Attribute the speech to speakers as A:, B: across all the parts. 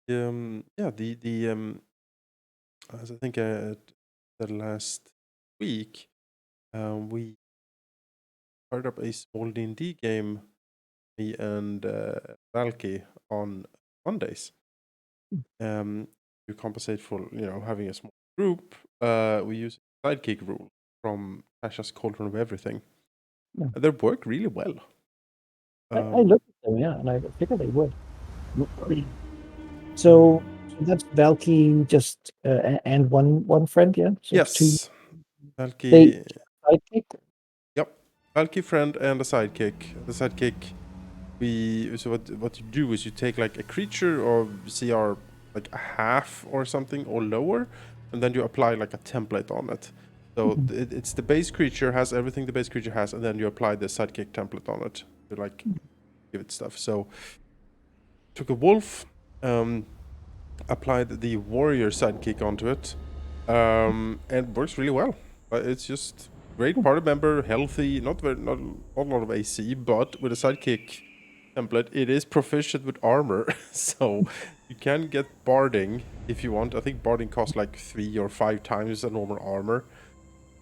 A: Yeah, as I think the last week, we started up a small D&D game, me and Valky, on Mondays. To compensate for having a small group, we use sidekick rule from Tasha's Cauldron of Everything,
B: Yeah.
A: and they work really well.
B: I looked at them, yeah, and I figured they would. So that's Valky just and one friend, yeah. So it's two.
A: Yes,
B: They
A: Valky.
B: sidekick.
A: Yep, Valky friend and a sidekick. The sidekick, what you do is you take like a creature or CR like a half or something or lower, and then you apply like a template on it. So it's the base creature has everything the base creature has, and then you apply the sidekick template on it to like give it stuff. So took a wolf, applied the warrior sidekick onto it, and works really well. It's just great party member, healthy, not a lot of AC, but with a sidekick template, it is proficient with armor, so you can get barding if you want. I think barding costs like 3 or 5 times the normal armor.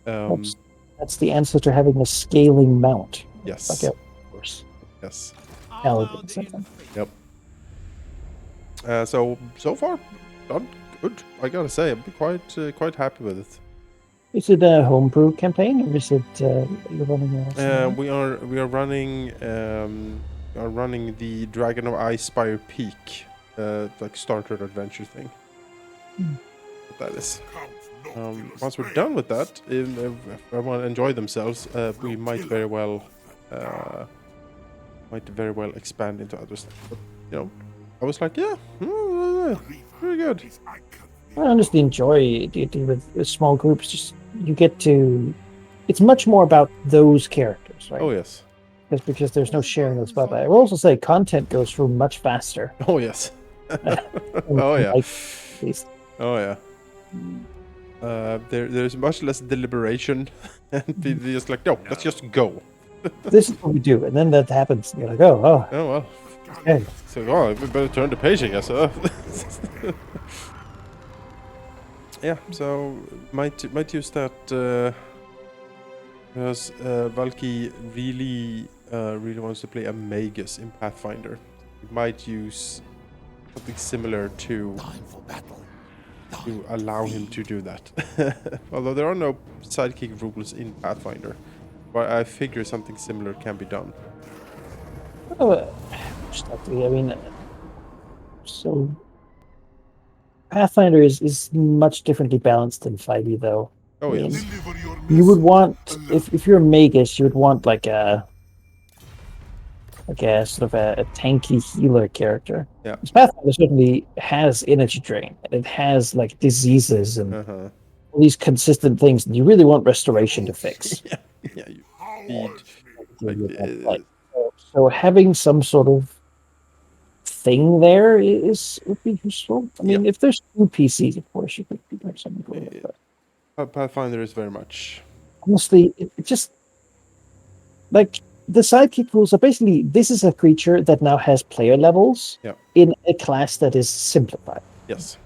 B: That's that's the answer to having a scaling mount. Like
A: Yes,
B: a horse.
A: yes,
B: Paladin, something.
A: yep. So far, done good. I gotta say, I'm quite happy with it.
B: Is it a homebrew campaign or is it you're running a scenario?
A: We are running the Dragon of Ice Spire Peak, like starter adventure thing. What that is. Once we're done with that, if everyone enjoy themselves, we might very well expand into other stuff. But I was like, yeah, very good.
B: I honestly enjoy dealing with small groups. Just you get to. It's much more about those characters, right?
A: Oh yes.
B: Just because there's no sharing of spot. I will also say content goes through much faster.
A: Oh yes. Oh yeah.
B: Like these.
A: Oh yeah. There's much less deliberation, and they're just like, no, let's just go.
B: This is what we do, and then that happens. And you're like, oh,
A: Oh well.
B: okay.
A: So we better turn the page, I guess. Yeah. So might use that because Valky really wants to play a magus in Pathfinder. We might use something similar to allow him to do that. Although there are no sidekick rules in Pathfinder, but I figure something similar can be done.
B: I mean, so Pathfinder is much differently balanced than 5e, though.
A: Oh
B: I mean,
A: yes.
B: you would want if you're a magus, you would want like a sort of a tanky healer character.
A: Yeah.
B: Because Pathfinder certainly has energy drain, and it has like diseases and
A: Uh-huh.
B: all these consistent things, and you really want restoration to fix.
A: Yeah. Yeah. You need like
B: So having some sort of thing there would be useful. I
A: yeah.
B: mean, if there's two PCs, of course, you could have something for it. But
A: Pathfinder is very much.
B: honestly, it just like the sidekick rules are basically this is a creature that now has player levels
A: Yeah.
B: in a class that is simplified.
A: Yes.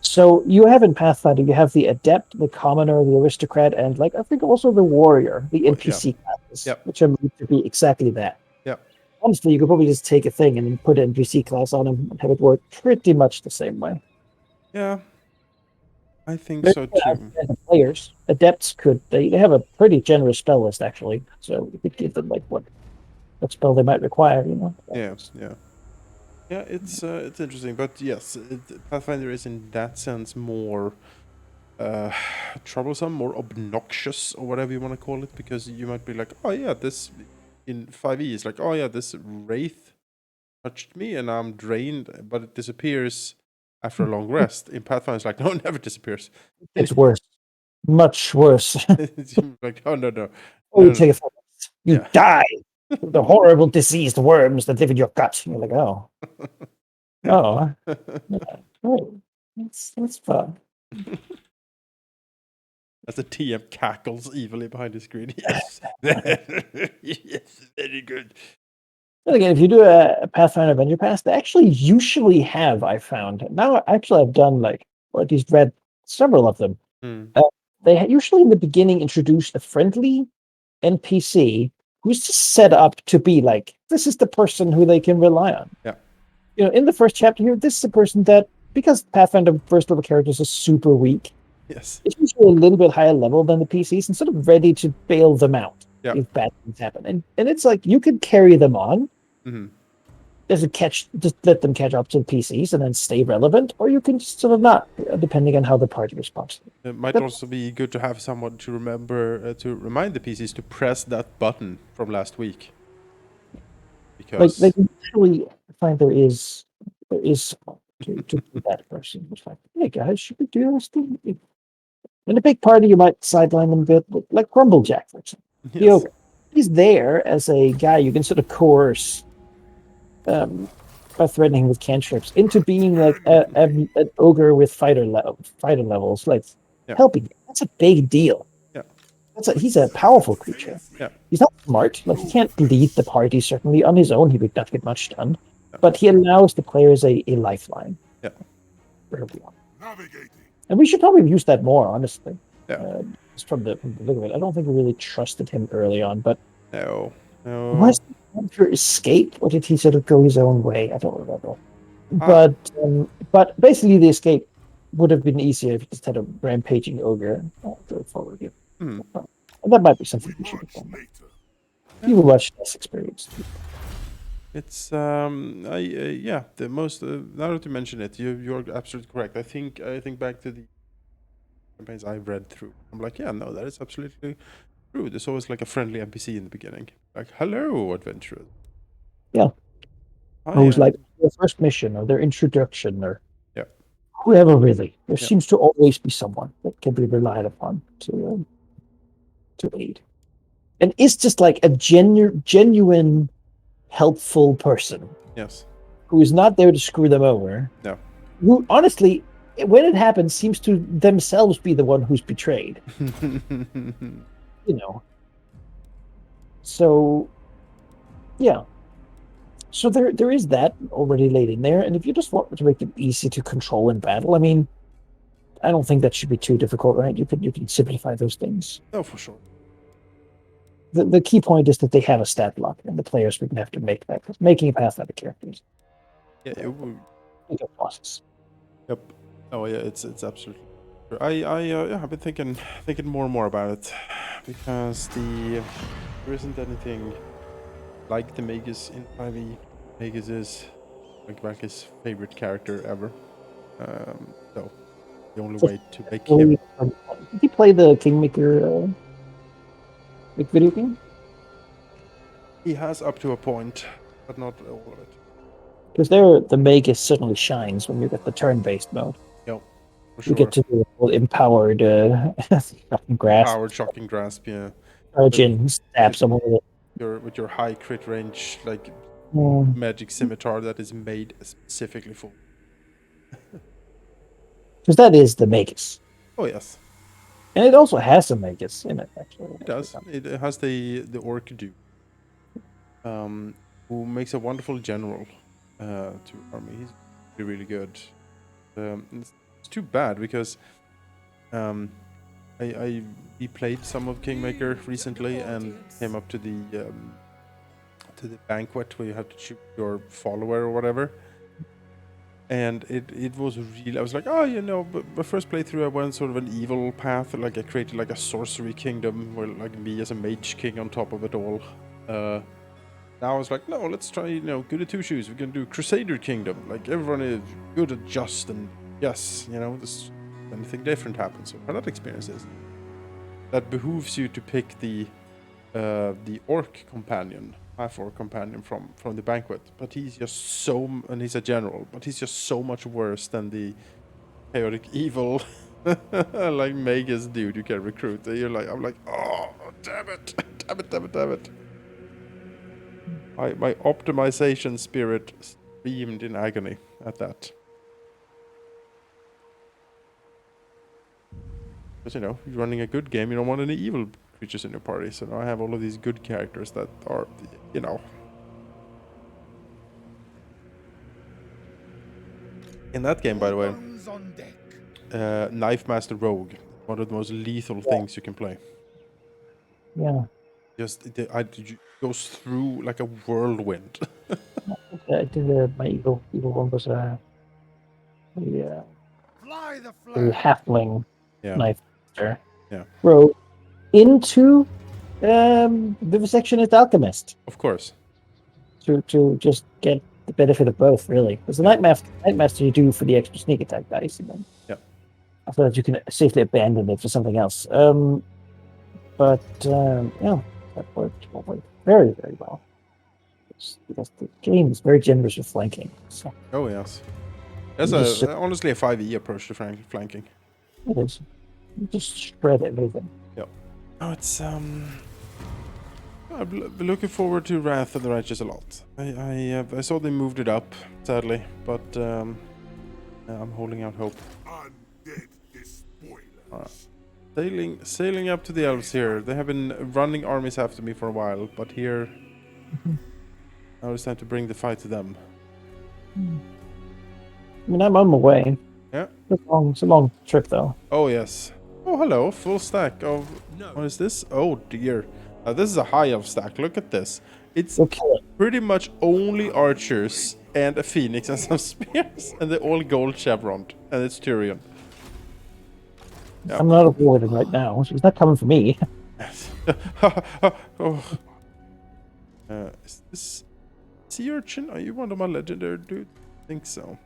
B: So you have in Pathfinder, you have the adept, the commoner, the aristocrat, and like I think also the warrior, the
A: Yeah.
B: NPC classes,
A: Yeah.
B: which are meant to be exactly that.
A: Yeah.
B: Honestly, you could probably just take a thing and then put an NPC class on them and have it work pretty much the same way.
A: Yeah. I think
B: But
A: so
B: yeah,
A: too.
B: and the players, adepts could they have a pretty generous spell list actually, so you could give them like what spell they might require, you know.
A: Yeah. Yeah. Yeah. It's interesting, but yes, Pathfinder is in that sense more troublesome, more obnoxious, or whatever you want to call it, because you might be like, oh yeah, this in 5e is like, oh yeah, this wraith touched me and I'm drained, but it disappears after a long rest. In Pathfinder, it's like, no, it never disappears.
B: It's worse, much worse.
A: It's like, oh no, no,
B: Oh, you
A: no, no.
B: take a photo. You
A: Yeah.
B: die. The horrible diseased worms that live in your gut. You're like, oh, oh, yeah, oh, that's fun.
A: As the TM cackles evilly behind the screen. Yes. Yes, very good.
B: And again, if you do a Pathfinder Avenger Pass, they actually usually have, I found. Now, actually, I've done or at least read several of them.
A: Hmm.
B: Usually in the beginning introduce a friendly NPC who's just set up to be this is the person who they can rely on.
A: Yeah.
B: In the first chapter here, this is a person that, because Pathfinder first level characters are super weak,
A: Yes.
B: it's usually a little bit higher level than the PCs and sort of ready to bail them out
A: Yeah.
B: if bad things happen. And it's like you could carry them on.
A: Hmm.
B: Just let them catch up to the PCs and then stay relevant, or you can just sort of not, depending on how the party responds.
A: It might
B: But
A: also be good to have someone to remember to remind the PCs to press that button from last week,
B: they
A: because
B: usually find there is someone to be that person. It's like, hey guys, should we do this thing? In a big party, you might sideline them a bit, like Grumblejack, for example. The
A: yes,
B: ogre. He's there as a guy you can sort of coerce by threatening with cantrips into being like an ogre with fighter levels, like
A: yeah,
B: helping. That's a big deal.
A: yeah,
B: He's a powerful creature.
A: yeah,
B: He's not smart. Like he can't lead the party. Certainly on his own, he would not get much done.
A: yeah,
B: But he allows the players a lifeline
A: yeah,
B: early on. And we should probably use that more, honestly.
A: yeah.
B: Just from the look of it, I don't think we really trusted him early on. But
A: No,
B: was
A: no.
B: the character escape, or did he sort of go his own way? I don't remember.
A: Ah,
B: But basically, the escape would have been easier if you just had a rampaging ogre go forward. Yeah.
A: hmm.
B: And that might be something we should have done.
A: Yeah.
B: People much less experienced.
A: It's yeah. The most now that you mention it, you're absolutely correct. I think back to the campaigns I read through. I'm like, yeah, no, that is absolutely true. There's always like a friendly NPC in the beginning, like, hello, adventurer.
B: Yeah.
A: Hi,
B: Who's like their first mission or their introduction or
A: yeah,
B: whoever really. There
A: yeah,
B: seems to always be someone that can be relied upon to aid. And is just like a genuine helpful person
A: yes,
B: who is not there to screw them over,
A: no.
B: who honestly, when it happens, seems to themselves be the one who's betrayed. You know. So yeah. So there is that already laid in there. And if you just want to make them easy to control in battle, I mean, I don't think that should be too difficult, right? You can simplify those things.
A: No, for sure.
B: The key point is that they have a stat block, and the players would have to make that. Making a path out of characters,
A: Yeah, it would.
B: make a process.
A: Yep. Oh yeah, it's absolutely. True. Yeah, I've been thinking more and more about it because there isn't anything like the Magus in 5e. Magus is like his favorite character ever. So the only way to make him.
B: Did you play the Kingmaker video game?
A: He has up to a point, but not all of it.
B: Because there, the Magus certainly shines when you get the turn-based mode.
A: Yep, for
B: You get
A: sure.
B: to do the empowered grasp,
A: Powered shocking grasp, yeah. With,
B: Origin, stab
A: with
B: someone with
A: your high crit range, like
B: it.
A: magic scimitar that is made specifically for.
B: Because that is the Magus.
A: Oh yes,
B: And it also has some Magus in it, actually.
A: it does. It has the orc dude, who makes a wonderful general to army. He's really good. It's too bad because I replayed some of Kingmaker recently and came up to the banquet where you have to choose your follower or whatever. And it was really, I was like, oh, but my first playthrough I went sort of an evil path, like I created like a sorcery kingdom where like me as a mage king on top of it all. Now I was like, no, let's try, good at two shoes. We can do Crusader Kingdom. Like everyone is good at just, and yes, this anything different happens. So how that experience is, that behooves you to pick the orc companion, half-orc companion from the banquet. But he's just and he's a general, but he's just so much worse than the chaotic evil like Magus dude you can recruit. I'm like, oh, damn it, damn it, damn it, damn it. My optimization spirit screamed in agony at that. Because you're running a good game, you don't want any evil creatures in your party. So now I have all of these good characters that are, In that game, by the way,
C: Hands on deck.
A: Knife Master Rogue, one of the most lethal things you can play.
B: Yeah.
A: Just it goes through like a whirlwind.
B: I think my evil one was a
C: Fly the
B: a
C: flag.
B: halfling
A: Yeah,
B: knife master.
A: yeah,
B: Rogue into Vivisectionist Alchemist
A: of course.
B: to just get the benefit of both, really. Because the
A: Yeah,
B: Night Master you do for the extra sneak attack dice, and then
A: yeah.
B: after that you can safely abandon it for something else. Yeah, that worked very, very well. Because the game is very generous with flanking. So
A: Oh yes. That's
B: you just
A: honestly a 5e approach to flanking.
B: it is. You just shred everything.
A: Yeah. Oh, it's I've been looking forward to Wrath of the Righteous a lot. I saw they moved it up, sadly, but I'm holding out hope.
C: Undead despoilers.
A: Sailing up to the elves here. They have been running armies after me for a while, but here now it's time to bring the fight to them.
B: I mean, I'm on my way.
A: Yeah.
B: It's a long trip, though.
A: Oh yes. Oh hello, full stack of what is this? Oh dear. This is a high elf stack. Look at this. It's
B: Go kill it.
A: pretty much only archers and a phoenix and some spears, and they're all gold chevroned, and it's Tyrion. Yeah.
B: I'm not avoiding right now. She's not coming for me.
A: Oh. Is this sea urchin? Are you one of my legendary dude? I think so.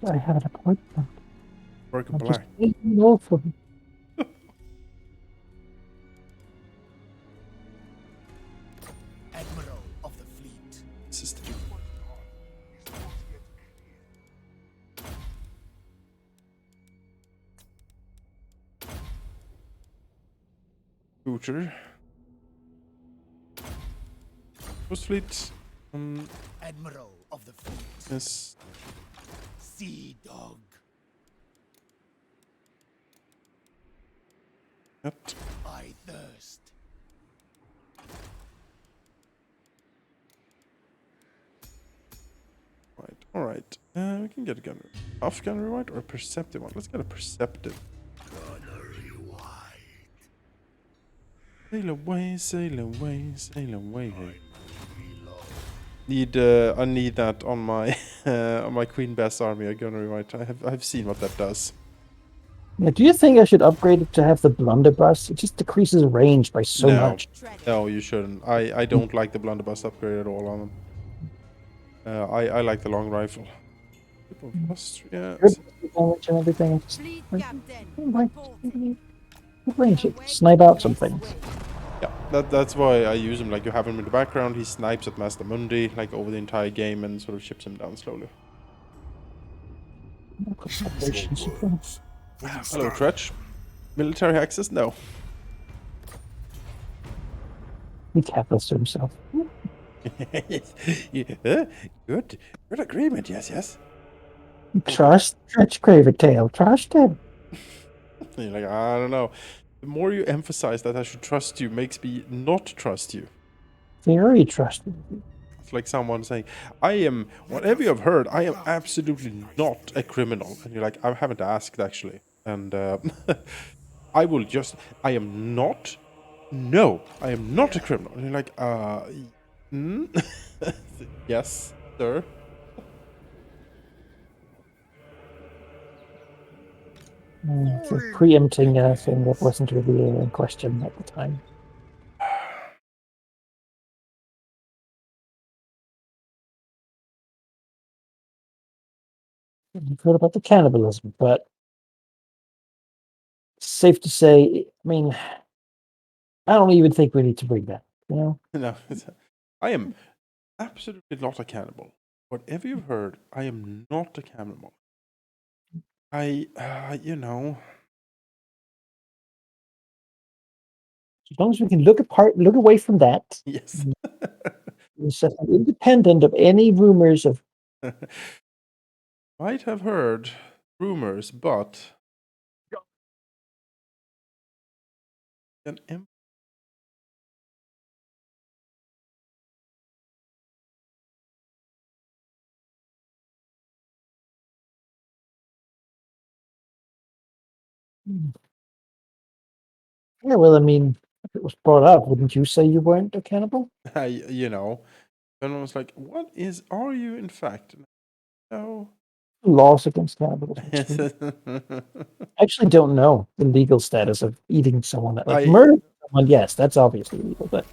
B: I have an appointment.
A: Work
B: I'm
A: black.
B: just taking over.
C: Admiral of the fleet.
A: This is the Butcher. Coast fleet.
C: Admiral of the fleet.
A: Yes.
C: Sea dog.
A: Yet.
C: I thirst.
A: Right. All right. We can get a gunner. Off gunner right or a perceptive one? Let's get a perceptive.
C: Gunnery wide.
A: Sail away, sail away, sail away.
C: Reload.
A: I need that on my on my Queen Bess army. A gunnery right. I've seen what that does.
B: Yeah, do you think I should upgrade it to have the blunderbuss? It just decreases range by so
A: No.
B: much.
A: No, you shouldn't. I don't like the blunderbuss upgrade at all on them. I like the long rifle. People of Austria.
B: Good damage and everything. Just,
D: Fleet
B: like,
D: captain,
B: like,
D: reporting.
B: good range. You snipe out some things.
A: Yeah, that's why I use him. Like you have him in the background, he snipes at Master Mundi like over the entire game and sort of chips him down slowly.
B: Operations.
A: Hello, Tretch. Military access? No.
B: He capitalist to himself.
A: Yeah, good agreement. Yes.
B: Trust Stretch Craven Tail. Trust him.
A: You're like, I don't know. The more you emphasize that I should trust you makes me not trust you.
B: Very trustworthy.
A: It's like someone saying, I am, whatever you have heard, I am absolutely not a criminal. And you're like, I haven't asked actually. And I am not, no, I am not a criminal. And you're like, yes, sir.
B: It's a preempting thing that wasn't really in question at the time. You've heard about the cannibalism, but safe to say, I mean, I don't even think we need to bring that. You know,
A: No, I am absolutely not a cannibal. Whatever you've heard, I am not a cannibal. You know.
B: as long as we can look away from that,
A: Yes.
B: independent of any rumors of.
A: Might have heard rumors, but an
B: Yeah, well, I mean, if it was brought up, wouldn't you say you weren't a cannibal?
A: You know. And I was like, "What is? Are you in fact?" No.
B: Laws against cannibals. I actually don't know the legal status of eating someone. Like
A: I
B: murdering someone, yes, that's obviously legal. But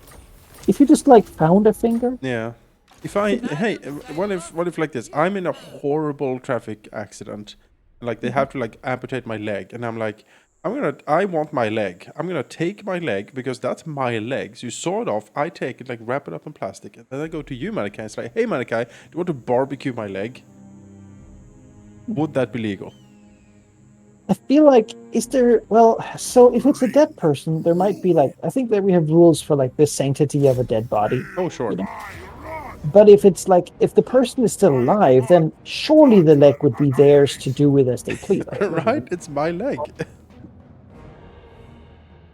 B: if you just like found a finger,
A: yeah. If I hey, what if like this? I'm in a horrible traffic accident, and like they have to like amputate my leg, and I'm like, I want my leg. I'm gonna take my leg because that's my leg. So you saw it off. I take it, like wrap it up in plastic, and then I go to you, Malachi. It's like, hey, Malachi, do you want to barbecue my leg? Would that be legal?
B: I feel like is there? Well, so if it's a dead person, there might be like I think that we have rules for like the sanctity of a dead body.
A: Oh, sure.
B: You know? But if it's like if the person is still alive, then surely the leg would be theirs to do with as they please,
A: Right? It's my leg.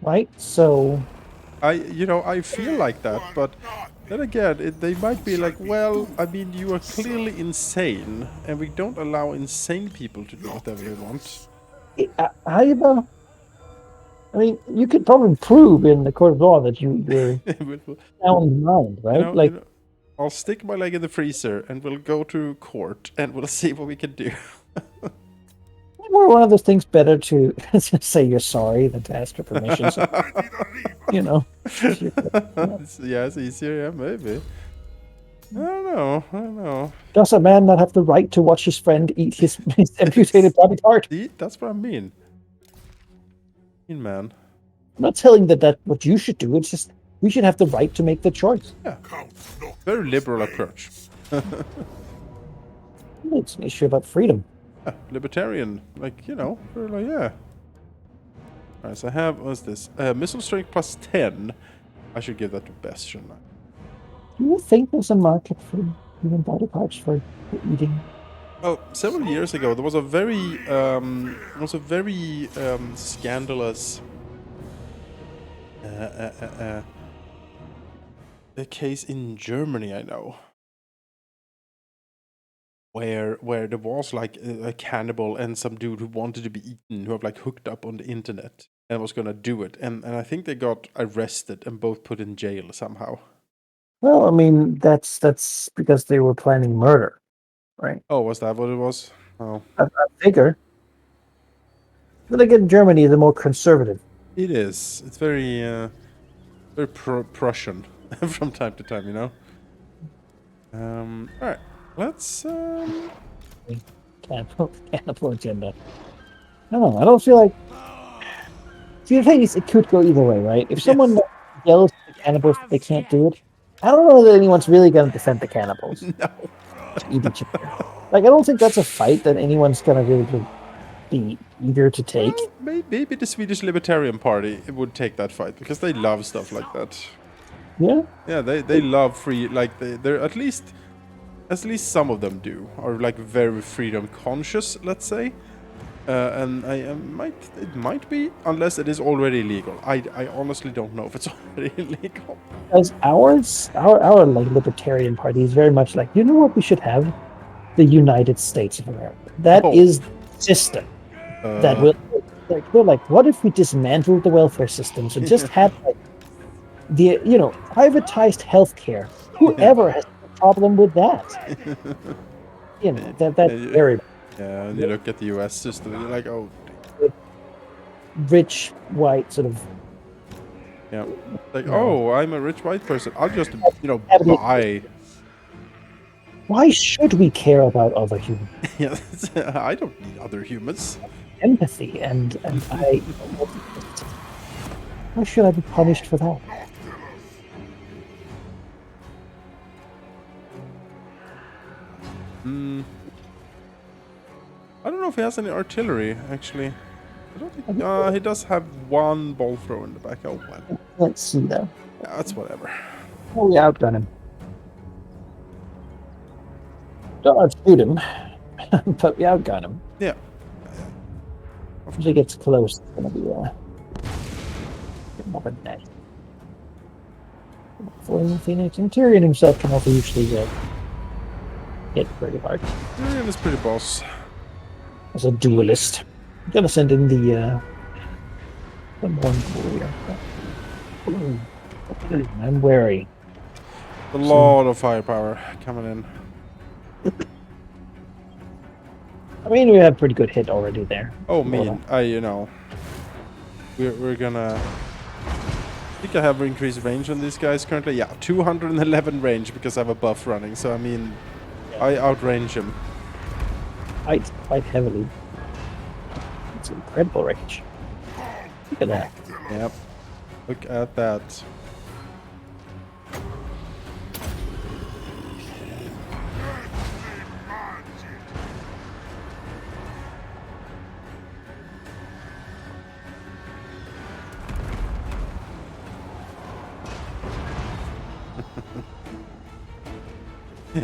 B: right? So
A: I feel like that, but then again, they might be like, well, I mean, you are clearly insane, and we don't allow insane people to do whatever they want.
B: I mean, you could probably prove in the court of law that you're sound mind,
A: You
B: right?
A: know, you
B: Like
A: know, I'll stick my leg in the freezer, and we'll go to court, and we'll see what we can do.
B: or one of those things better to say you're sorry than to ask for permission. So, you know.
A: Yeah, it's easier. Yeah, maybe. I don't know.
B: Does a man not have the right to watch his friend eat his amputated body part?
A: See, that's what I mean. Man.
B: I'm not telling that what you should do. It's just we should have the right to make the choice.
A: Yeah. Very liberal approach.
B: It's an issue about freedom.
A: Yeah, libertarian. Like, we're like, yeah. Alright, so I have, what's this? Missile strength plus 10. I should give that to Bess, shouldn't I?
B: Do you think there's a market for human body parts for eating?
A: Well, several years ago, there was a very, scandalous a case in Germany, I know, where there was like a cannibal and some dude who wanted to be eaten, who have like hooked up on the internet and was gonna do it, and I think they got arrested and both put in jail somehow.
B: Well, I mean that's because they were planning murder, right?
A: Oh, was that what it was? Oh,
B: I figure. But again, Germany is more conservative.
A: it is. It's very Prussian from time to time, All right, let's
B: Cannibal agenda. I don't feel like. See, the thing is, it could go either way, right? If someone yells at the cannibals that they can't do it, I don't know that anyone's really going to defend the cannibals.
A: No.
B: Eat each other. Like, I don't think that's a fight that anyone's going to really be eager to take.
A: Well, maybe the Swedish Libertarian Party would take that fight because they love stuff like that.
B: Yeah.
A: Yeah, they love free. Like they're at least some of them do are like very freedom conscious. Let's say. And it might be, unless it is already illegal. I honestly don't know if it's already illegal.
B: As our like libertarian party is very much like, you know what we should have? The United States of America. That is the system that will like they're like, what if we dismantled the welfare systems and just had like the privatized healthcare? Whoever has a problem with that? That's very.
A: Yeah, and you look at the U.S. system, and you're like, oh,
B: rich white sort of.
A: Yeah, like oh, I'm a rich white person. I'll just buy.
B: Why should we care about other humans?
A: Yeah, I don't need other humans.
B: Empathy and I. Why should I be punished for that?
A: I don't know if he has any artillery, actually. I don't think... he does have one ball thrower in the back. Oh, well.
B: Let's see, though.
A: Yeah, that's whatever.
B: Oh, we outgun him. Don't shoot him, but we outgun him.
A: Yeah.
B: If he gets close, it's going to be more of a net. Flaming Phoenix and Tyrion himself can also usually hit pretty hard.
A: Tyrion is pretty boss.
B: As a duelist. I'm gonna send in the The more warrior. I'm wary.
A: A lot of firepower coming in.
B: I mean, we have pretty good hit already there.
A: Oh,
B: Well,
A: you know, we're gonna. I think I have increased range on these guys currently. Yeah, 211 range because I have a buff running. So I mean, I outrange him.
B: quite heavily. It's incredible range. Look at that.
A: Yep. Look at that.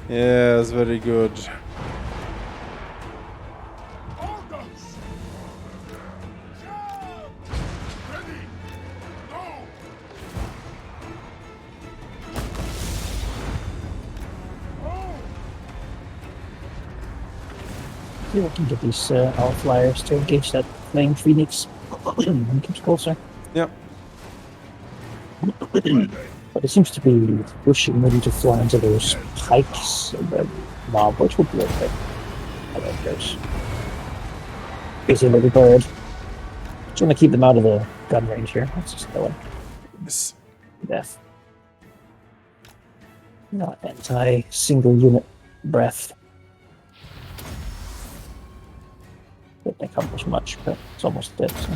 A: Yes, very good.
C: Orders! Shout! Ready! Go!
B: See if I can get these outflyers to engage that flame phoenix. When it comes closer.
A: Yep.
B: But it seems to be pushing me to fly into those pikes and the mob, which would be okay. I like those. Busy little bird. Just want to keep them out of the gun range here. Let's just kill him.
A: Yes.
B: Death. Not anti-single unit breath. Didn't accomplish much, but it's almost dead, so.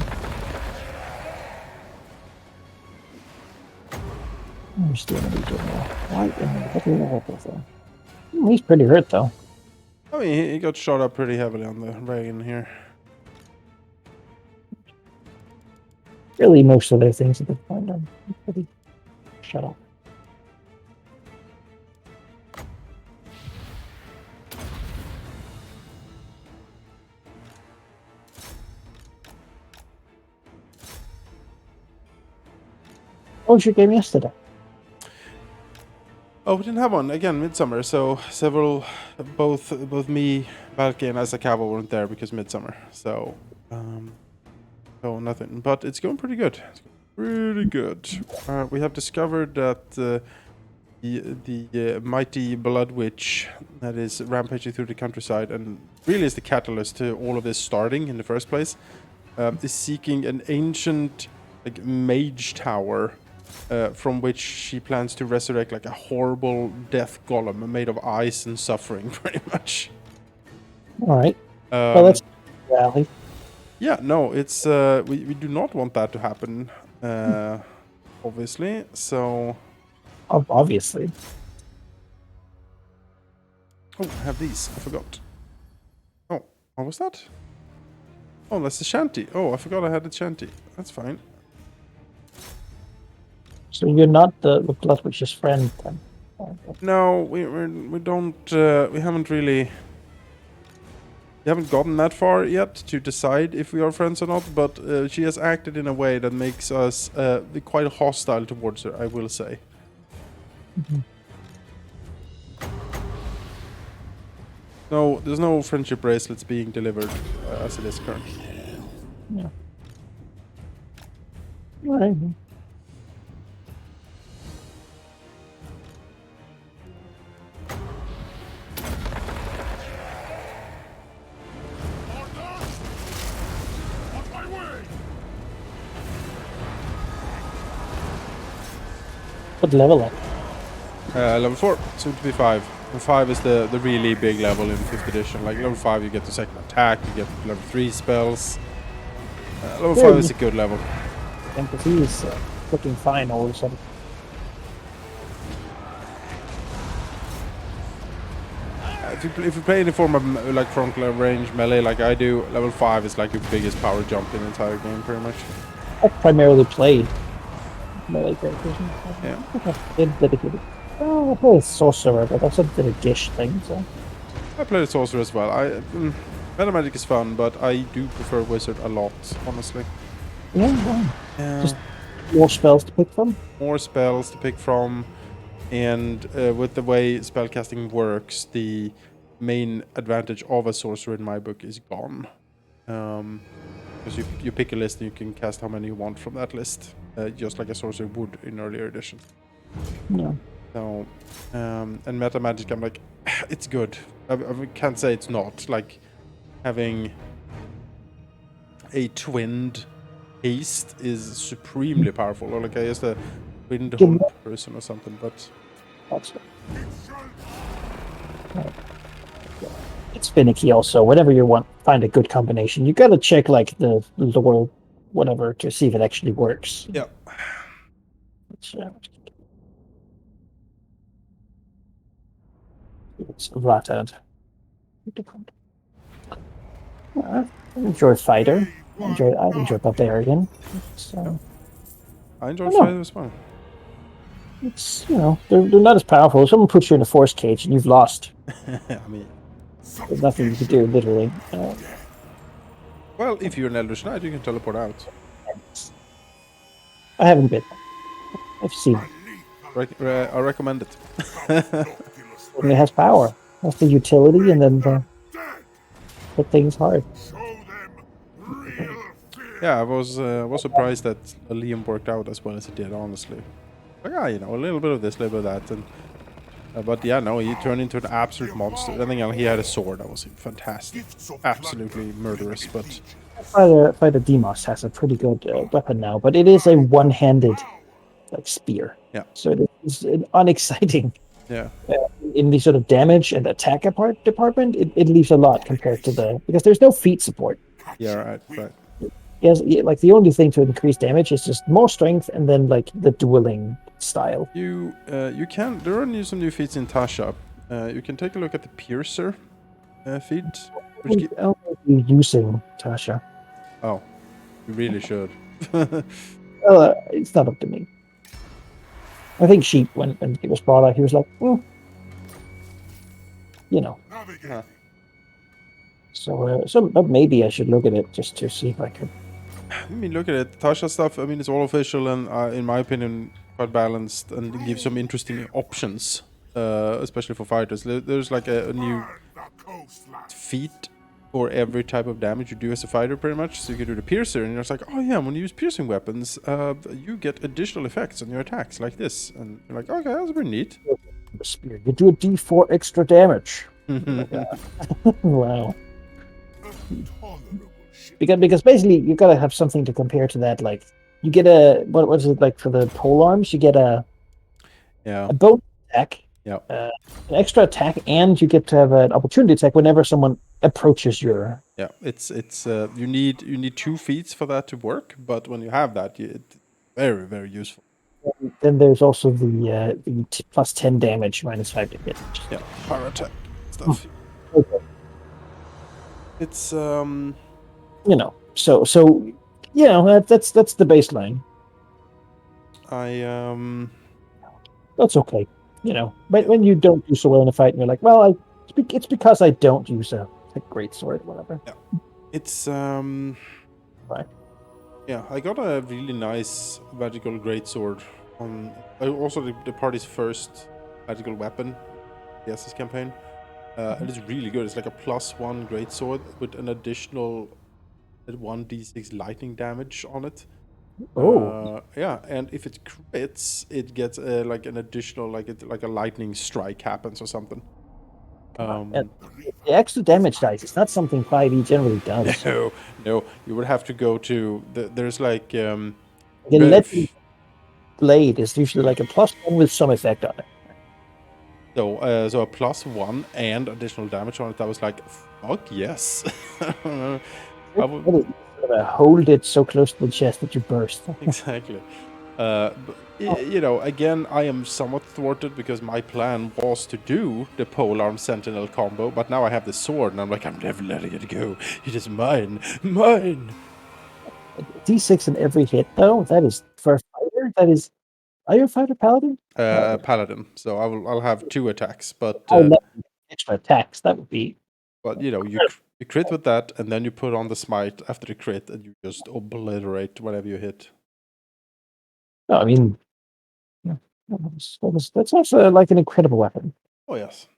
B: I'm still gonna be doing that. Right in the middle of the He's pretty hurt though.
A: I mean, he got shot up pretty heavily on the wagon here.
B: Really, most of their things at this point are pretty shut up. What was your game yesterday?
A: Oh, we didn't have one again. Midsummer, so both me, Valky, and Asakawa weren't there because Midsummer. So, so nothing. But it's going pretty good. It's going pretty good. We have discovered that the mighty Blood Witch that is rampaging through the countryside and really is the catalyst to all of this starting in the first place, is seeking an ancient like mage tower. From which she plans to resurrect like a horrible death golem made of ice and suffering, pretty much.
B: All right. Well, that's rally.
A: Yeah, no, it's we do not want that to happen, obviously. So,
B: Obviously.
A: oh, I have these. I forgot. Oh, what was that? Oh, that's the shanty. Oh, I forgot I had the shanty. That's fine.
B: So you're not the Blood Witch's friend then?
A: No, we don't. We haven't really. We haven't gotten that far yet to decide if we are friends or not. But she has acted in a way that makes us be quite hostile towards her. I will say.
B: Mm-hmm.
A: No, there's no friendship bracelets being delivered as it is currently.
B: Yeah. All right.
C: Orders! On my way!
B: What level up?
A: Level 4, soon to be 5. And 5 is the really big level in 5th edition. Like level 5 you get the second attack, you get level 3 spells. Level 5 is a good level.
B: Empathy is looking fine all of a sudden.
A: If you play any form of like front range melee like I do, level 5 is like your biggest power jump in the entire game, pretty much.
B: I primarily played melee characters.
A: Yeah.
B: Okay, dedicated. Oh, I play sorcerer, but that's a bit of dish thing, so.
A: I played a sorcerer as well. Meta magic is fun, but I do prefer wizard a lot, honestly.
B: Yeah, well,
A: Yeah.
B: just more spells to pick from.
A: More spells to pick from, and with the way spellcasting works, the main advantage of a sorcerer in my book is gone. Because you pick a list and you can cast how many you want from that list, just like a sorcerer would in earlier editions.
B: Yeah.
A: So, and meta magic, I'm like, it's good. I can't say it's not. Like having a twinned haste is supremely powerful. Or like I guess the twinned hold person or something. But
B: That's it's finicky also. Whenever you want find a good combination, you gotta check like the lore, whatever, to see if it actually works.
A: yeah,
B: It's ratted. I enjoy fighter. I enjoy barbarian. So
A: I enjoyed
B: I don't know.
A: fighting as well.
B: It's they're not as powerful. If someone puts you in a force cage and you've lost,
A: I mean,
B: there's nothing you can do literally.
A: well, if you're an Eldritch Knight, you can teleport out.
B: I haven't been. I've seen it.
A: I recommend it.
B: And it has power. That's the utility, and then the thing's hard.
C: Show them real fear.
A: Yeah, I was surprised that Liam worked out as well as it did. Honestly, like a little bit of this, a little bit of that, and but yeah, no, he turned into an absolute monster. I think he had a sword that was fantastic, absolutely murderous. But
B: Fighter Demos has a pretty good weapon now, but it is a one-handed like spear.
A: Yeah.
B: So it is unexciting.
A: Yeah.
B: In the sort of damage and attack department, it leaves a lot compared to because there's no feat support.
A: Yeah, right.
B: Yes, like the only thing to increase damage is just more strength and then like the dueling style.
A: You can. There are some new feats in Tasha. You can take a look at the Piercer feat.
B: I'll be using Tasha.
A: Oh, you really should.
B: It's not up to me. I think Sheep, when it was brought out, he was like,
C: Navigate.
B: So but maybe I should look at it just to see if I could.
A: I mean, look at it. Tasha stuff. I mean, it's all official and, in my opinion, quite balanced and it gives some interesting options, especially for fighters. There's like a new
C: The coastline.
A: feat for every type of damage you do as a fighter, pretty much. So you can do the Piercer, and you're just like, oh yeah, when you use piercing weapons, you get additional effects on your attacks, like this. And you're like, okay, that's pretty neat.
B: The spear. You do a D4 extra damage. Wow.
C: Tolerable ship.
B: Because basically you gotta have something to compare to that. Like you get what was it like for the pole arms? You get a bonus attack, an extra attack, and you get to have an opportunity attack whenever someone approaches your.
A: Yeah, it's you need 2 feats for that to work, but when you have that, it's very, very useful.
B: Then there's also the plus 10 damage, minus 5 to hit.
A: Yeah, power attack stuff.
B: Okay.
A: It's
B: So that's the baseline. That's okay. But when you don't do so well in a fight, and you're like, well, it's because I don't use a great sword, whatever.
A: Yeah. It's
B: Right.
A: Yeah, I got a really nice magical greatsword. Also the party's first magical weapon. Yes, this campaign. And it's really good. It's like a +1 greatsword with an additional 1d6 lightning damage on it.
B: Oh.
A: Yeah, and if it crits, it gets like an additional like a lightning strike happens or something.
B: The extra damage dice is not something 5e generally does.
A: No, you would have to go to there's like
B: The lead blade is usually like a +1 with some effect on it.
A: So a +1 and additional damage on it. That was like, fuck yes. I would
B: hold it so close to the chest that you burst.
A: exactly. But, again, I am somewhat thwarted because my plan was to do the polearm sentinel combo, but now I have the sword and I'm like, I'm never letting it go. It is mine.
B: D6 in every hit, though. That is for a fighter. That is. Are you a fighter paladin?
A: Paladin. So I'll have 2 attacks, but
B: extra attacks. That would be.
A: But you crit with that, and then you put on the smite after the crit, and you just obliterate whatever you hit.
B: No, I mean, that's also like an incredible weapon.
A: Oh yes.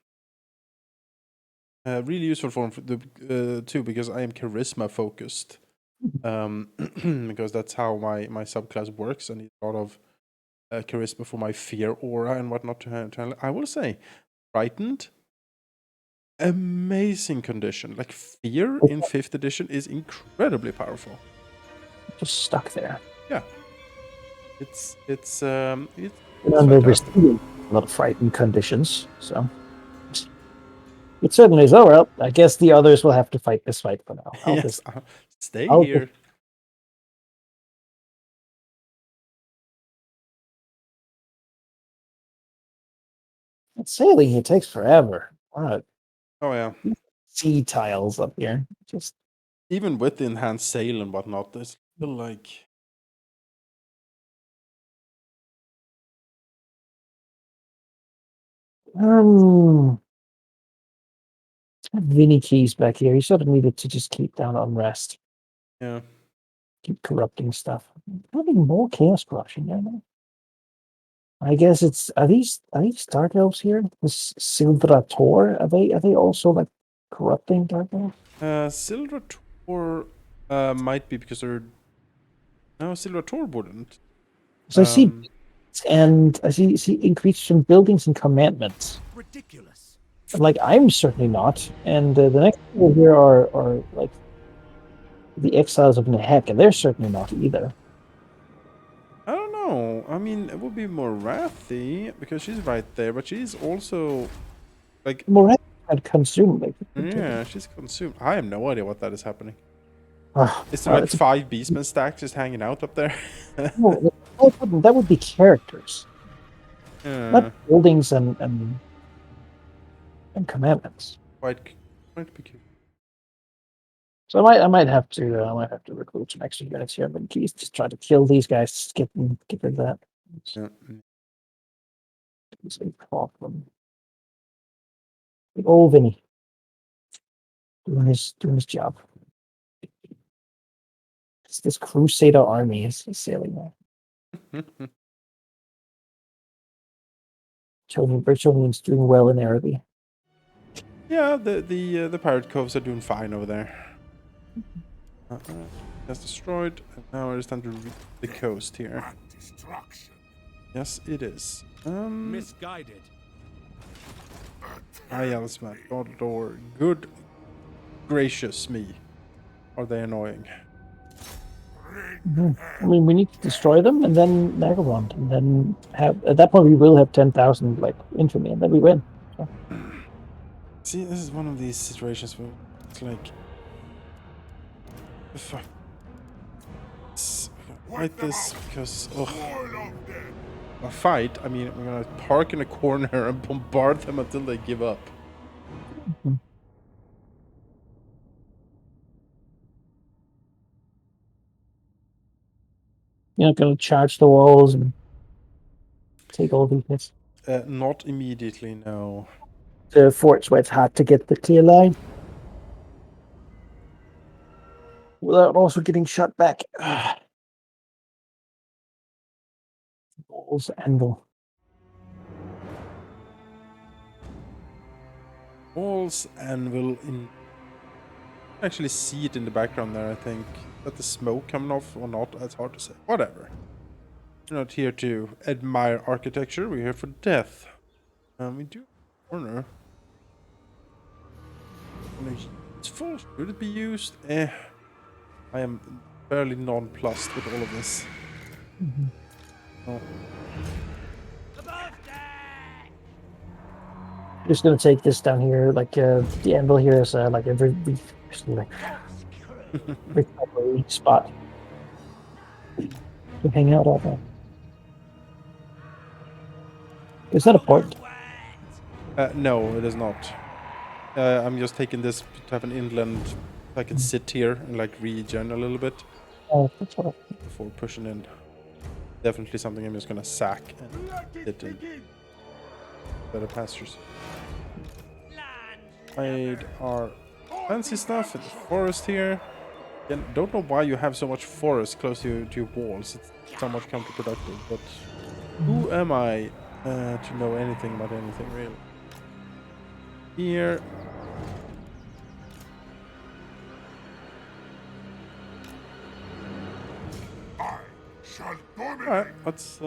A: Really useful for the too, because I am charisma focused. Because that's how my subclass works. I need a lot of charisma for my fear aura and whatnot to handle. I will say, frightened, amazing condition. Like fear in 5th edition is incredibly powerful.
B: Just stuck there.
A: Yeah, it's
B: And then they're
A: fantastic.
B: receiving a lot of frightened conditions, so it certainly is. Oh well, I guess the others will have to fight this fight for now. I'll
A: Yes,
B: just
A: stay
B: I'll
A: here.
B: sailing here takes forever. Wow,
A: Oh yeah.
B: sea tiles up here. Just
A: Even with the enhanced sail and whatnot, there's still like
B: Vinny Keys back here. He sort of needed to just keep down unrest,
A: yeah.
B: keep corrupting stuff. Having more chaos corruption there now. I guess it's are these dark elves here? This Sildrator, are they also like corrupting dark elves?
A: Sildrator might be because they're no Sildrator wouldn't.
B: So I see and I see increased in buildings and commandments.
C: Ridiculous.
B: Like I'm certainly not, and the next people here are like the exiles of Nehek, and they're certainly not either.
A: I don't know. I mean, it would be more Wrathy because she's right there, but she's also like
B: Moret had consumed like
A: yeah, she's consumed. I have no idea what that is happening.
B: Ah,
A: Is there like
B: it's
A: 5 beastmen stacks just hanging out up there?
B: no, that would be characters, not buildings and commandments.
A: quite peculiar.
B: So I might have to recruit some extra units here, but please just try to kill these guys. Get rid of that.
A: Yeah.
B: It's a problem. Big old Vinny doing his job. This Crusader army is sailing there. Bertonian's doing well in Araby.
A: Yeah, the pirate coves are doing fine over there. That's destroyed, and now it is time to reach the coast here.
C: Destruction.
A: Yes, it is.
D: Misguided.
A: Elsmat, God Lord, good gracious me. Are they annoying?
B: I mean, we need to destroy them and then Vagabond, and then have at that point we will have 10,000 like infamy, and then we win. So.
A: See, this is one of these situations where it's like, if I fight this because a fight. I mean, we're gonna park in a corner and bombard them until they give up.
B: Mm-hmm. You're not going to charge the walls and take all these hits.
A: Not immediately, no.
B: The fort's where it's hard to get the clear line without also getting shot back. Walls, anvil.
A: Walls, anvil. Actually, see it in the background there. I think that the smoke coming off or not. That's hard to say. Whatever. We're not here to admire architecture. We're here for death. We do corner. It's full. Should it be used? I am fairly nonplussed with all of this.
B: Mm-hmm.
A: Oh.
B: Just going to take this down here, like the anvil here is like a recovery spot. To hang out all day. Is that a port?
A: No, it is not. I'm just taking this to have an inland. I can sit here and like regen a little bit.
B: Oh, that's what
A: Before pushing in. Definitely something I'm just gonna sack and sit in better pastures. Hide our fancy stuff in the forest here. Again, don't know why you have so much forest close to your walls. It's somewhat counterproductive, but who am I to know anything about anything really? Here. Alright, let's...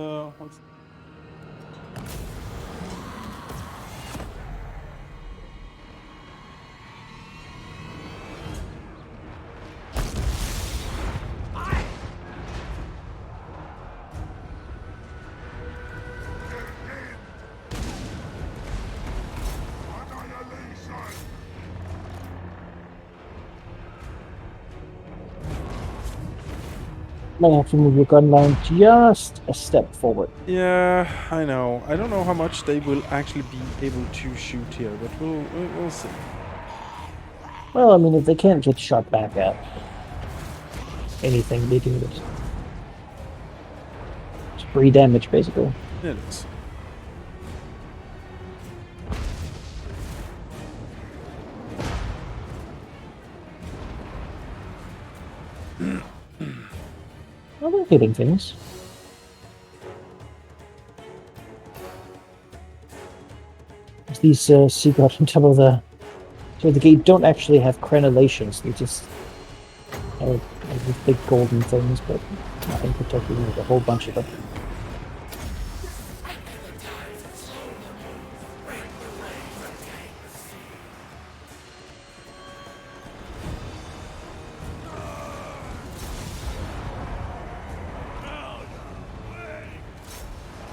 B: Might have to move your gun line just a step forward.
A: Yeah, I know. I don't know how much they will actually be able to shoot here, but we'll see.
B: Well, I mean, if they can't get shot back at anything, they do this. It's free damage, basically.
A: It is.
B: Well, they're hitting things. These sea gods on top of the gate don't actually have crenellations. They just have these big golden things, but nothing protecting them. There's a whole bunch of them.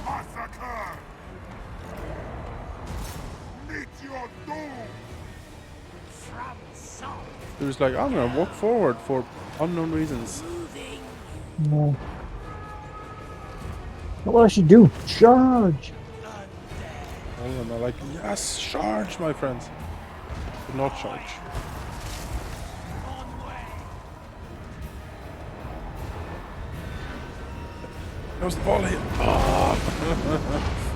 C: Massacre! Meet your doom! From Saul.
A: It was like, I'm gonna walk forward for unknown reasons.
B: No. What I should do? Charge!
A: All of them are like, yes, charge, my friends. Do not charge. That was the volley. Oh.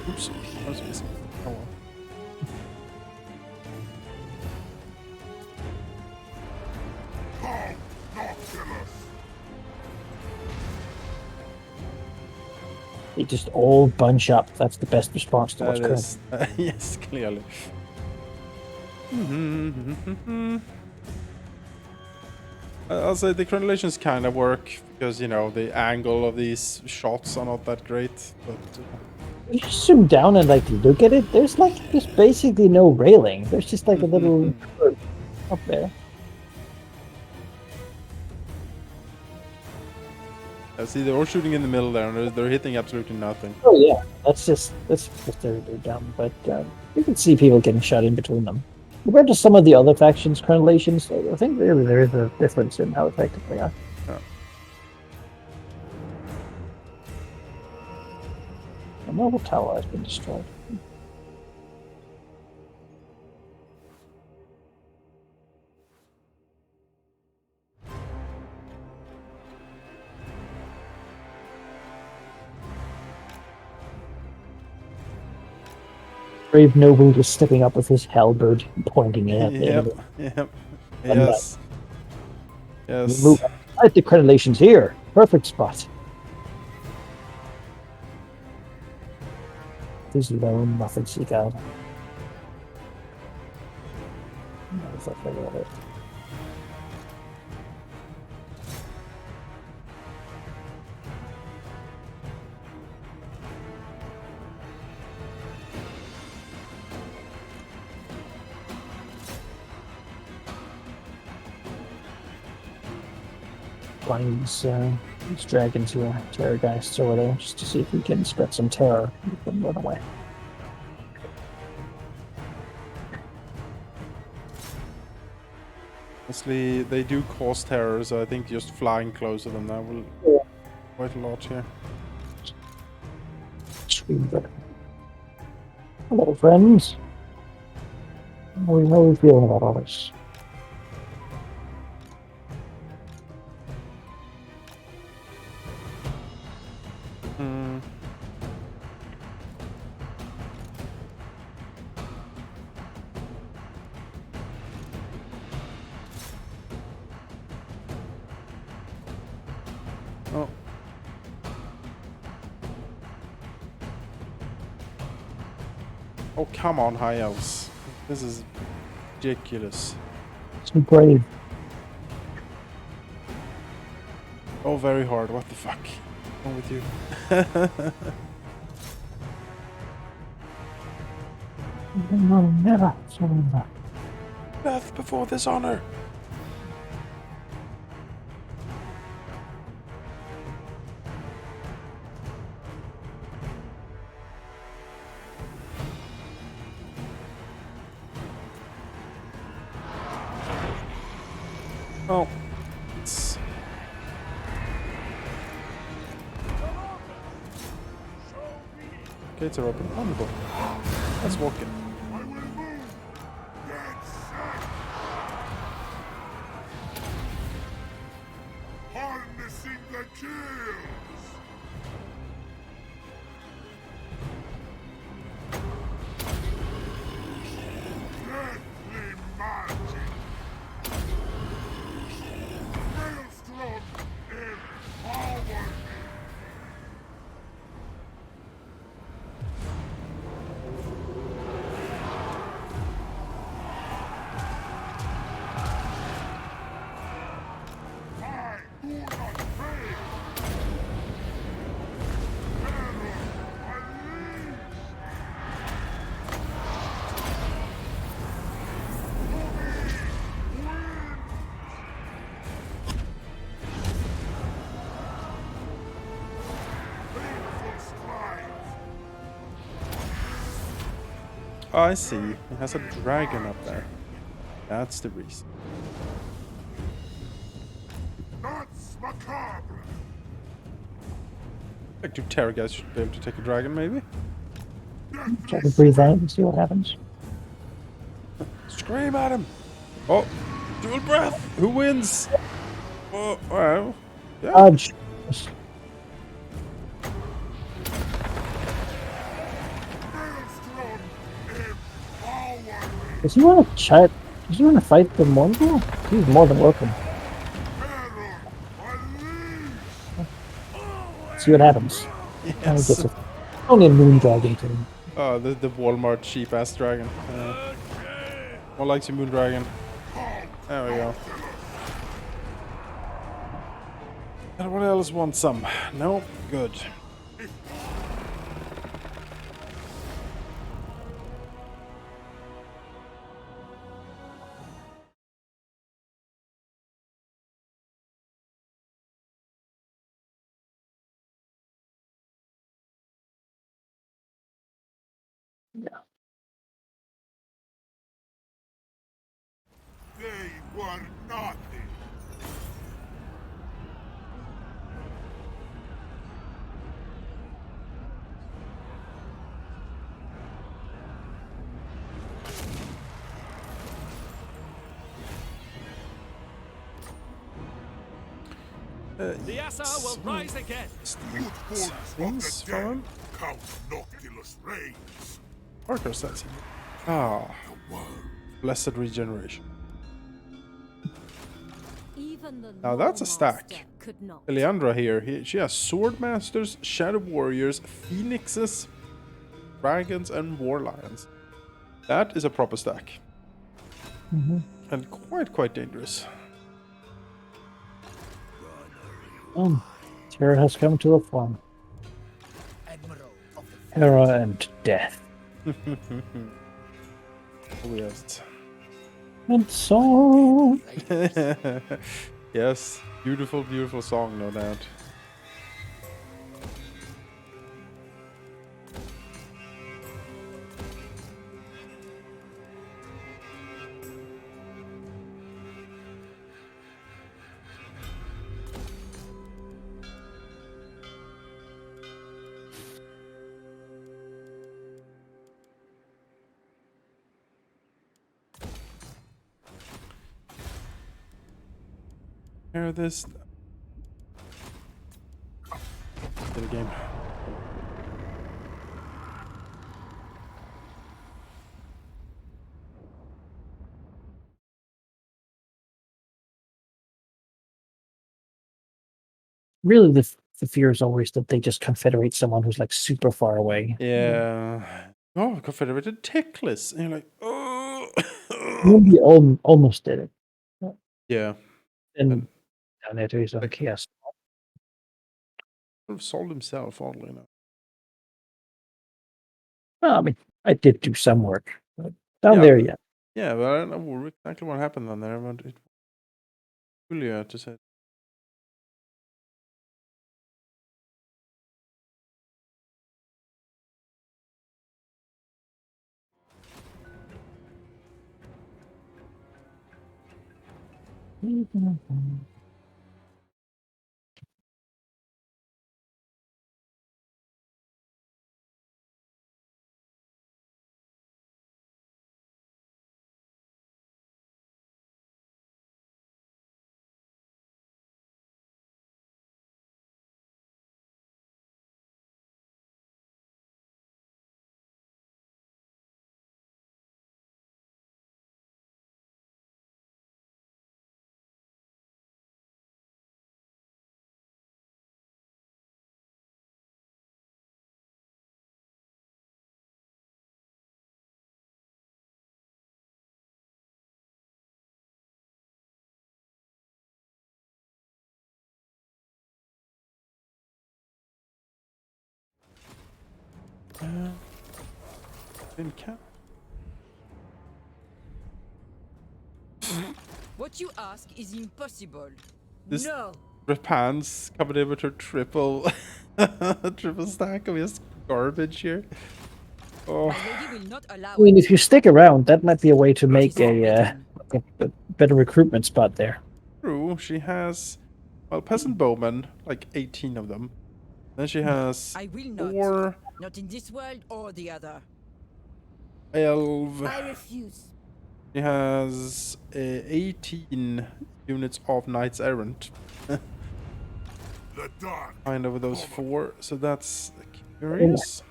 A: Oops, I was missing. Oh well.
C: Come, not kill us!
B: They just all bunch up. That's the best response to what's
A: That
B: current.
A: is, yes, clearly. I'll say the crenellations kind of work because, you know, the angle of these shots are not that great, but
B: If you zoom down and like look at it, there's basically no railing. There's just like a little curve up there.
A: I see they're all shooting in the middle there, and they're hitting absolutely nothing.
B: Oh yeah, that's just they're dumb. But you can see people getting shot in between them. Compared to some of the other factions' crenellations, I think really there is a difference in how effective they are.
A: Yeah.
B: The noble tower has been destroyed. Brave noble just stepping up with his halberd, pointing it at the enemy.
A: Yep. Yes. Yes.
B: Move at the crenellations here. Perfect spot. This lone muffin seek out. Flying these dragons here, terror geists over there, just to see if we can spread some terror and then run away.
A: Honestly, they do cause terror, so I think just flying close to them now will quite a lot here.
B: Scream good. Hello, friends. How are we feeling about all this?
A: Oh. Oh, come on, high elves. This is ridiculous.
B: So brave.
A: Oh, very hard. What the fuck? What's wrong with you?
B: No, never surrender.
A: Death before dishonor. Oh, it's gates are open. Wonderful. Let's walk in.
C: I will move. Dead set. Harnessing the kills. Deathly magic. Maelstrom, empower me. I do not fail. Terror, unleash. Painful strides.
A: Oh, I see. It has a dragon up there. That's the reason.
C: Nuts macabre.
A: Like two Terra guys should be able to take a dragon, maybe?
B: Try to breathe out and see what happens.
A: Scream at him! Oh, dual breath! Who wins? Oh, well, yeah.
B: Dodge.
C: Maelstrom, empower me.
B: Does he want to chat? Does he want to fight the Mongol? He's more than welcome.
C: Terror, unleash.
B: See what happens. And he
A: Yes.
B: gets it. Only a moon dragon can.
A: Oh, the Walmart cheap ass dragon. More likes your moon dragon. There we go. Anyone else want some? No? Good.
C: They were nothing.
D: The Assa will rise again.
C: Youthfuls of
A: Things
C: the dead.
A: from
C: Count Noctilus reigns.
A: Parker says. Ah,
C: The world.
A: blessed regeneration.
E: Even the
A: Now that's a stack.
E: Lawmaster could not.
A: Eleandra here, she has sword masters, shadow warriors, phoenixes, dragons, and war lions. That is a proper stack. And quite dangerous.
B: Terror has come to a form. Terror and death.
A: Oh yes.
B: And song.
A: Yes, beautiful song, no doubt. Hear this? Get a game.
B: really the fear is always that they just confederate someone who's like super far away.
A: Yeah. Oh, Confederated Tickless. And you're like, oh.
B: We almost did it.
A: Yeah.
B: And down there to his own
A: Like,
B: chaos.
A: sort of sold himself, oddly enough.
B: Well, I mean, I did do some work. But down
A: Yeah.
B: there, yeah.
A: Yeah, but I don't know exactly what happened down there. But it Julia to say. Didn't count.
F: What you ask is impossible.
A: This-
F: No.
A: Repans coming in with her triple stack of just garbage here. Oh,
F: My lady will not allow
B: I mean,
F: it.
B: if you stick around, that might be a way to make
F: It is forbidden.
B: a better recruitment spot there.
A: true. She has, well, peasant bowmen, like 18 of them. Then she has
F: I will not.
A: 4
F: Not in this world or the other.
A: elf.
E: I refuse.
A: She has 18 units of knights errant.
C: The dark.
A: Kind of those 4, so that's curious.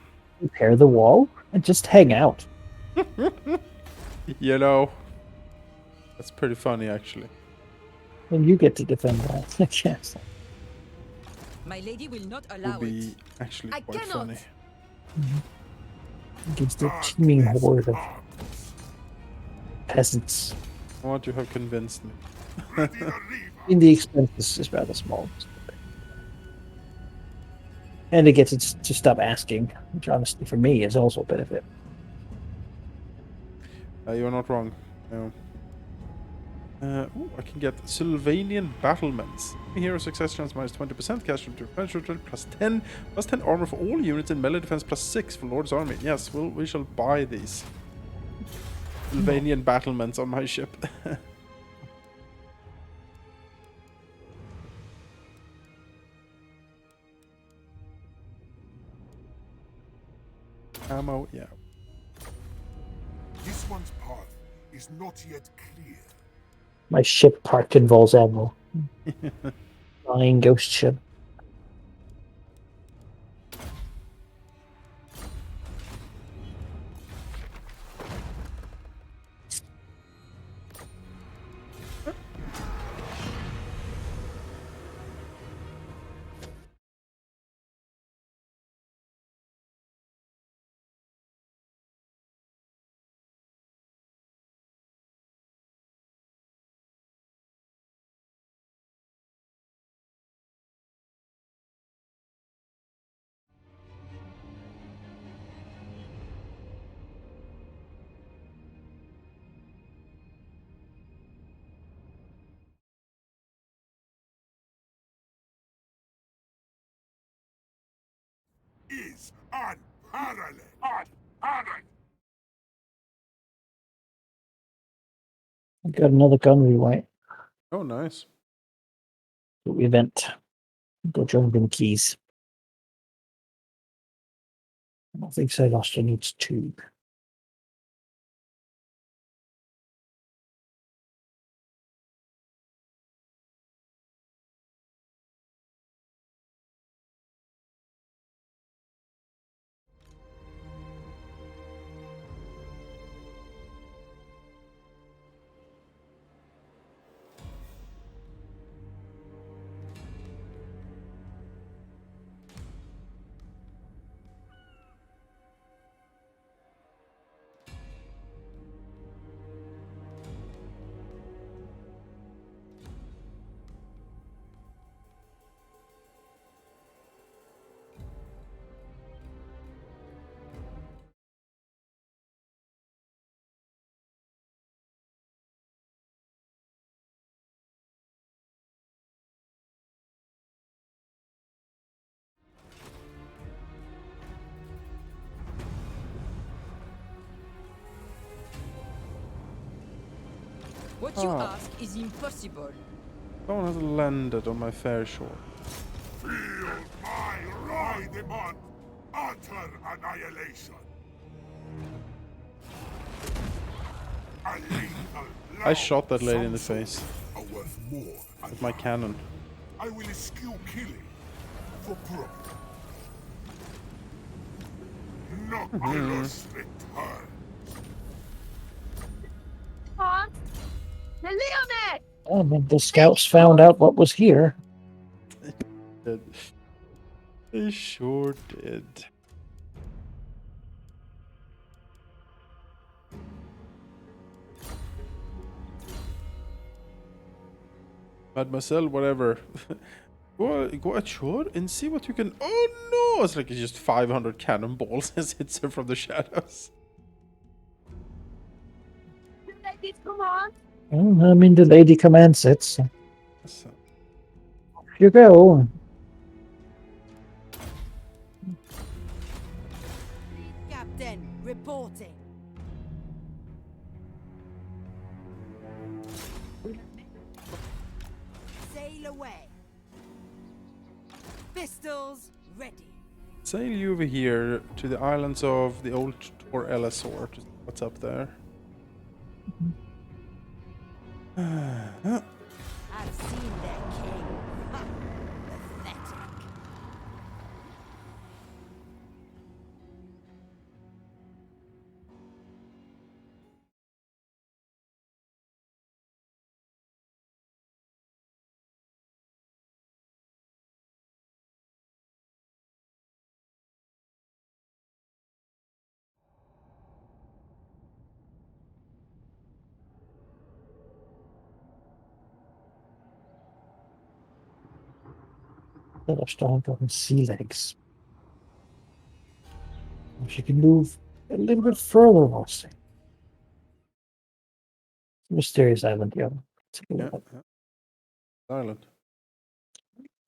B: Repair the wall and just hang out.
A: You know, that's pretty funny actually.
B: And you get to defend that. I guess.
F: My lady will not
A: Would
F: allow
A: be
F: it.
A: actually
E: I
A: quite
E: cannot.
A: funny.
B: Against the teeming horde of peasants.
A: What you have convinced me.
C: Ready to leave.
B: I mean, the expense is rather small. And it gets it to stop asking, which honestly for me is also a benefit.
A: You're not wrong. No. Ooh, I can get Sylvanian battlements. Hero success chance minus 20%, casualty return plus 10, plus 10 armor for all units in melee defense plus 6 for Lord's army. Yes, we shall buy these. Sylvanian battlements on my ship. Ammo, yeah.
C: This one's path is not yet clear.
B: My ship parked in Volzammo. Flying ghost ship.
C: Is unparalleled. Unparalleled.
B: I got another gun rewrite.
A: Oh, nice.
B: Event. Go join them keys. I don't think Sideoster needs 2.
F: What you
A: Ah.
F: ask is impossible.
A: Someone has landed on my fair shore.
C: Feel my wrath. I demand utter annihilation. A lethal
A: I
C: blow.
A: shot that lady in the
C: Some
A: face
C: souls are worth more than
A: with my cannon.
C: I will eschew killing for profit. Noculus return.
B: Oh, man, the scouts found out what was here.
A: They sure did. Mademoiselle, whatever. Go ashore and see what you can. Oh no! It's like it's just 500 cannonballs as hits her from the shadows.
B: Well, I mean, the lady commands it. So
A: So,
B: here you go.
F: Captain, reporting. Sail away. Pistols ready.
A: sail you over here to the islands of the old Tor Elisor. To see what's up there?
F: I've seen their king. Ha! Pathetic.
B: Little strong talking sea legs. If you can move a little bit further, we'll see. Mysterious island, yeah. Take a
A: Yeah,
B: look.
A: yeah. Island.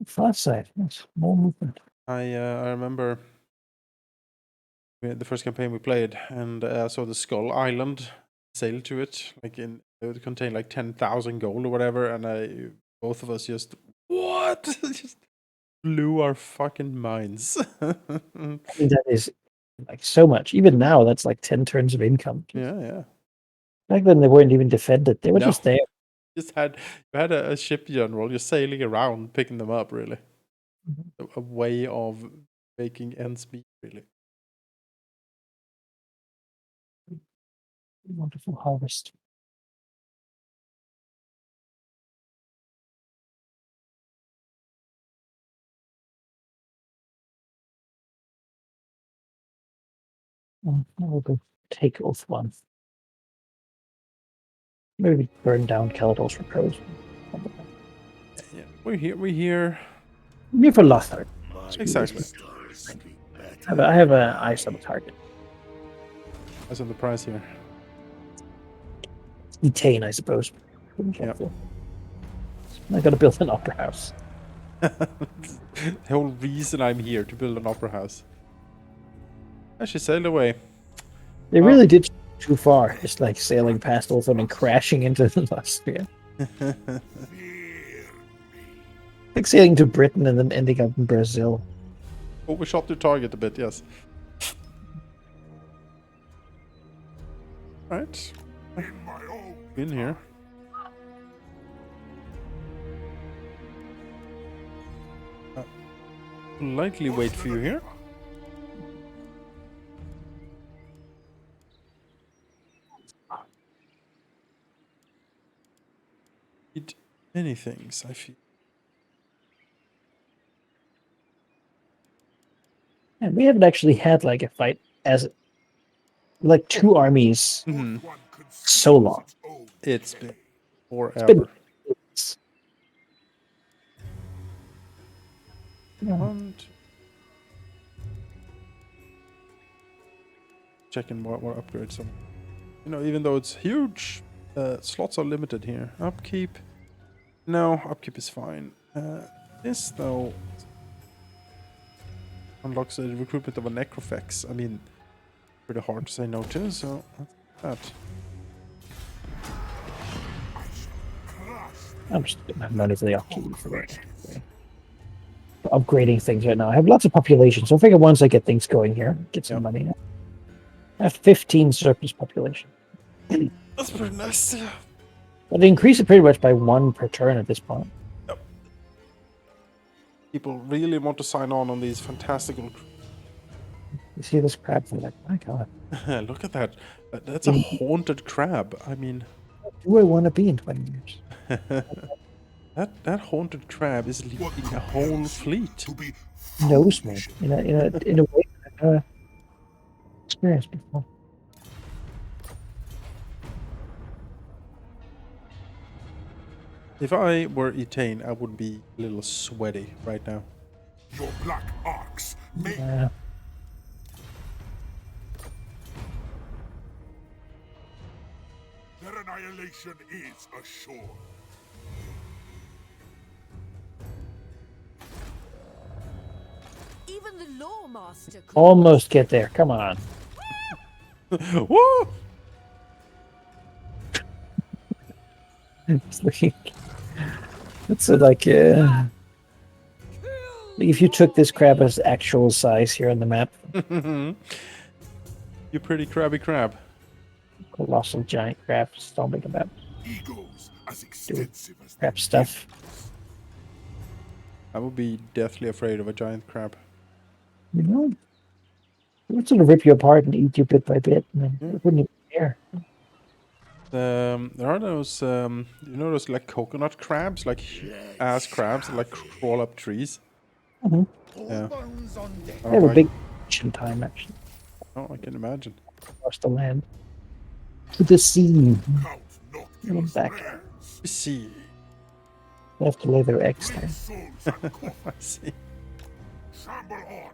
B: Far side, yes. More movement.
A: I remember the first campaign we played, and I saw the Skull Island, sailed to it, like it would contain like 10,000 gold or whatever, and both of us just what just blew our fucking minds.
B: I mean, that is like so much. Even now, that's like 10 turns of income.
A: Yeah.
B: Back then, they weren't even defended. They were
A: No.
B: just there.
A: Just had a ship general just sailing around picking them up, really. A way of making ends meet, really.
B: Wonderful harvest. We'll go take oath one. Maybe burn down Caledon's repose.
A: Yeah, we're here.
B: Me for Lothar.
A: Exactly.
B: I have an eyes on the target.
A: That's on the prize here.
B: Etain, I suppose.
A: Yeah.
B: I gotta build an opera house.
A: The whole reason I'm here to build an opera house. I should sail away.
B: They really did too far. Just like sailing past Ultham and crashing into the Laspia. Like sailing to Britain and then ending up in Brazil.
A: Overshot your target a bit, yes. Right. In here. Politely wait for you here. Did many things, I feel.
B: And we haven't actually had like a fight as like two armies so long.
A: It's been forever.
B: Been,
A: One, two. Checking what upgrades some. You know, even though it's huge, slots are limited here. Upkeep. No, upkeep is fine. This though unlocks the recruitment of a necrophex. I mean, pretty hard to say no to, so that's that.
B: I'm just gonna have money for the upkeep for that. For upgrading things right now. I have lots of population, so I figure once I get things going here, get some
A: Yep.
B: money. I have 15 surplus population.
A: That's pretty nice.
B: But they increase it pretty much by 1 per turn at this point.
A: People really want to sign on these fantastical.
B: You see this crab from like, my god.
A: Look at that. That's a haunted crab. I mean,
B: Do I want to be in 20 years?
A: that haunted crab is leading a whole fleet.
C: To be
B: Knows me in a way that I've never experienced before.
A: If I were Etain, I would be a little sweaty right now.
C: your black arcs may their annihilation is assured.
F: Even the law master could
B: Almost get there. Come on.
A: Woo!
B: It's like, it's like if you took this crab as actual size here on the map,
A: You pretty crabby crab.
B: colossal giant crab stomping about
C: Egos as extensive as
B: crab stuff.
A: I would be deathly afraid of a giant crab.
B: You know, it would sort of rip you apart and eat you bit by bit, and then it wouldn't even care.
A: There are those, you know, those like coconut crabs, like ass crabs that like crawl up trees.
B: Mhm.
A: Yeah.
C: bones on deck.
B: They have a
A: I-
B: big action time actually
A: Oh, I can imagine.
B: across the land to the sea.
C: Count not
B: And I'm back.
A: We see.
B: They have to lay their eggs there.
C: souls and coffins.
A: I see.
C: Shamble on.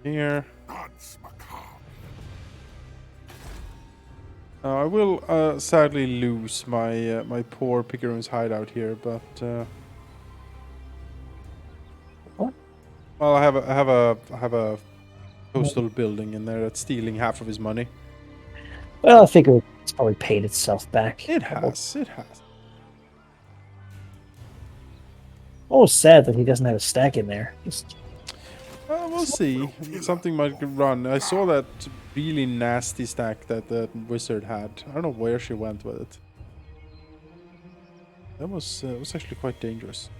A: Here.
C: Dance macabre.
A: I will sadly lose my my poor Picaroon's hideout here, but
B: What?
A: well, I have a coastal building in there that's stealing half of his money.
B: Well, I figure it's probably paid itself back.
A: It has.
B: Oh, sad that he doesn't have a stack in there. Just
A: Well, we'll see. Something might run. I saw that really nasty stack that the wizard had. I don't know where she went with it. That was actually quite dangerous.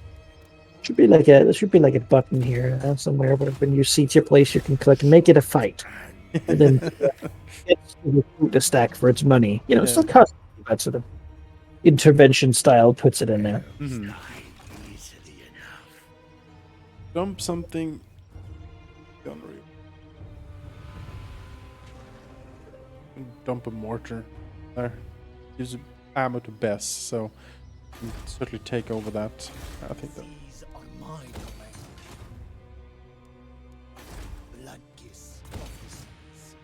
B: there should be like a button here somewhere where when you seat your place, you can click make it a fight, and then it's to recruit a stack for its money. You know, it's
A: Yeah.
B: still custom, but sort of intervention style puts it in there.
A: Dump something. Unreal. Dump a mortar there. Use ammo to Bess, so you can certainly take over that. I think that.
G: These are my domain. Blood kiss officers.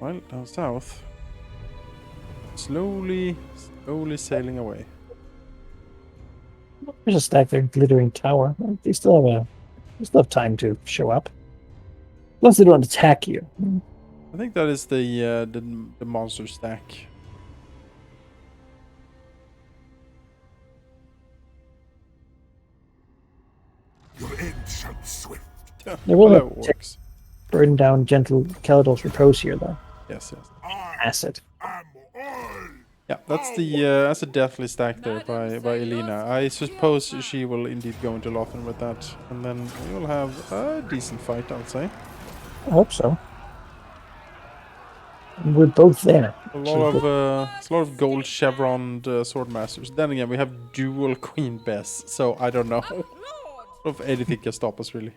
A: Well, down south. Slowly sailing away.
B: There's a stack there, glittering tower. They still have time to show up. Unless they don't attack you.
A: I think that is the monster stack.
C: Your end shall be swift.
A: Yeah,
B: They will
A: well,
B: have
A: that
B: to
A: works.
B: burn down gentle Caledon's repose here, though.
A: Yes.
C: I
B: Acid.
C: am all.
A: Yeah, that's a deathly stack there by Elena. I suppose she will indeed go into Lothan with that, and then we will have a decent fight, I'll say.
B: I hope so. We're both there.
A: It's a lot of gold chevroned swordmasters. Then again, we have dual Queen Bess, so I don't know if anything can stop us really.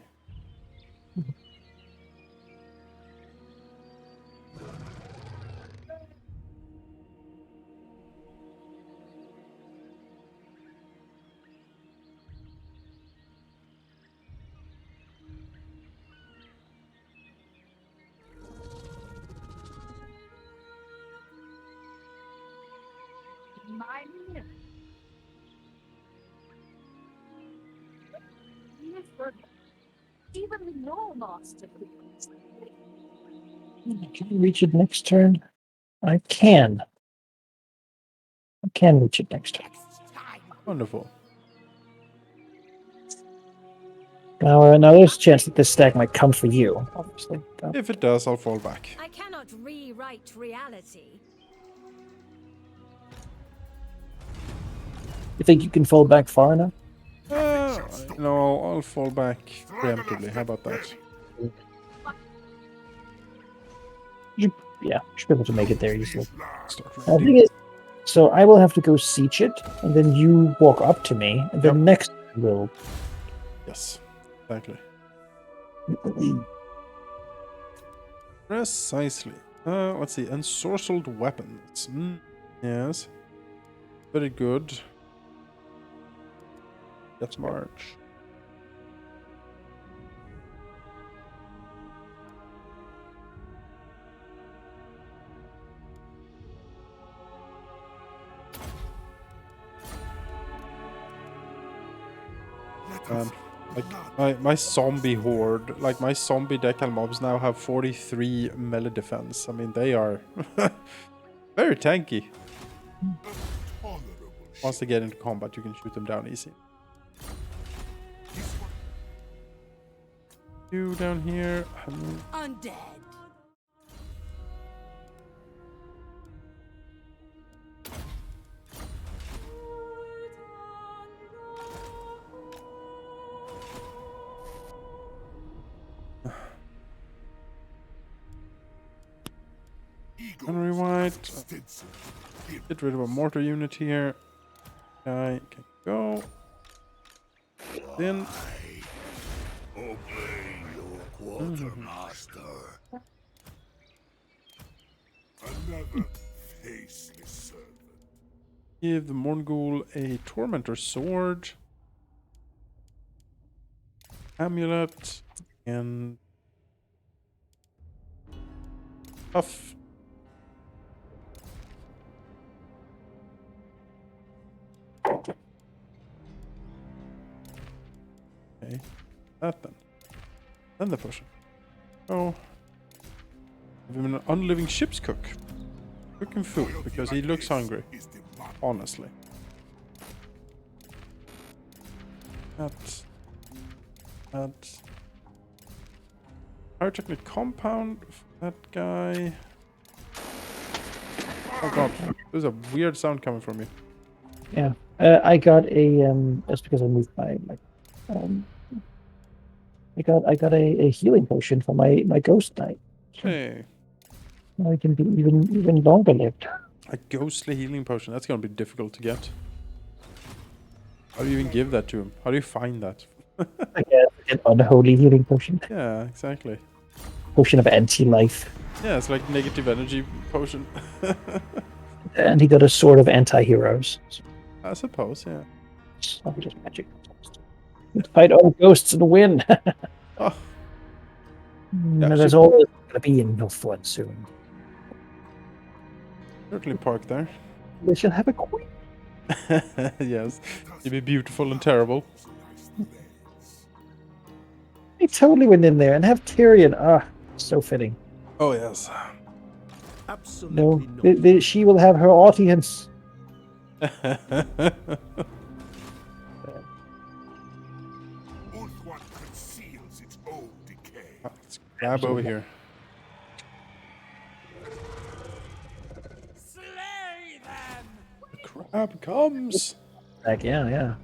B: Can you reach it next turn? I can. I can reach it next turn.
A: Wonderful.
B: Now there's a chance that this stack might come for you, obviously.
A: If it does, I'll fall back.
E: I cannot rewrite reality.
B: You think you can fold back far enough?
A: No, I'll fall back preemptively. How about that?
B: Yeah, you should be able to make it there easily.
A: Start
B: The
A: reading.
B: thing is, so I will have to go siege it, and then you walk up to me, and then
A: Yep.
B: next will.
A: Yes, exactly. Precisely. Let's see. Ensorcelled weapons. Yes. Very good. Let's march. Like my zombie horde, like my zombie decal mobs now have 43 melee defense. I mean, they are very tanky. Once they get into combat, you can shoot them down easy. You down here.
F: Undead.
A: Henry White. Get rid of a mortar unit here. Guy can go. Then.
C: Obey your quartermaster. Another faceless servant.
A: Give the Morgul a Tormentor sword. Amulet. And. Puff. Okay. That then. Then the potion. Oh. Give him an unliving ship's cook. Cook him food because he looks hungry. Honestly. That. Pyrotechnic compound. That guy. Oh god. There's a weird sound coming from you.
B: Yeah, I got a that's because I moved I got a healing potion for my ghost knight.
A: Hey.
B: Now I can be even longer lived.
A: A ghostly healing potion. That's gonna be difficult to get. How do you even give that to him? How do you find that?
B: I guess an unholy healing potion.
A: Yeah, exactly.
B: Potion of anti-life.
A: Yeah, it's like negative energy potion.
B: And he got a sword of anti-heroes.
A: I suppose, yeah.
B: So just magic. Fight all ghosts and win.
A: Oh,
B: There's always gonna be enough one soon.
A: certainly park there.
B: We shall have a queen.
A: Yes, you'd be beautiful and terrible.
B: He totally went in there and have Tyrion. Ah, so fitting.
A: Oh yes.
B: No, she will have her audience.
C: Ulthuan conceals its own decay.
A: Let's grab over here.
D: Slay them!
A: The crab comes.
B: Like, yeah.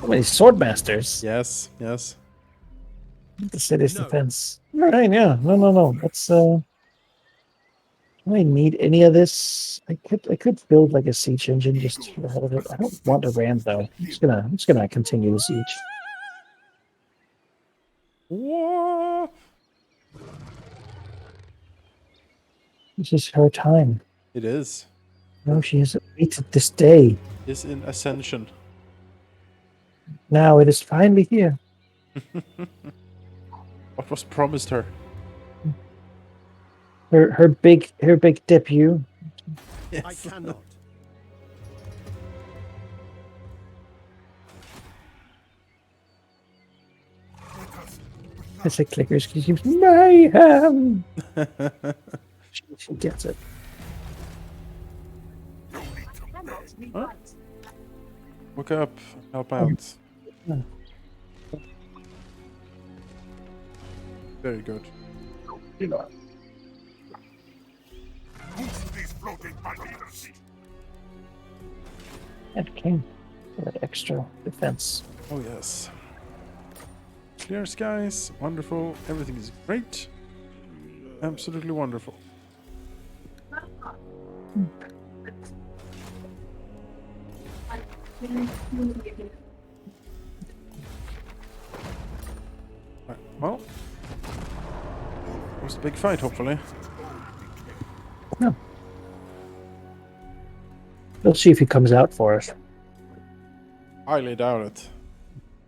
B: So many sword masters.
A: Yes, yes.
B: The city's defense. Right, yeah. No. Let's do I need any of this? I could build like a siege engine just for the hell of it. I don't want a ram though. I'm just gonna continue the siege.
A: Whoa.
B: This is her time.
A: It is.
B: No, she has waited this day.
A: It's in ascension.
B: Now it is finally here.
A: What was promised her?
B: Her big debut.
A: Yes.
G: I cannot.
C: Let us
B: I say clickers because she keeps mayhem. She gets it.
A: Huh? Look up, help out.
B: Yeah.
A: Very good.
C: Boost these floating bananas.
B: And king for that extra defense.
A: Oh yes. Clear skies, wonderful. Everything is great. Absolutely wonderful. Right, well, it was a big fight, hopefully.
B: No. We'll see if he comes out for us.
A: Highly doubt it.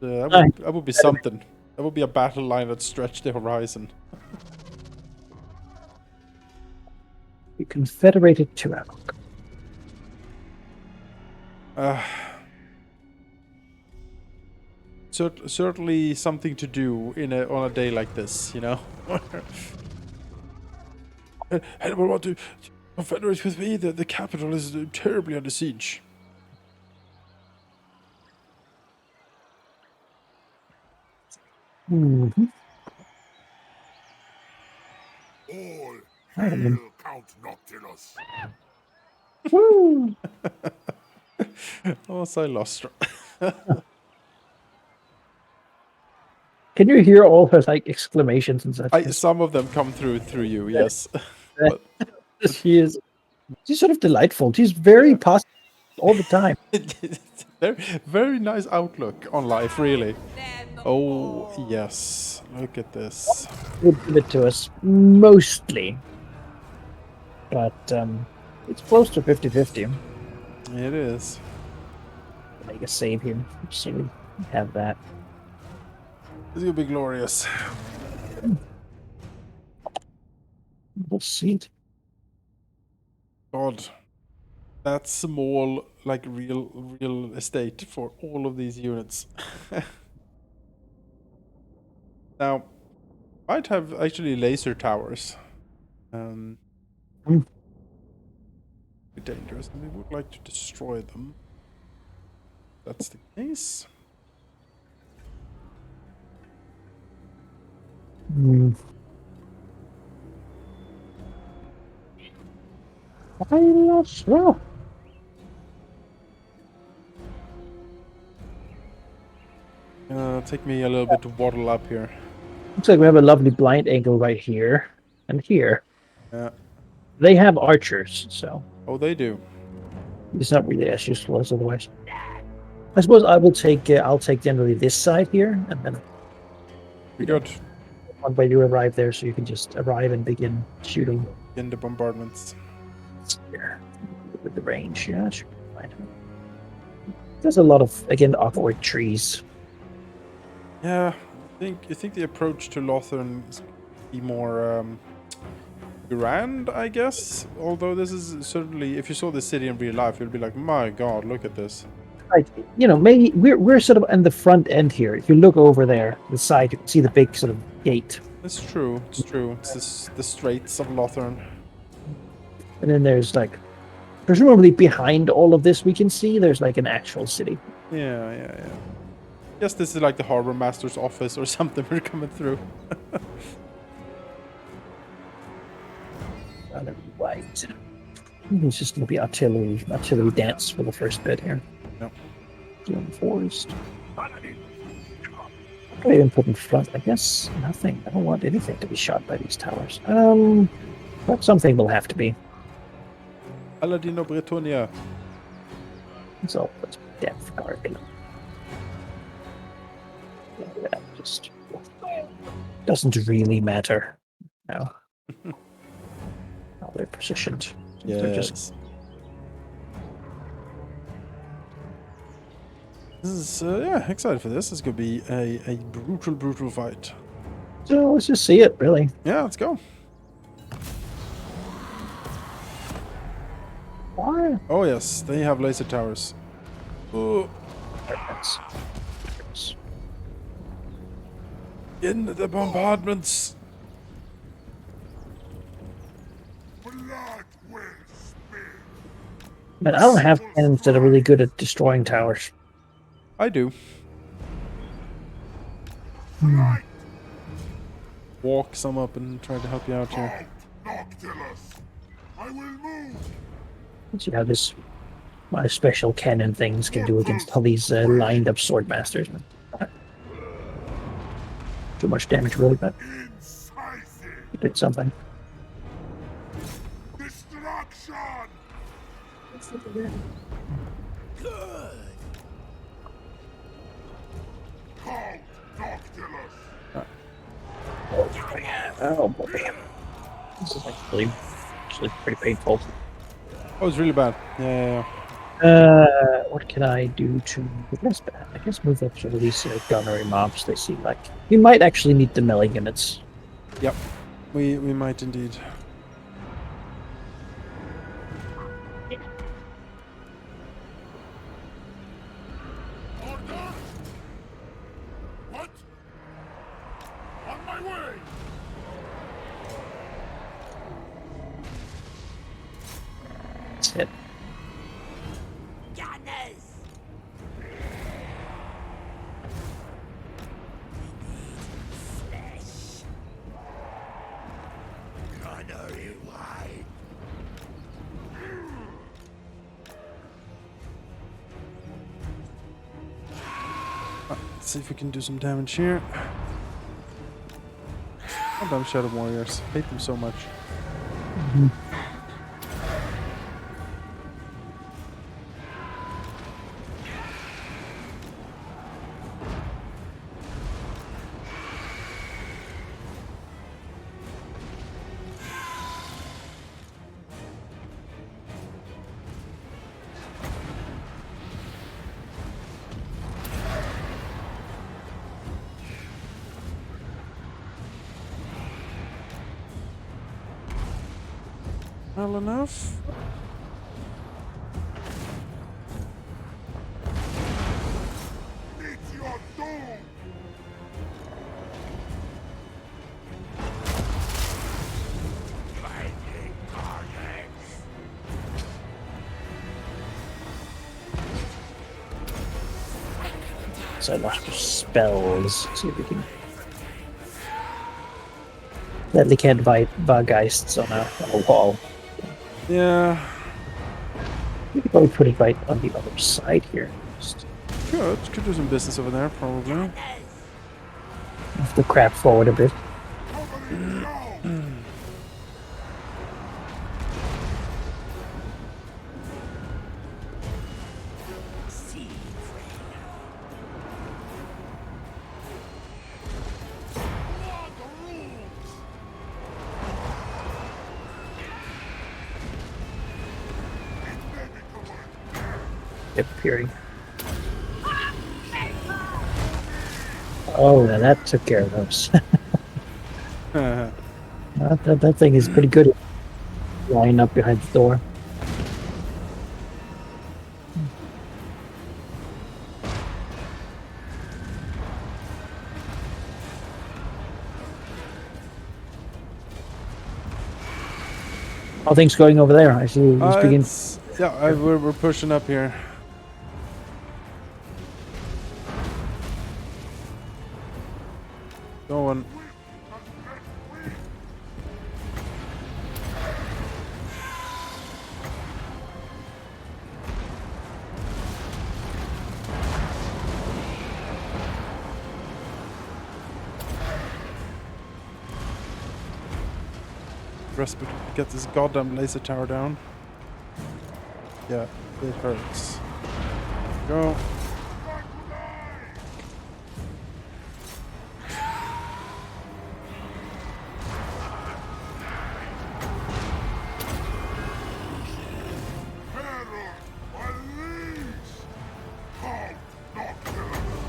B: Aye.
A: That would be something. That would be a battle line that stretched the horizon.
B: The Confederated Tyrannoc.
A: Certainly something to do on a day like this, you know. Anyone want to confederate with me? The capital is terribly under siege.
B: Mm-hmm.
C: All
B: Right,
C: hail Count Noctilus.
B: Woo!
A: Oh, so I lost.
B: Can you hear all her like exclamations and such?
A: Some of them come through you, yes. But
B: She's sort of delightful. She's very positive all the time.
A: very, very nice outlook on life, really. Oh yes, look at this.
B: Would give it to us mostly, but it's close to 50-50.
A: It is.
B: Make a save here, so we have that.
A: It's gonna be glorious.
B: We'll see.
A: God, that small, like real estate for all of these units. Now, might have actually laser towers.
B: Mm.
A: Be dangerous, and we would like to destroy them. That's the case.
B: Mm. I lost. Oh.
A: Take me a little bit to waddle up here.
B: Looks like we have a lovely blind angle right here and here.
A: Yeah.
B: They have archers, so
A: Oh, they do.
B: it's not really as useful as otherwise. I suppose I will take. I'll take generally this side here, and then
A: We got
B: one way you arrive there, so you can just arrive and begin shooting.
A: in the bombardments.
B: Here with the range. Yeah, that should be fine. There's a lot of again awkward trees.
A: Yeah, you think the approach to Lothern is be more grand, I guess. Although this is certainly, if you saw the city in real life, you'd be like, my God, look at this.
B: Like, you know, maybe we're sort of in the front end here. If you look over there, the side, you can see the big sort of gate.
A: It's true. It's true. It's the Straits of Lothern.
B: And then there's like, presumably behind all of this, we can see there's like an actual city.
A: Yeah. Guess this is like the harbor master's office or something we're coming through.
B: Right. It's just going to be artillery dance for the first bit here.
A: Yep.
B: Doing forest. What do I even put in front? I guess nothing. I don't want anything to be shot by these towers. But something will have to be.
A: Aladino Bretonia.
B: So let's depth guard. That just doesn't really matter. No. How they're positioned. They're just
A: Yes. This is yeah, excited for this. This is gonna be a brutal fight.
B: so let's just see it really.
A: Yeah, let's go.
B: Why?
A: Oh yes, they have laser towers. Oh,
B: That's-
A: In the bombardments.
C: Blood will spill.
B: But I don't have cannons that are really good at destroying towers.
A: I do.
C: Flight
A: Walk some up and try to help you out here.
C: out, Noctilus. I will move.
B: Let's see how this my special cannon things can do against all these lined up sword masters. Too much damage, really, but
C: Incisive.
B: it did something.
C: Destruction. Halt, Noctilus.
B: Oh boy, this is actually pretty painful.
A: Oh, it's really bad. Yeah.
B: What can I do to? I guess move up some of these gunnery mobs. They seem like we might actually need the melee units.
A: Yep. We might indeed.
C: Order. What? On my way.
B: That's it.
F: Gunners! Flesh. Gunnery wide.
A: Let's see if we can do some damage here. Oh, damn Shadow Warriors. Hate them so much. Well enough.
C: Meet your doom. Lightning targets.
B: So lots of spells. See if we can. Deadly can't bite Vargeists on a wall.
A: Yeah.
B: We could probably put it right on the other side here. Just
A: Could do some business over there, probably.
B: move the crap forward a bit. Appearing. Oh, now that took care of those. that thing is pretty good at lying up behind the door. How things going over there? I see it's begin.
A: Yeah, we're pushing up here. Going. Respite, get this goddamn laser tower down. Yeah, it hurts. Go.
C: Herald, unleash. Halt, Noctilus.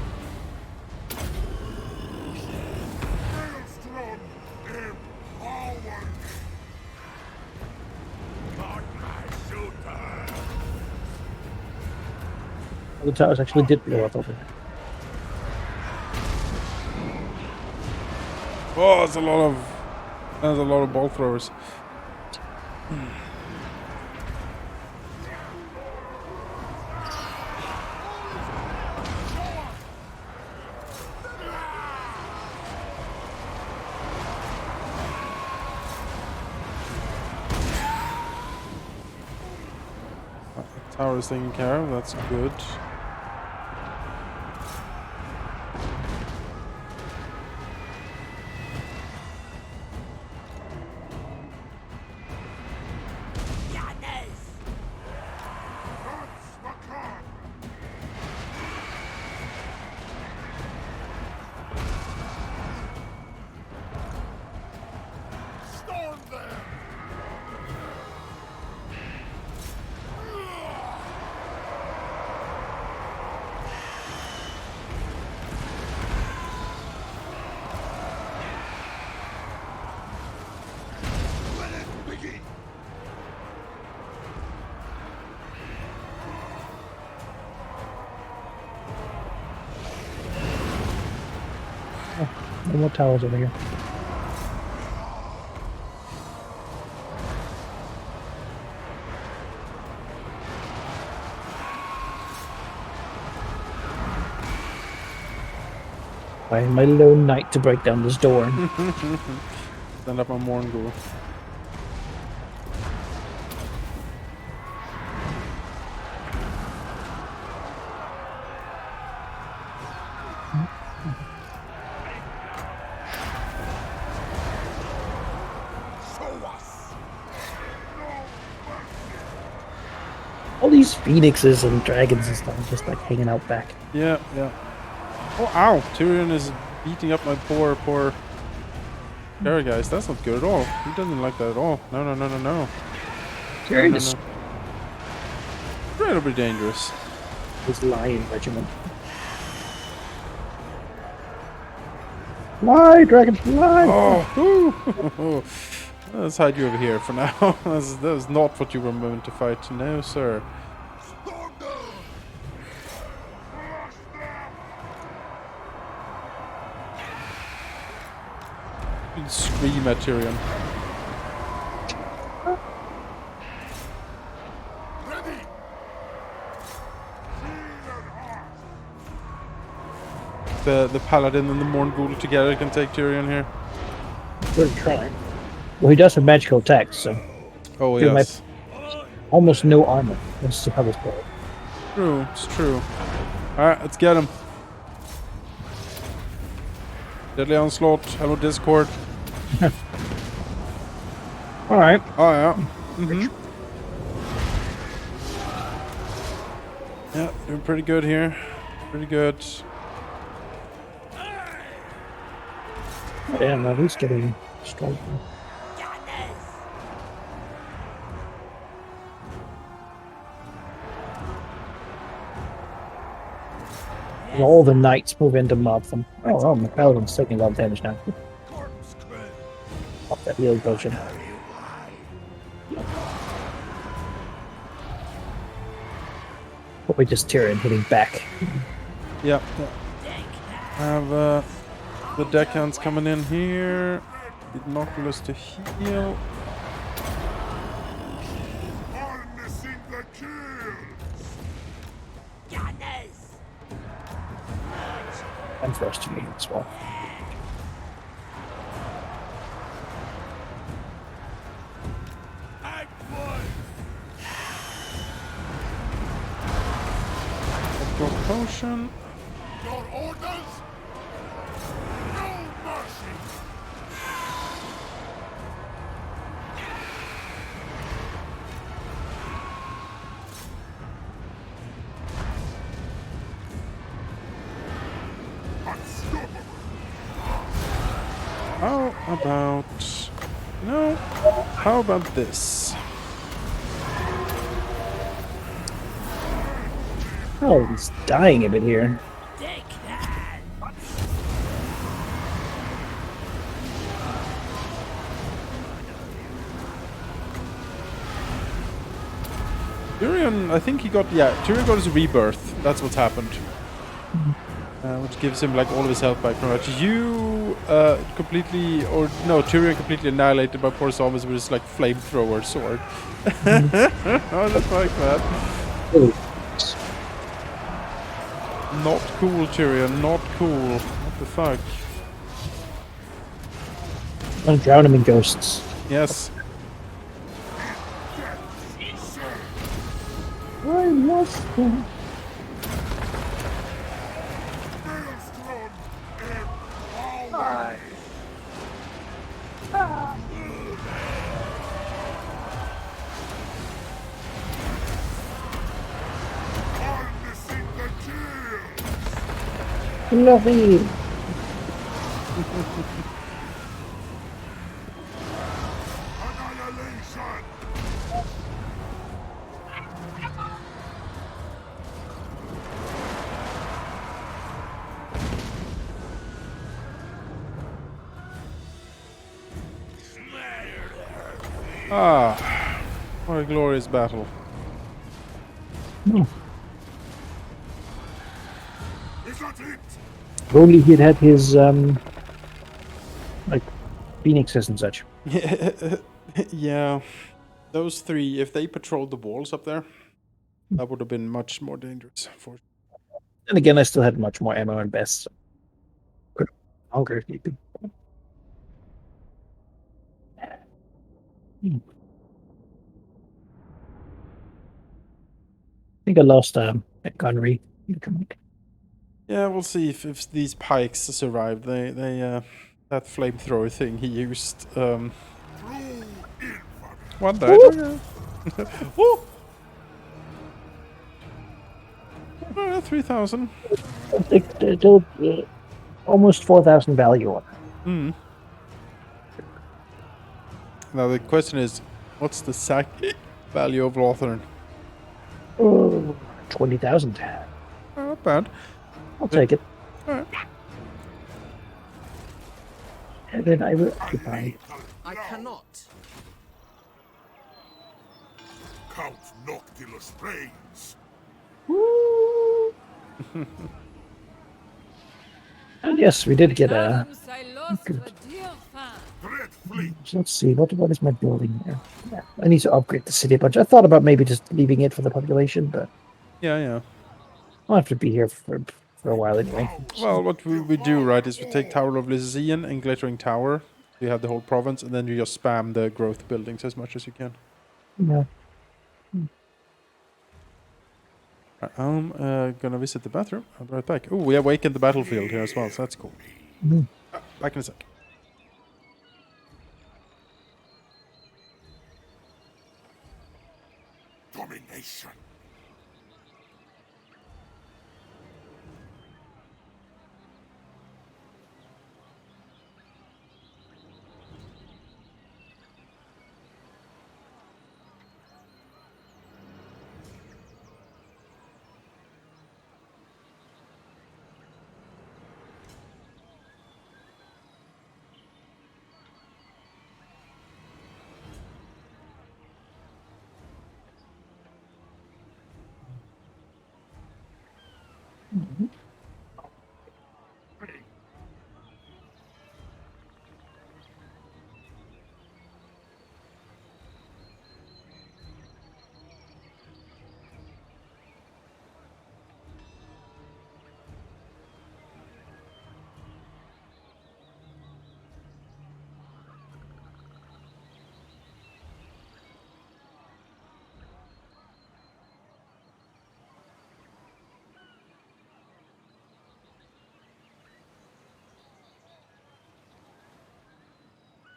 C: Maelstrom, empowered. Not my shooter.
B: The towers actually did blow up over there.
A: Oh, that's a lot of ball throwers. Tower is taken care of, that's good.
C: Storm them! Let it begin!
B: No more towers over here. Find my little knight to break down this door.
A: Stand up on Morngul.
C: Show us!
B: All these phoenixes and dragons and stuff just like hanging out back.
A: Yeah, yeah. Oh, ow! Tyrion is beating up my poor Terra guys. That's not good at all. He doesn't like that at all. No, no, no, no, no.
B: Tyrion is
A: Incredibly dangerous.
B: his lion regiment. Fly, dragon, fly!
A: Oh, ooh. Let's hide you over here for now. That was not what you were meant to fight. No, sir.
C: Storm them!
A: You can scream at Tyrion.
C: Ready!
A: The paladin and the Morngul together can take Tyrion here.
B: Good try. Well, he does have magical attacks, so
A: Oh
B: Dude,
A: yes,
B: almost no armor. This is how this goes.
A: true. It's true. All right, let's get him. Deadly onslaught. Hello, Discord.
B: All right.
A: Oh yeah. Yeah, doing pretty good here. Pretty good.
B: Yeah, no, he's getting stronger. And all the knights move into mob them. Oh, my paladin's taking a lot of damage now.
C: Corpse crew!
B: Off that healing potion. Probably just Tyrion hitting back.
A: Yeah. Have the deckhands coming in here. Binoculars to heal.
C: Harnessing the kills!
B: And for us to meet as well.
C: Act one!
A: Your potion.
C: Your orders? No mercy!
A: How about... No. How about this?
B: Oh, he's dying a bit here.
A: Tyrion, I think he got... Yeah, Tyrion got his rebirth. That's what's happened. Which gives him like all of his health back from that. You completely, or no, Tyrion completely annihilated by poor zombies with his like flamethrower sword. Oh, that's like that.
B: Oh,
A: Not cool, Tyrion. Not cool. What the fuck?
B: don't drown him in ghosts.
A: Yes.
B: I lost him.
C: Maelstrom in harnessing the tears.
B: Fluffy.
C: Annihilation.
A: Ah, what a glorious battle.
B: Hmm.
C: Is that it?
B: If only he'd had his like phoenixes and such.
A: Yeah, those three, if they patrolled the walls up there, that would have been much more dangerous. For
B: And again, I still had much more ammo and best. Could longer if need be. I think I lost a gunnery.
A: yeah, we'll see if these pikes survive. They that flamethrower thing he used.
C: True infamy.
A: One died. Okay. Woo! 3,000.
B: They'll almost 4,000 value on it.
A: Mm. Now the question is, what's the sack value of Lothern?
B: 20,000.
A: Not bad.
B: I'll take it.
A: Alright.
B: And then I will occupy.
G: I cannot.
C: Count Noctilus reigns.
B: And yes, we did get a.
E: Arms I lost
B: Good.
E: for dear fan.
C: Dread fleet.
B: So let's see, what is my building there? Yeah, I need to upgrade the city a bunch. I thought about maybe just leaving it for the population, but
A: Yeah.
B: I'll have to be here for a while anyway.
A: Well, what we do, right, is we take Tower of Lysian and Glittering Tower. You have the whole province, and then you just spam the growth buildings as much as you can.
B: Yeah.
A: I'm gonna visit the bathroom. I'll be right back. Oh, we awakened the battlefield here as well, so that's cool.
B: Mhm.
A: Back in a sec.
C: Domination.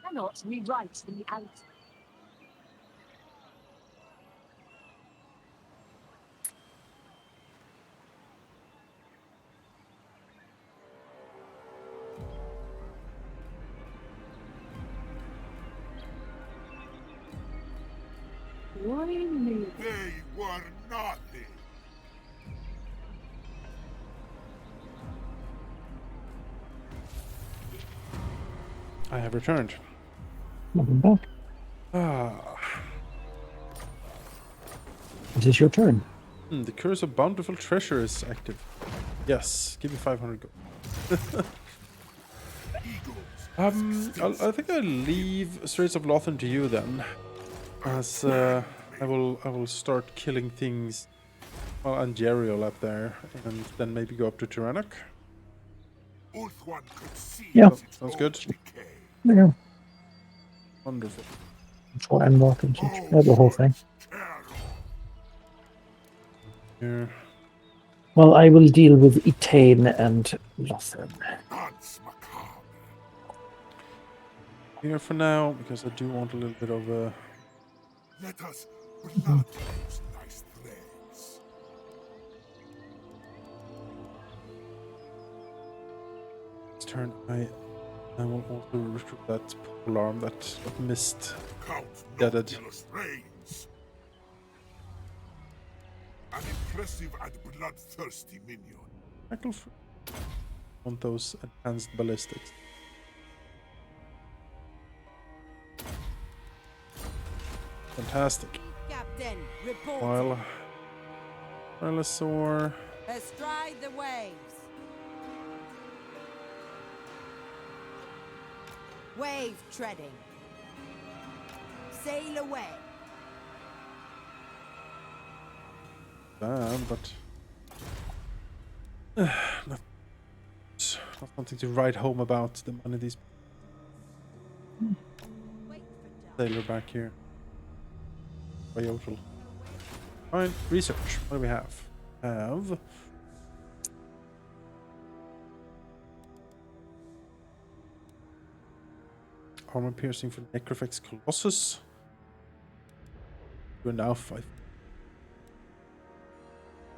E: Cannot rewrite reality. Why me?
C: They were nothing.
A: I have returned.
B: Welcome back.
A: Ah,
B: Is this your turn?
A: the Curse of Bountiful Treasure is active. Yes, give me 500 gold. I think I'll leave Straits of Lothern to you then, as I will start killing things. Well, and Jerial up there, and then maybe go up to Tyrannoc.
C: Ulthuan conceals
B: Yeah.
C: its
A: Sounds
C: own
A: good.
C: decay.
B: Yeah,
A: Wonderful.
B: that's what I'm walking to. The whole thing.
C: Terror.
A: Here,
B: Well, I will deal with Etain and Lothern.
C: Dance macabre.
A: here for now, because I do want a little bit of a.
C: Let us blood those nice threads.
A: Turn. I will also recruit that polearm that missed.
C: Count
A: Yeah, that-
C: Noctilus reigns. An impressive and bloodthirsty minion.
A: Tackle for. Want those enhanced ballistics. Fantastic.
H: Captain, report.
A: While Velosaur.
H: Astride the waves. Wave treading. Sail away.
A: Bad, but not something to write home about. The money these
H: Wait for dawn.
A: sailor back here. Biotral. Fine. Research. What do we have? Have armor piercing for Necrofex Colossus. We're now 5.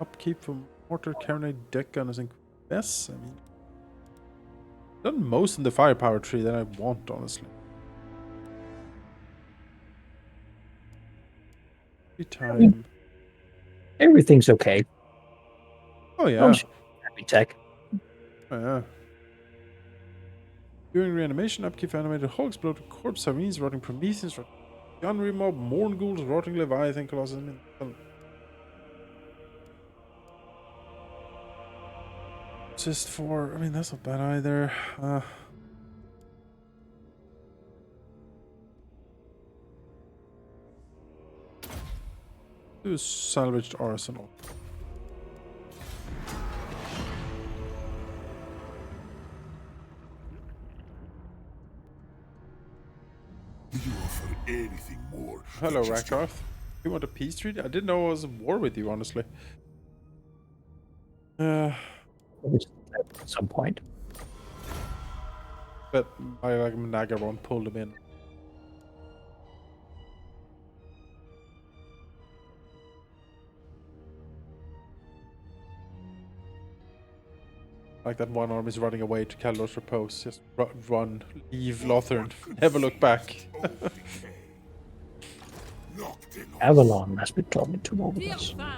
A: Upkeep for mortar carronade deck gunners and yes, I mean, done most in the firepower tree that I want, honestly. Every time.
B: Everything's okay.
A: Oh yeah.
B: Happy tech.
A: Oh yeah. During reanimation, upkeep for animated hulks, bloated corpse, sirens, rotting Prometheus, rotting gunnery mob, morn ghouls, rotting leviathan, colossus. I mean, just for, I mean, that's not bad either. Do salvaged arsenal.
C: Do you offer anything more?
A: Hello,
C: than just your
A: Rakarth. You want a peace treaty? I didn't know I was at war with you, honestly.
B: At some point.
A: But I like Nagaron pulled him in. Like that one arm is running away to Kalos Repose. Just run, leave Lothern, never look back.
C: own decay. Noctilus.
B: Avalon has been talking to all of us.
E: Diophan.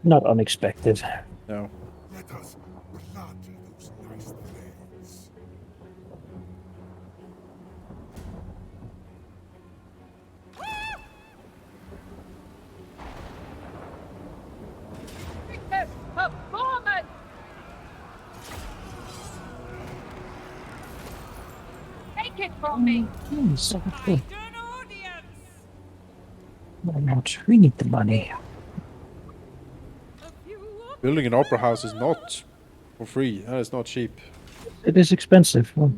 B: Not unexpected.
A: No.
C: Let us blood those nice threads.
E: Performance! Take it from me!
B: So good.
H: An audience.
B: Why not? We need the money.
A: Building an opera house is not for free. That is not cheap.
B: It is expensive. Well,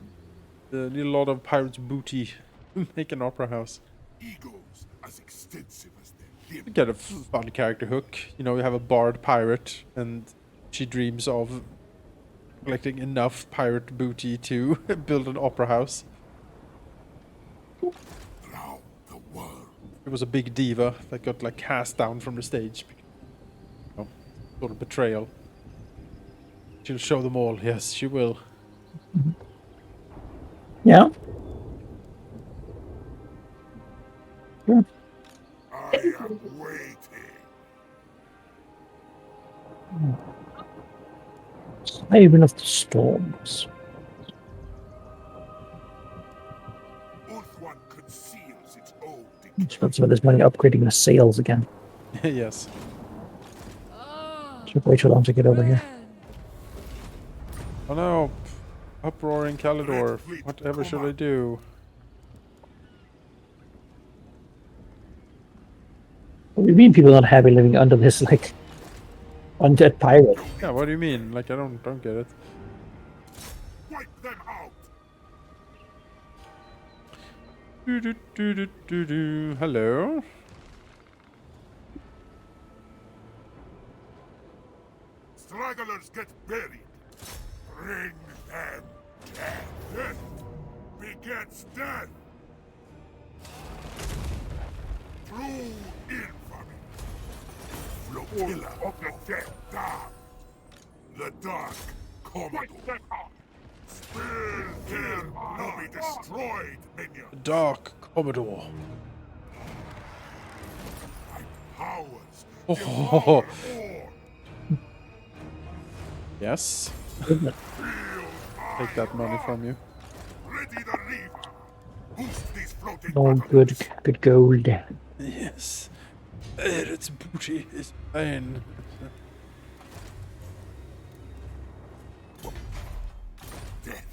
A: Need a lot of pirates' booty to make an opera house.
C: Egos as extensive as their
A: You
C: limbs.
A: get a fun character hook. You know, you have a bard pirate, and she dreams of collecting enough pirate booty to build an opera house.
C: Round the world.
A: It was a big diva that got like cast down from the stage. Oh, sort of betrayal. She'll show them all. Yes, she will.
B: yeah. Sure.
C: I am waiting.
B: Haven of the Storms.
C: Ulthuan conceals its own decay.
B: Spent some of this money upgrading the sails again.
A: Yes.
E: Oh,
B: Took way too long to get over here.
A: Oh no! Uproaring Calidor. Whatever should I do?
B: What do you mean people not happy living under this, like, undead pirate?
A: Yeah, what do you mean? Like, I don't get it.
C: Wipe them out.
A: Do. Hello?
C: Stragglers get buried. Bring them death. Death begets death. True infamy. Flotilla of the dead dark. The Dark Commodore. Spill till will be destroyed, minion.
A: Dark Commodore.
C: My powers
A: Oh,
C: devour more.
A: yes.
C: Feel
A: Take that money from you.
C: Ready the Reaver. Boost these floating
B: Oh,
C: battlements.
B: good gold.
A: Yes. Its booty is mine.
C: Death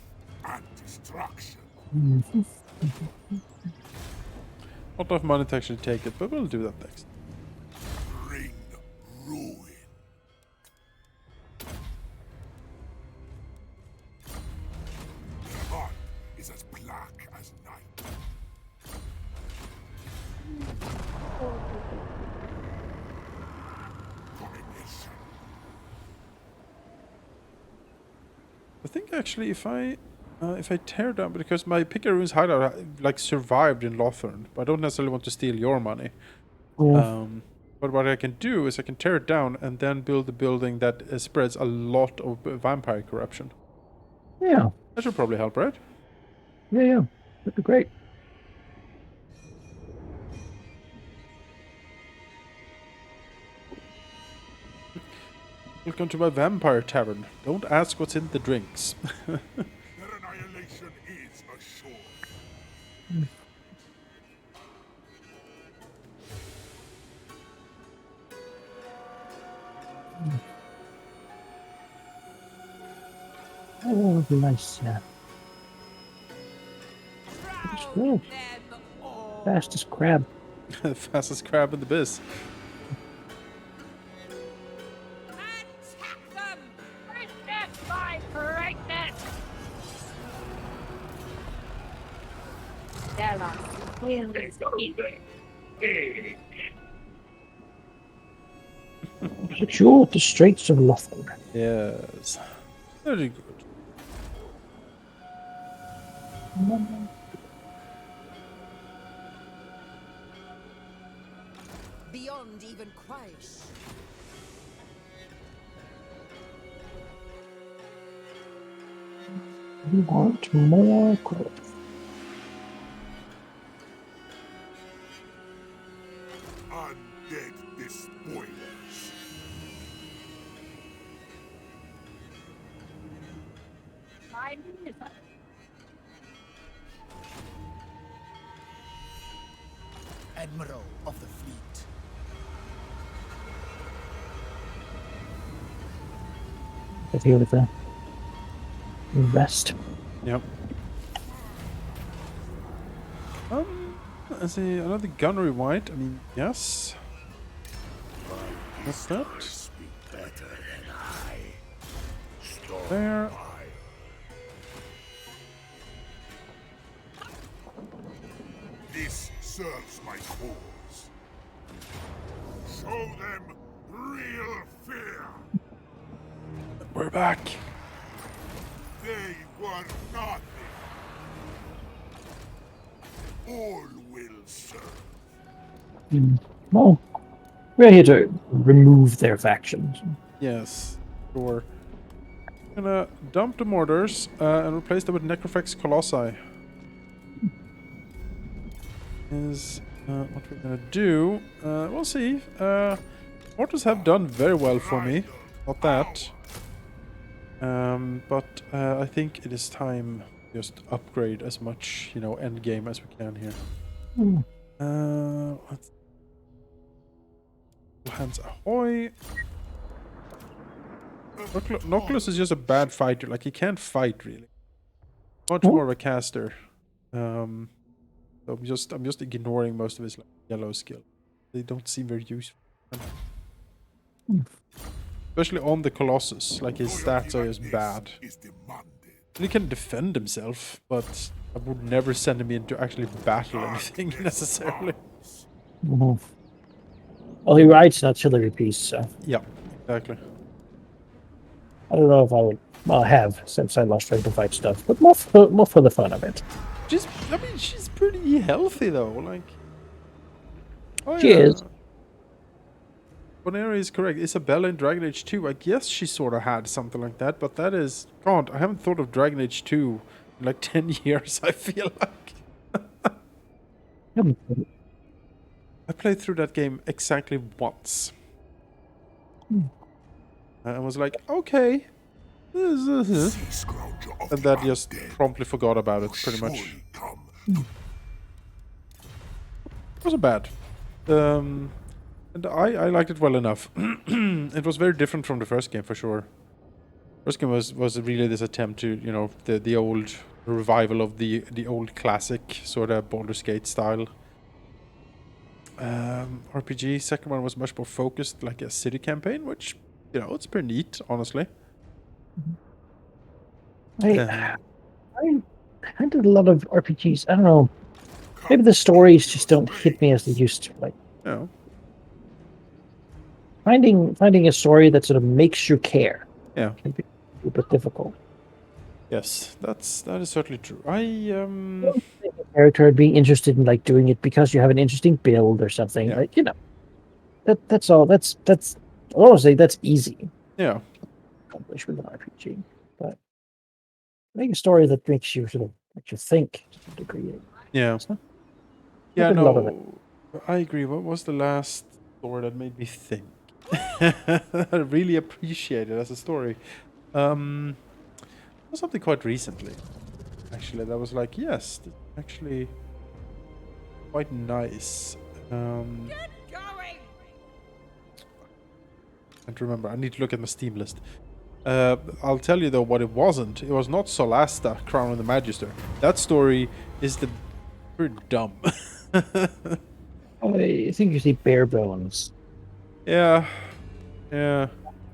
C: and destruction.
A: Not enough money to actually take it, but we'll do that next.
C: Bring ruin. Their heart is as black as night. Domination.
A: I think actually if I tear down, because my Picaroon's hideout like survived in Lothern, but I don't necessarily want to steal your money.
B: Yeah.
A: But what I can do is I can tear it down and then build a building that spreads a lot of vampire corruption.
B: Yeah.
A: That should probably help, right?
B: Yeah. That'd be great.
A: Welcome to my vampire tavern. Don't ask what's in the drinks.
C: Their annihilation is assured.
B: Oh, that'd be nice. Yeah.
H: Drown
B: Cool.
H: them all.
B: Fastest crab.
A: Fastest crab in the biz.
H: Attack them.
E: Pregnant, my pregnant! Stella,
B: Secure the Straits of Lothar.
A: Yes. Very good.
H: Beyond even Christ.
B: We want more growth.
C: Undead despoilers.
E: my news.
G: Admiral of the fleet.
B: Get here with the rest.
A: Yep. Let's see, another gunnery white. I mean, yes. What's that?
F: Speak better than I. Storm
A: There.
F: by.
C: This serves my cause. Show them real fear.
A: We're back.
C: They were nothing. All will serve.
B: Well, we're here to remove their factions.
A: Yes, sure. Gonna dump the mortars and replace them with Necrofex Colossi. Is what we're gonna do. We'll see. Mortars have done very well for me. Not that. But I think it is time to just upgrade as much, you know, end game as we can here. Let's... Hands ahoy. Noculus is just a bad fighter. Like, he can't fight, really. Much more of a caster. So I'm just ignoring most of his like, yellow skill. They don't seem very useful. Especially on the Colossus. Like, his stats are just bad.
C: Is demanded.
A: He can defend himself, but I would never send him in to actually battle anything necessarily.
B: Well, he writes an artillery piece, so
A: Yeah, exactly.
B: I don't know if I would. Well, I have since I lost trying to fight stuff, but more for the fun of it.
A: I mean, she's pretty healthy though. Like, oh,
B: She is.
A: Bonera is correct. Isabella in Dragon Age 2, I guess she sort of had something like that, but that is... God, I haven't thought of Dragon Age 2 in like 10 years, I feel like. I played through that game exactly once. I was like, okay.
C: Sea scrounger of
A: And
C: the
A: then just
C: undead
A: promptly forgot about it, pretty much.
C: surely come.
A: It wasn't bad. And I liked it well enough. It was very different from the first game, for sure. First game was really this attempt to, you know, the old revival of the old classic sort of Baldur's Gate style RPG. Second one was much more focused, like a city campaign, which, you know, it's pretty neat, honestly.
B: I did a lot of RPGs. I don't know. Maybe the stories just don't hit me as they used to. Like,
A: You know,
B: finding a story that sort of makes you care
A: yeah.
B: can be a bit difficult.
A: Yes, that is certainly true.
B: A character would be interested in like doing it because you have an interesting build or something.
A: Yeah.
B: Like, you know, that's all. That's honestly that's easy
A: yeah.
B: to accomplish with an RPG. But make a story that makes you sort of makes you think to a degree.
A: Yeah.
B: It's not-
A: Yeah,
B: been a lot of it.
A: no, I agree. What was the last story that made me think? I really appreciate it as a story. It was something quite recently, actually. That was like, yes, this is actually quite nice.
E: Going!
A: I can't remember. I need to look at my Steam list. I'll tell you though what it wasn't. It was not Solasta, Crown of the Magister. That story is pretty dumb.
B: I think you see bare bones.
A: Yeah. Yeah.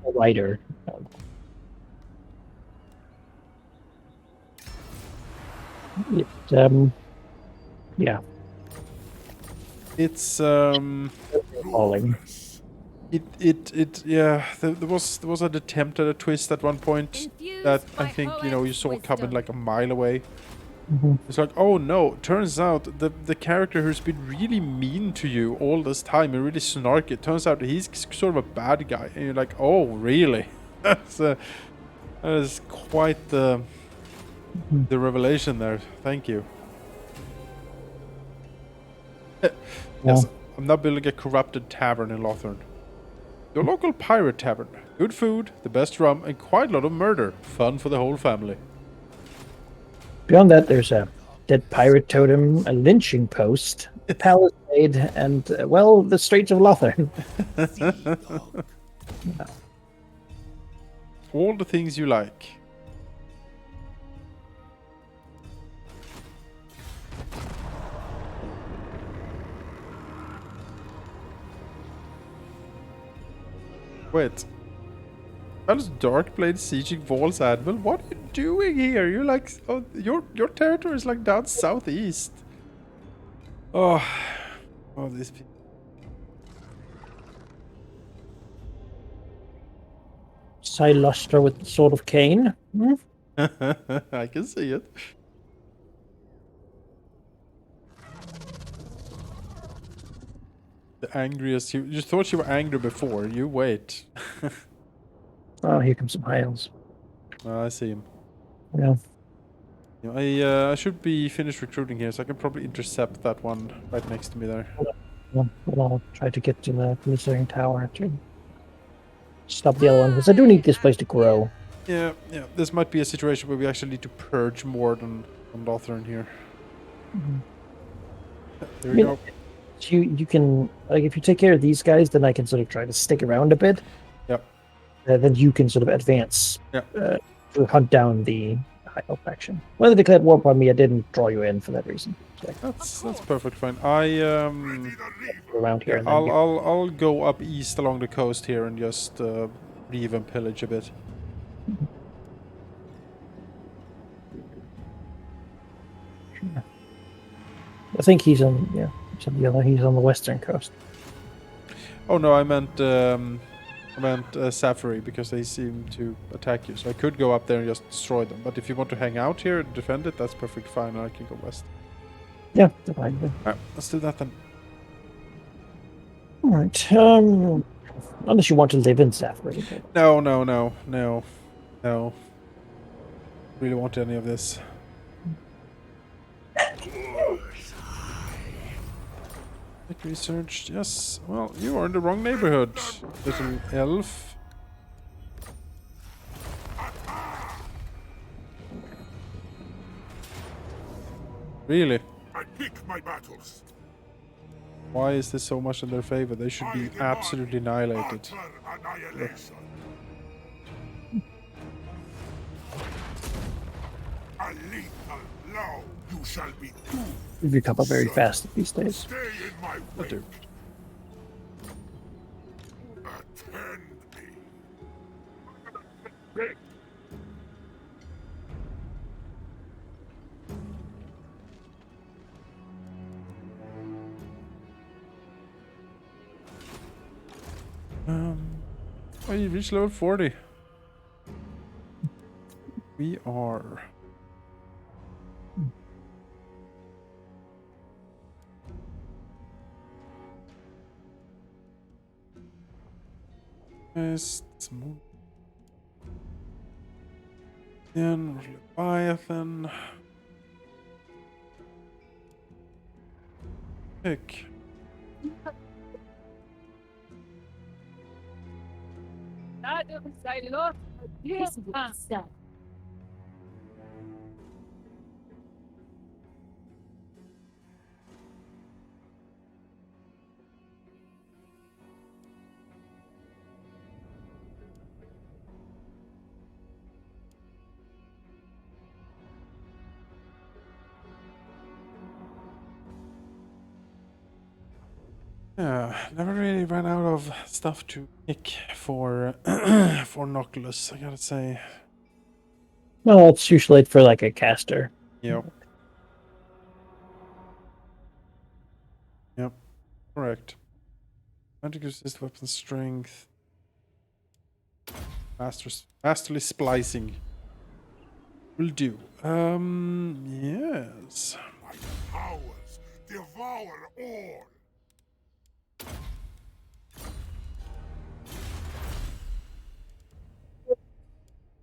B: A writer. Yeah.
A: It's
B: Falling.
A: yeah, there was an attempt at a twist at one point that I think, you know, you saw coming like a mile away. It's like, oh no, turns out the character who's been really mean to you all this time and really snarky, it turns out he's sort of a bad guy. And you're like, oh, really? That is quite the revelation there. Thank you. Yes, I'm now building a corrupted tavern in Lothern. Your local pirate tavern. Good food, the best rum, and quite a lot of murder. Fun for the whole family.
B: Beyond that, there's a dead pirate totem, a lynching post, a palisade, and well, the Straits of Lothern.
A: All the things you like. Wait. That is Darkblade sieging Val's Admiral. What are you doing here? You're like, oh, your territory is like down southeast. Oh, these people.
B: Silustra with the Sword of Cain.
A: I can see it. The angriest you thought you were angry before. You wait.
B: Oh, here comes some hiles.
A: I see him.
B: Yeah.
A: You know, I should be finished recruiting here, so I can probably intercept that one right next to me there.
B: Well, I'll try to get to the Blizzarding Tower to stop the other one, because I do need this place to grow.
A: Yeah. This might be a situation where we actually need to purge more than Lothern here. There we go.
B: You can, like, if you take care of these guys, then I can sort of try to stick around a bit.
A: Yep.
B: then you can sort of advance
A: Yeah.
B: to hunt down the High Elf faction. When they declared war upon me, I didn't draw you in for that reason. So
A: That's perfect fine. I
B: around here,
A: yeah,
B: and then
A: I'll go up east along the coast here and just leave and pillage a bit.
B: I think he's on he's on the western coast.
A: Oh no, I meant Safari, because they seem to attack you. So I could go up there and just destroy them. But if you want to hang out here and defend it, that's perfectly fine. I can go west.
B: Yeah, fine.
A: Alright, let's do that then.
B: All right. Unless you want to live in Safari.
A: No. Really want any of this. Like research, yes. Well, you are in the wrong neighborhood, little elf. Really?
C: I pick my battles.
A: Why is this so much in their favor? They should be absolutely annihilated.
C: Utter annihilation. A lethal blow. You shall be doomed.
B: You recover very fast these days.
C: Stay in my wake.
A: do.
C: Attend me.
A: Oh, you reached level 40. We are. Smooth. Then Leviathan. Pick. Yeah, never really ran out of stuff to pick for for Noculus, I gotta say.
B: Well, it's usually for like a caster.
A: Yep. Yep. Correct. Magic resist weapon strength. Masterly splicing. Will do. Yes.
C: My powers devour all.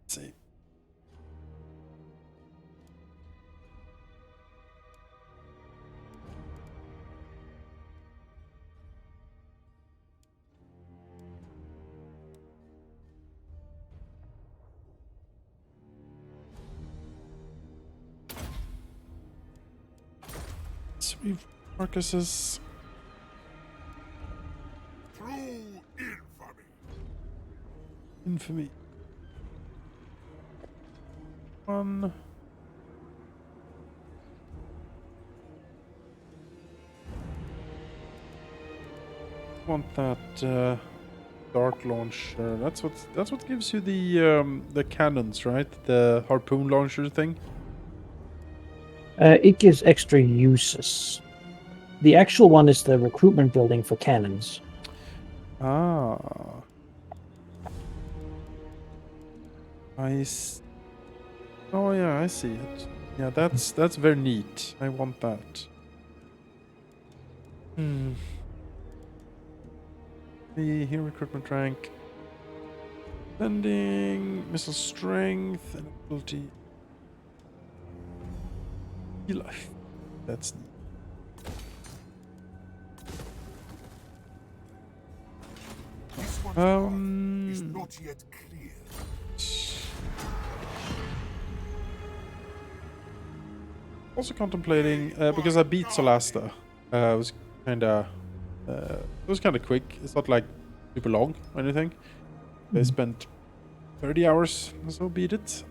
A: Let's see. Three Marcuses.
C: True infamy.
A: Infamy. One. Want that dart launcher? That's what gives you the cannons, right? The harpoon launcher thing.
B: It gives extra uses. The actual one is the recruitment building for cannons.
A: Ah. Oh yeah, I see it. Yeah, that's very neat. I want that. The hero recruitment rank. Lending, missile strength, and ability. Life. That's neat.
C: This one's path is not yet clear.
A: Also contemplating because I beat Solasta. It was kinda quick. It's not like super long or anything. I spent 30 hours, so beat it.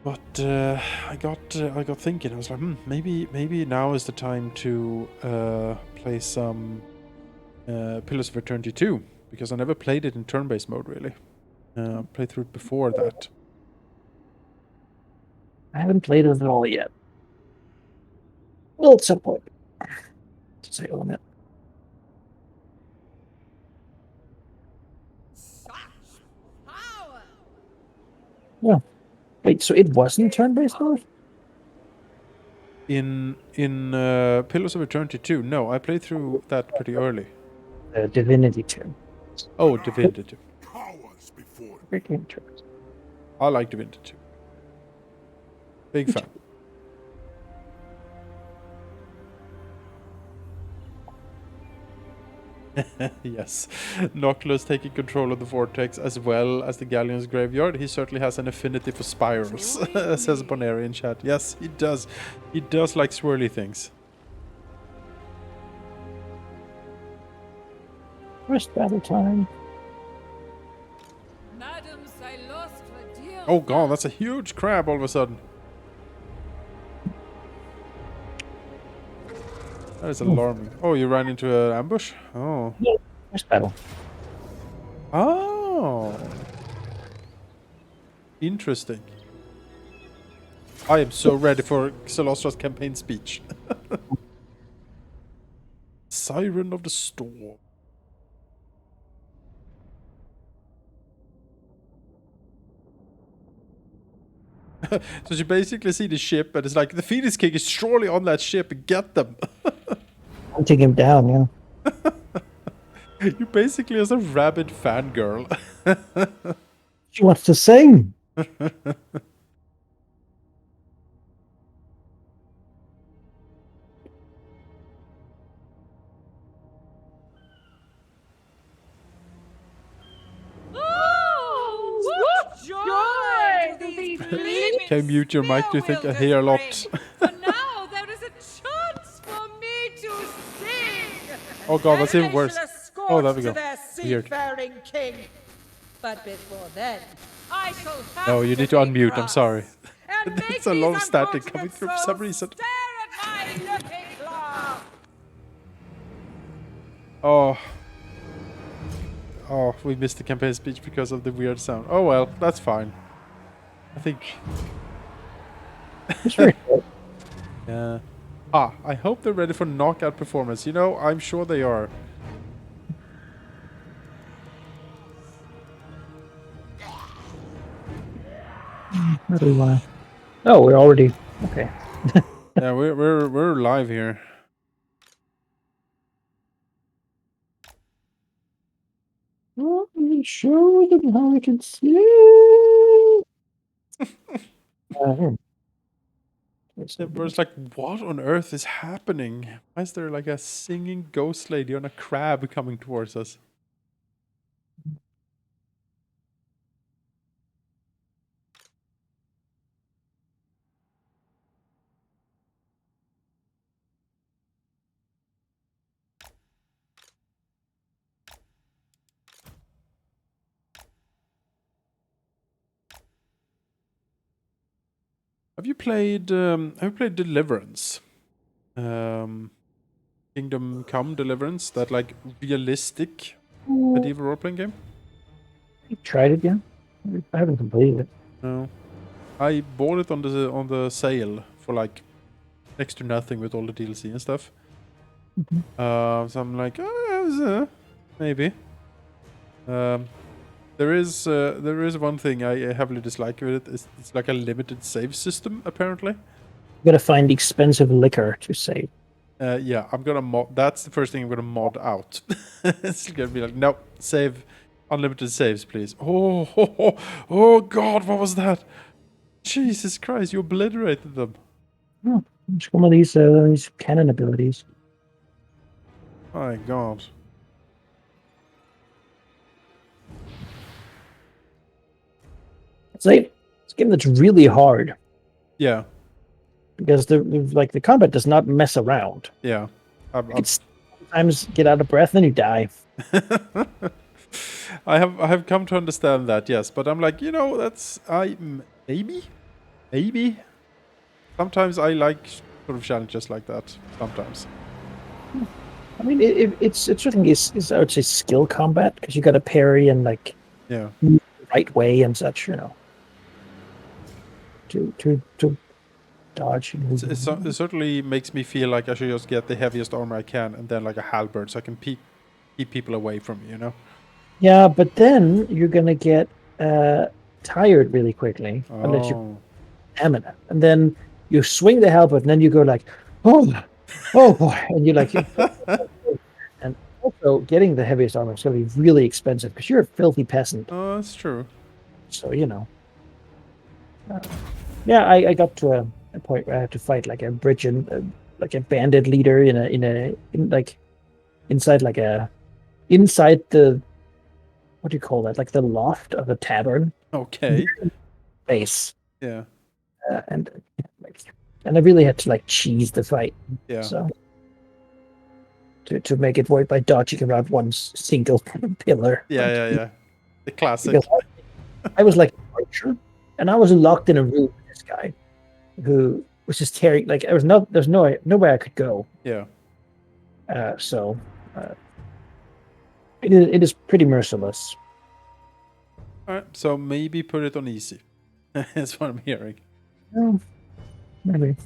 A: But I got thinking. I was like, maybe now is the time to play some Pillars of Eternity 2, because I never played it in turn-based mode really. Played through it before that.
B: I haven't played it at all yet. Well, at some point. To say on it.
H: Such power!
B: Yeah. Wait, so it wasn't turn-based mode?
A: In Pillars of Eternity 2, no, I played through that pretty early.
B: Divinity 2.
A: Oh, Divinity 2.
C: Cowards before me.
B: Very interesting.
A: I like Divinity 2. Big fan. Yes. Noclus taking control of the vortex as well as the Galleon's graveyard. He certainly has an affinity for spirals, says Boneri in chat. Yes, he does. He does like swirly things.
B: First battle time.
H: Madams, I lost a dear
A: Oh god, that's a huge crab all of a sudden. That is alarming. Oh, you ran into an ambush? Oh.
B: Yeah, first battle.
A: Oh. Interesting. I am so ready for Xalostra's campaign speech. Siren of the Storm. So you basically see the ship and it's like, the Phoenix King is surely on that ship, get them.
B: Hunting him down, yeah.
A: You basically as a rabid fangirl.
B: She wants to sing.
H: Oh, what joy to these gleaming
A: Can you mute your mic? Do you think I hear a lot?
H: For now there is a chance for me to sing.
A: Oh god, that's even
H: And I
A: worse.
H: shall escort
A: Oh, there we
H: to
A: go.
H: their
A: Weird.
H: seafaring king. But before then, I shall have
A: No, you need to
H: be
A: unmute, I'm
H: cross
A: sorry.
H: and make
A: It's a lot of
H: these
A: static coming
H: unfortunate
A: through for some
H: souls
A: reason.
H: Stare at my looking glass.
A: Oh. Oh, we missed the campaign speech because of the weird sound. Oh well, that's fine. I think...
B: It's very good.
A: Yeah. I hope they're ready for knockout performance. You know, I'm sure they are.
B: Where do we want to... Oh, we're already... Okay.
A: Yeah, we're live here.
B: Let me show them how I can see. Here.
A: It's like, what on earth is happening? Why is there like a singing ghost lady on a crab coming towards us? Have you played Deliverance? Kingdom Come Deliverance, that like realistic medieval role-playing game?
B: You tried it yet? I haven't completed it.
A: No. I bought it on the sale for like next to nothing with all the DLC and stuff. So I'm like, maybe. There is one thing I heavily dislike with it. It's like a limited save system apparently.
B: You gotta find expensive liquor to save.
A: Yeah, I'm gonna mod. That's the first thing I'm gonna mod out. It's gonna be like, no, save, unlimited saves, please. Oh God, what was that? Jesus Christ, you obliterated them.
B: Oh, it's one of these cannon abilities.
A: My God.
B: It's a game that's really hard
A: Yeah,
B: because the combat does not mess around.
A: yeah.
B: You can sometimes get out of breath and you die.
A: I have come to understand that, yes, but I'm like, that's maybe. Sometimes I like sort of challenges like that. Sometimes.
B: I mean, it certainly is I would say skill combat because you got to parry and like
A: Yeah.
B: move the right way and such, to dodge and move.
A: It certainly makes me feel like I should just get the heaviest armor I can and then like a halberd so I can keep people away from me.
B: Yeah, but then you're gonna get tired really quickly unless you
A: Oh.
B: stamina, and then you swing the halberd, and then you go like, oh boy, and you like, and also getting the heaviest armor is gonna be really expensive because you're a filthy peasant.
A: Oh, that's true.
B: So yeah, I got to a point where I had to fight like a bridge and like a bandit leader like inside like inside the what do you call that? Like the loft of a tavern
A: Okay.
B: base.
A: Yeah.
B: And like, and I really had to like cheese the fight.
A: Yeah.
B: So to make it work by dodging around one single pillar.
A: Yeah. The classic.
B: Because I was like an archer, and I was locked in a room with this guy who was just tearing. Like there's nowhere I could go.
A: Yeah.
B: So it is pretty merciless.
A: All right. So maybe put it on easy. That's what I'm hearing.
B: Oh, maybe.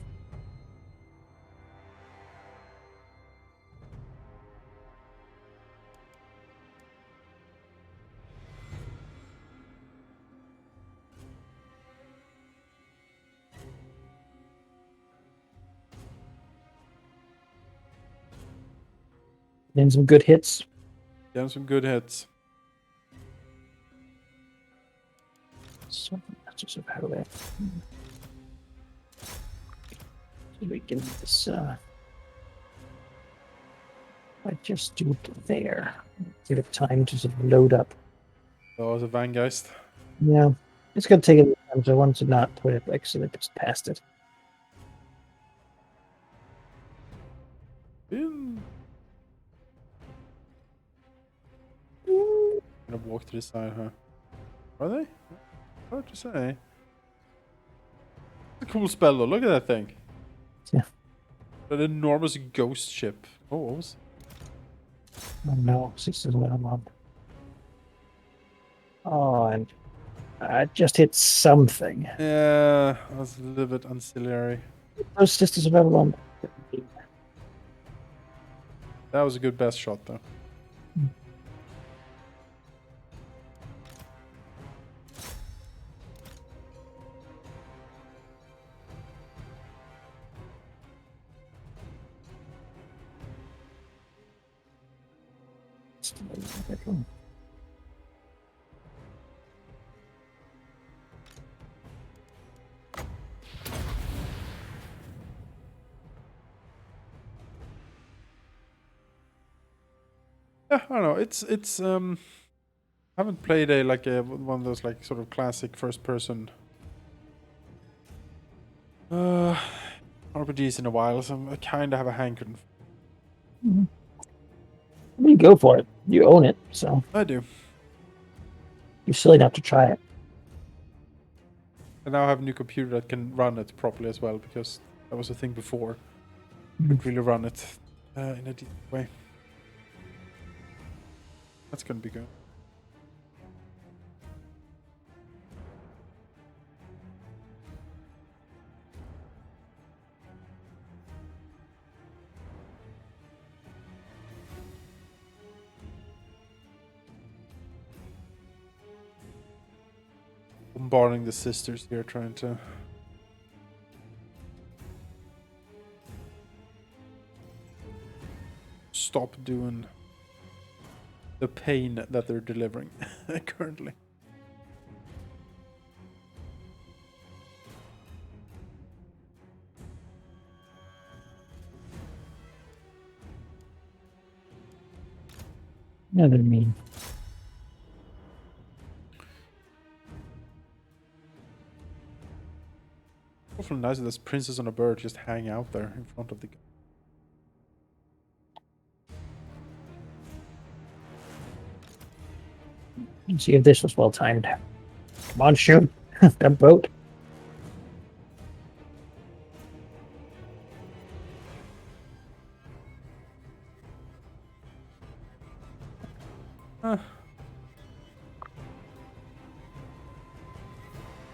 B: And some good hits.
A: Getting some good hits.
B: So that's just about it. So we can this I just do it there. Give it time to sort of load up.
A: Oh, it's a Vangeist.
B: Yeah. It's gonna take a little time, so I want to not put it like so that just past it.
A: Gonna walk to the side, huh? Are they? Hard to say. It's a cool spell though. Look at that thing.
B: Yeah.
A: An enormous ghost ship. Oh, what was?
B: Oh no, 6 is what I'm on. Oh, and I just hit something.
A: Yeah, that was a little bit ancillary.
B: Those sisters of Avalon.
A: That was a good best shot though. Yeah, I don't know. It's I haven't played a one of those like sort of classic first person RPGs in a while, so I kind of have a hankering.
B: You go for it. You own it, so
A: I do.
B: you're silly not to try it.
A: I now have a new computer that can run it properly as well, because that was a thing before. Couldn't really run it in a decent way. That's gonna be good. Bombarding the sisters here, trying to stop doing the pain that they're delivering currently.
B: Yeah, they're mean.
A: Awfully nice that this princess on a bird just hang out there in front of the.
B: Let's see if this was well timed. Come on, shoot that boat.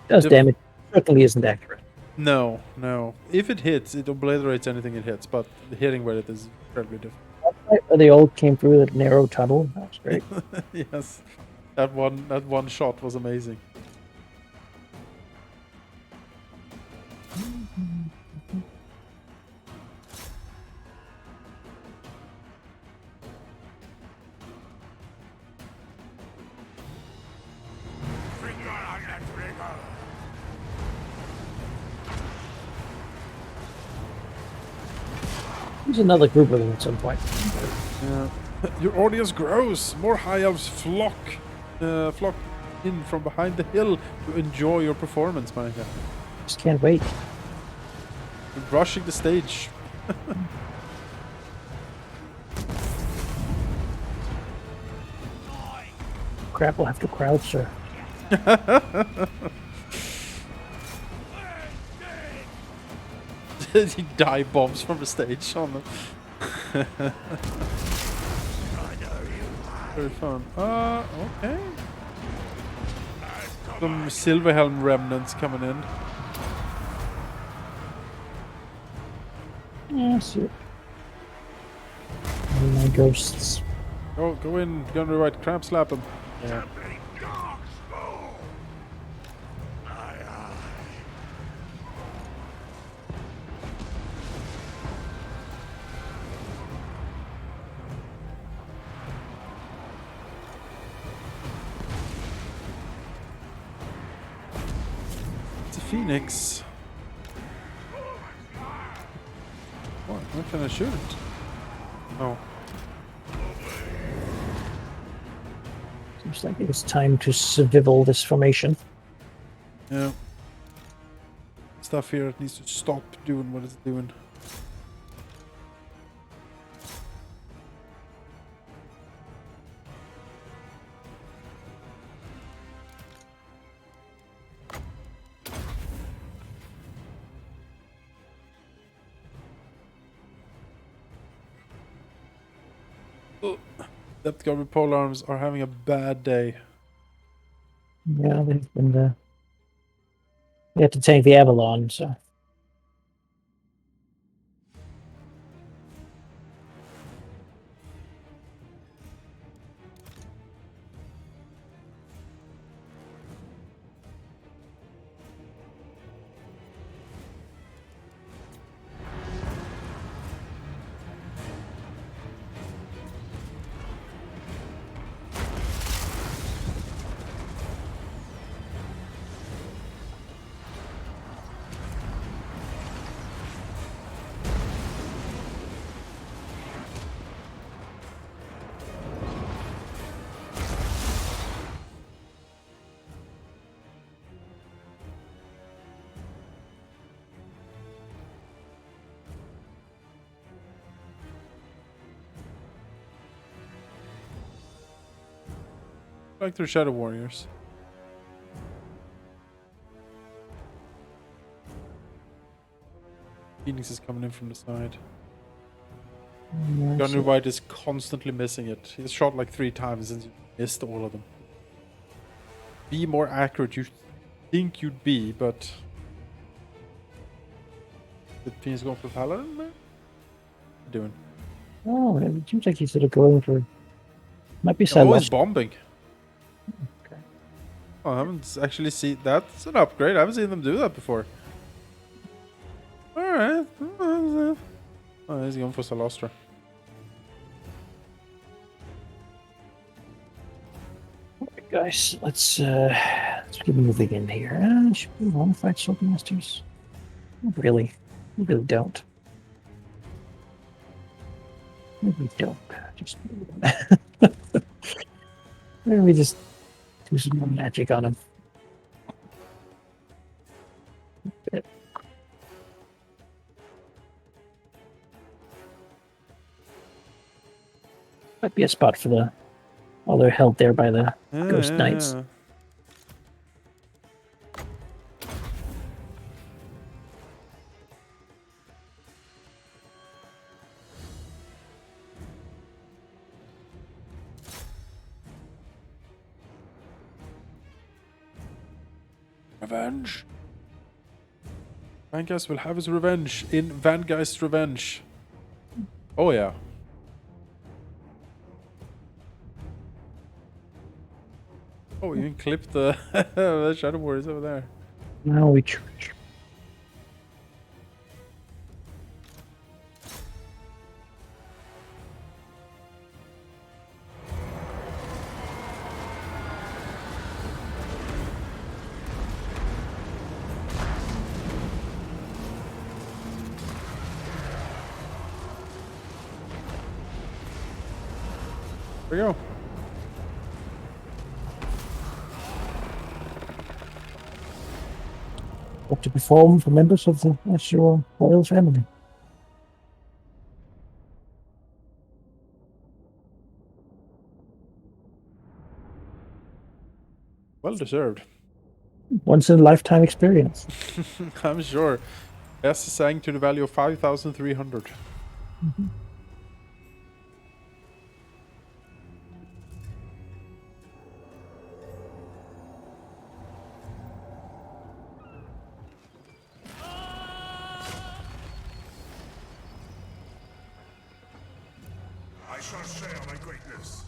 B: Does damage. Certainly isn't accurate.
A: No, no. If it hits, it obliterates anything it hits, but hitting with it is incredibly different.
B: Where they all came through that narrow tunnel. That's great.
A: Yes, that one shot was amazing.
F: Finger on the trigger.
B: There's another group of them at some point.
A: Yeah. Your audience grows. More high elves flock in from behind the hill to enjoy your performance, Monica.
B: Just can't wait.
A: You're rushing the stage.
B: Crap, we'll have to crouch, sir.
A: He dive bombs from the stage on them. Very fun. Okay. Some Silverhelm remnants coming in.
B: Yeah, see. My ghosts.
A: Go in, go on the right, cramp slap them. Yeah. It's a phoenix. What? Where can I shoot it? Oh.
B: Seems like it's time to survival this formation.
A: Yeah. Stuff here that needs to stop doing what it's doing. Depth Guard with pole arms are having a bad day.
B: Yeah, they've been they have to tank the Avalon, so.
A: Like their Shadow Warriors. Phoenix is coming in from the side. Gunner White is constantly missing it. He's shot like 3 times and missed all of them. Be more accurate, you think you'd be, but... Did Phoenix go for Paladin? What are you doing?
B: Oh, it seems like he's sort of going for. Might be
A: Oh, he's
B: Salos.
A: bombing.
B: Okay.
A: Oh, I haven't actually seen... That's an upgrade. I haven't seen them do that before. Alright. Oh, he's going for Salostra.
B: Alright, guys, let's keep moving in here. Should we want to fight Sword Masters? Not really. We really don't. Maybe we don't. Just maybe we just do some more magic on him. Might be a spot for the While they're held there by the
A: Yeah,
B: Ghost
A: yeah,
B: Knights.
A: yeah. Revenge. Vangeist will have his revenge in Vangeist Revenge. Oh yeah. Oh, you can clip the, the Shadow Warriors over there.
B: Now we charge.
A: There we go.
B: Hope to perform for members of the Astral royal family.
A: Well deserved.
B: Once in a lifetime experience.
A: I'm sure. Yes, sang to the value of 5,300.
F: I shall share my greatness.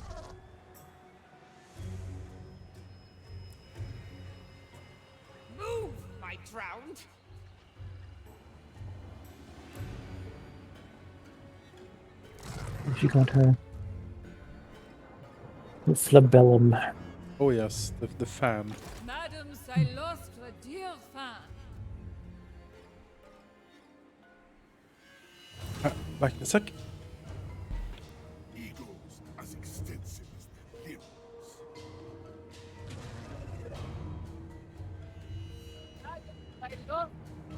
H: Move, my drowned.
B: She got her flabellum.
A: Oh yes, the fan.
H: Madams, I lost a dear fan.
A: Like a sec.
F: Eagles as extensive as their limbs.
E: I love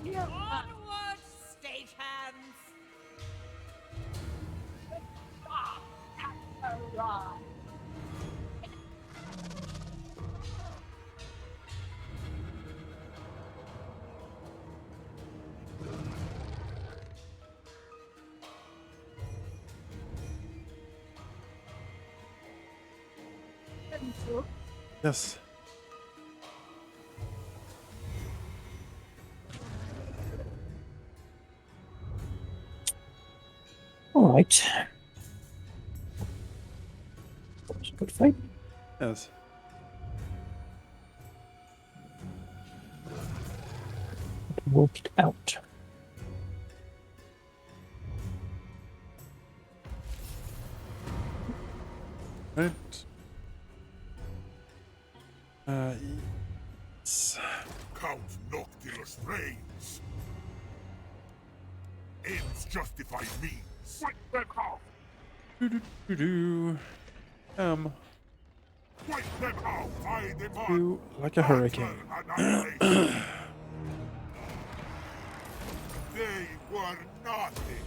E: you.
H: Onward, state hands.
A: Yes.
B: All right. That was a good fight.
A: Yes.
B: Worked out.
A: Right. Yes.
F: Count Noctilus reigns. Ends justify means. Wipe them out!
A: Do.
F: Wipe them out! I demand
A: Do like a hurricane.
F: annihilation. They were nothing.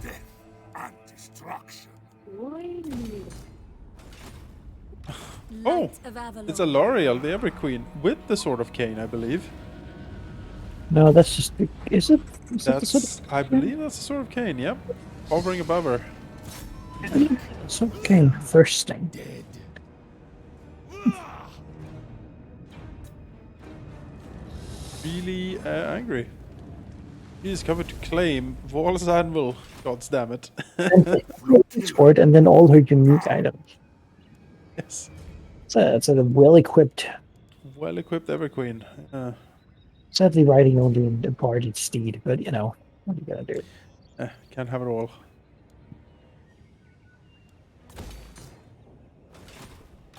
F: Death and destruction.
A: Oh,
H: Light of Avalon.
A: it's a L'Oreal, the Ever Queen, with the Sword of Cain, I believe.
B: No, that's just. Is it? Is that the sort
A: That's, I believe that's the Sword of Cain. Yep, hovering above her.
B: of, sort of came thirsting.
G: Dead.
A: Really angry. He is coming to claim Val's anvil. God damn it.
B: Sword, and then all her unique items.
A: Yes.
B: It's a well-equipped,
A: Well equipped Ever Queen.
B: sadly riding only in the party steed, but you know, what are you gonna do?
A: Can't have it all.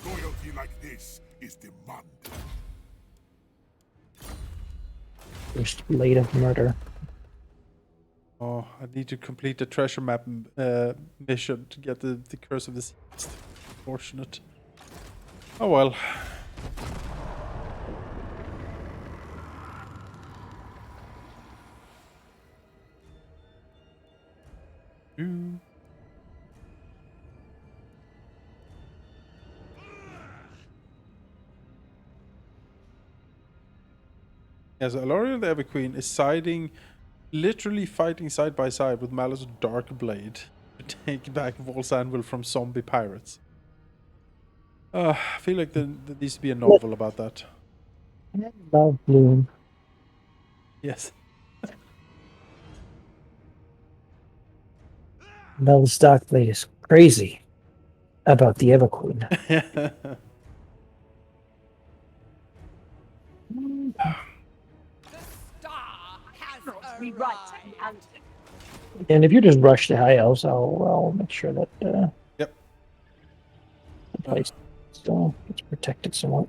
F: Loyalty like this is demanded.
B: First blade of murder.
A: Oh, I need to complete the treasure map mission to get the Curse of the Seas. Fortunate. Oh well. do. Yes, Aloriel the Ever Queen is literally fighting side by side with Malus Darkblade to take back Vol's Anvil from zombie pirates. I feel like there needs to be a novel about that.
B: Love Bloom.
A: Yes.
B: Mel Stockblade is crazy about the Everqueen.
H: The star has arrived.
B: And if you just rush the high elves, I'll make sure that
A: Yep.
B: the place still gets protected somewhat.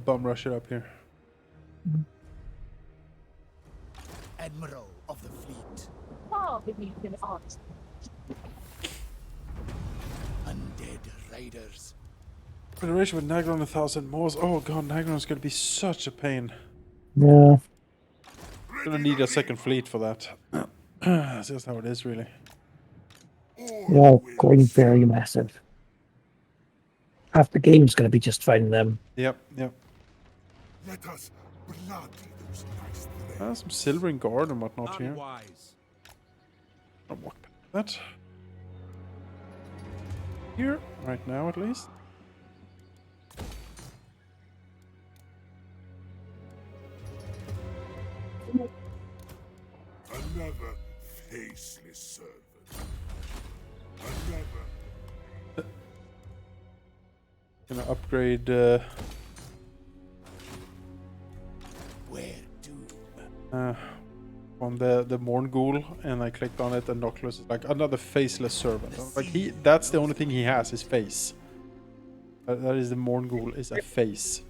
A: Bum rush it up here.
G: Admiral of the fleet. Undead raiders.
A: Federation with Nagron 1,000 Moors. Oh god, Nagron's gonna be such a pain.
B: Yeah.
A: Gonna need a second fleet for that. That's just how it is, really.
B: Yeah, going very massive. Half the game's going to be just fighting them.
A: Yep, yep.
F: Let us bloody those nice threads.
A: Some silvering guard and whatnot
D: Are
A: here.
D: wise.
A: I'll walk past that. Here, right now at least.
F: Another faceless servant. Another.
A: Gonna upgrade
G: Where do?
A: on the Morn Ghoul, and I clicked on it, and Noclus is like another faceless servant. I was like, that's the only thing he has, his face. That is the Morn Ghoul, is a face.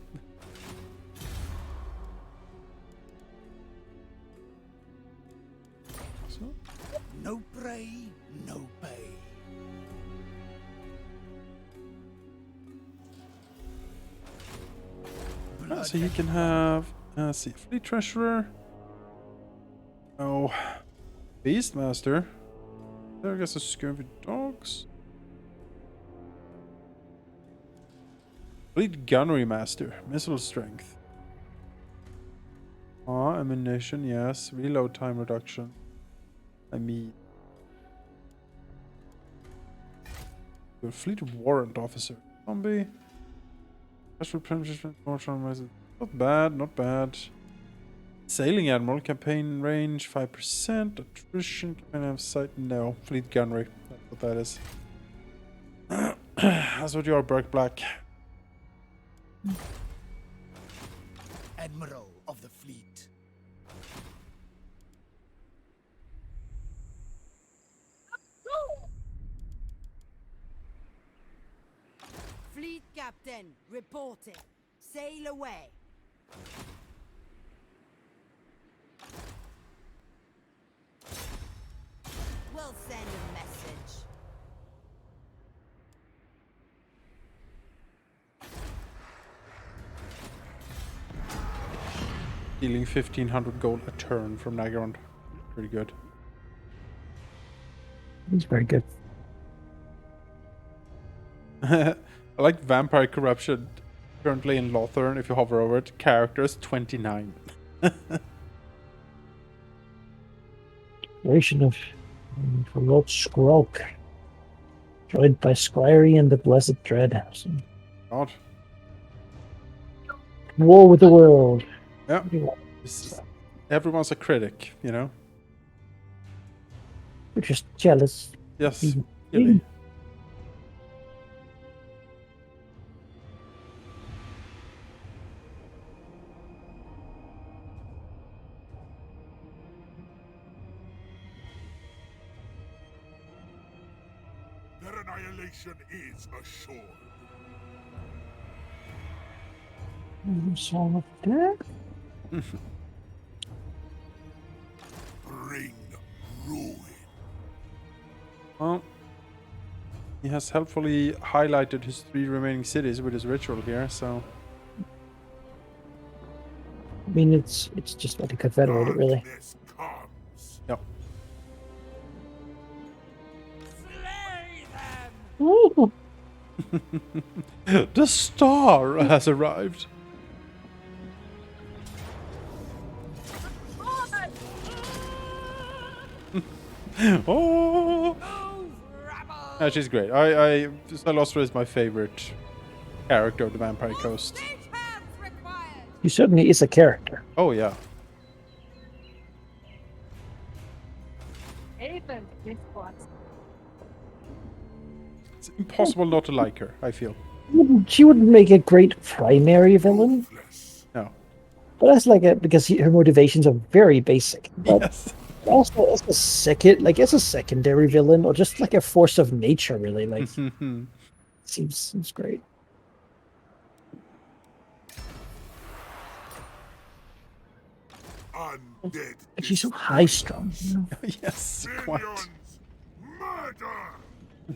A: So,
G: No prey, no pay.
A: so he can have, see, Fleet Treasurer. Oh, Beastmaster. There, I guess a Scurvy Dogs. Fleet Gunnery Master, Missile Strength. Ammunition, yes. Reload time reduction. I mean, the Fleet Warrant Officer. Zombie. Special Premiership. Not bad, not bad. Sailing Admiral. Campaign range 5%. Attrition. Can I have sight? No. Fleet Gunnery. That's what that is. That's what you are, Burke Black.
G: Admiral of the fleet.
H: Fleet captain, reporting. Sail away. We'll send a message.
A: Dealing 1,500 gold a turn from Nagron. Pretty good.
B: He's very good.
A: I like Vampire Corruption. Currently in Lothern, if you hover over it, characters 29.
B: Creation of from Lord Skrulk. Joined by Scryry and the Blessed Dread. Some
A: God.
B: war with the world.
A: Yeah. Everyone's a critic, you know?
B: We're just jealous.
A: Yes, really.
F: Their annihilation is assured.
B: Song of Death?
F: Bring ruin.
A: Well, he has helpfully highlighted his 3 remaining cities with his ritual here, so...
B: I mean, it's just like a confederated, really.
F: Darkness comes.
A: Yep.
B: Ooh.
A: The star has arrived. Oh, yeah, she's great. Salostra is my favorite character of the Vampire Coast.
B: He certainly is a character.
A: Oh yeah.
E: Even this one.
A: It's impossible not to like her, I feel.
B: She wouldn't make a great primary villain,
A: No.
B: but that's like because her motivations are very basic. But
A: Yes.
B: also as a as a secondary villain, or just like a force of nature, really, like seems great.
F: Undead.
B: And she's so high strung. You know?
A: Yes, quite.
F: Minions. Murder.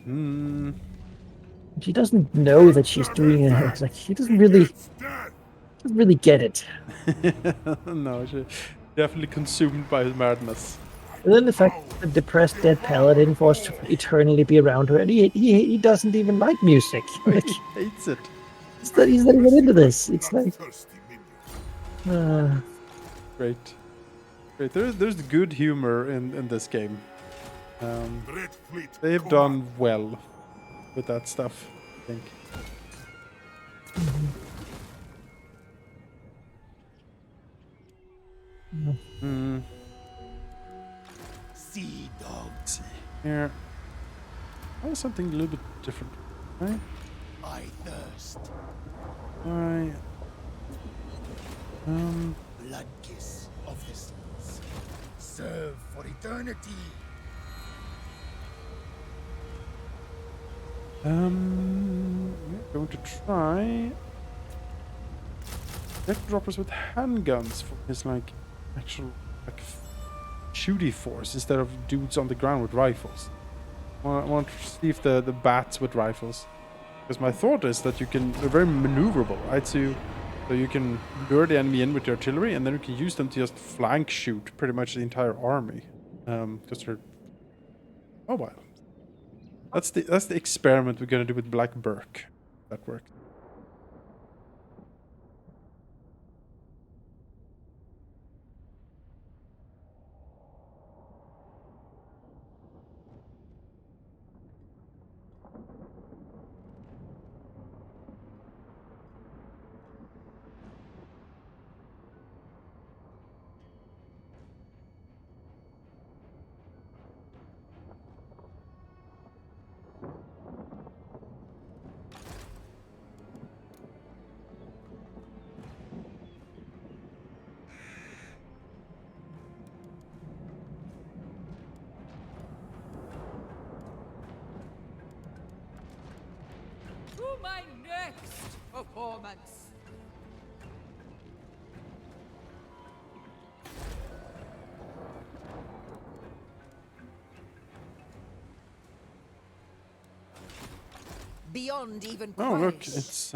A: Hmm.
B: She doesn't know that she's doing it. Like she doesn't really get it.
A: No, she's definitely consumed by his madness.
B: And then the fact that the depressed dead paladin forced to eternally be around her, and he doesn't even like music. Like
A: He hates it.
B: he's not even into this. It's like
F: Thirsty minions.
A: Great. Great. There's good humor in this game.
F: Red fleet.
A: They've done well with that stuff, I think.
G: Sea dogs.
A: Let's see here. Oh, something a little bit different, right?
G: I thirst.
A: Right.
G: Blood kiss of the seas. Serve for eternity.
A: We're going to try deck droppers with handguns for his like actual like shooty force instead of dudes on the ground with rifles. I want to see if the bats with rifles, because my thought is that they're very maneuverable, right? So you can lure the enemy in with the artillery, and then you can use them to just flank shoot pretty much the entire army, because they're mobile. That's the experiment we're gonna do with Black Burke. That works.
H: To my next performance. Beyond even
A: Oh look,
H: price.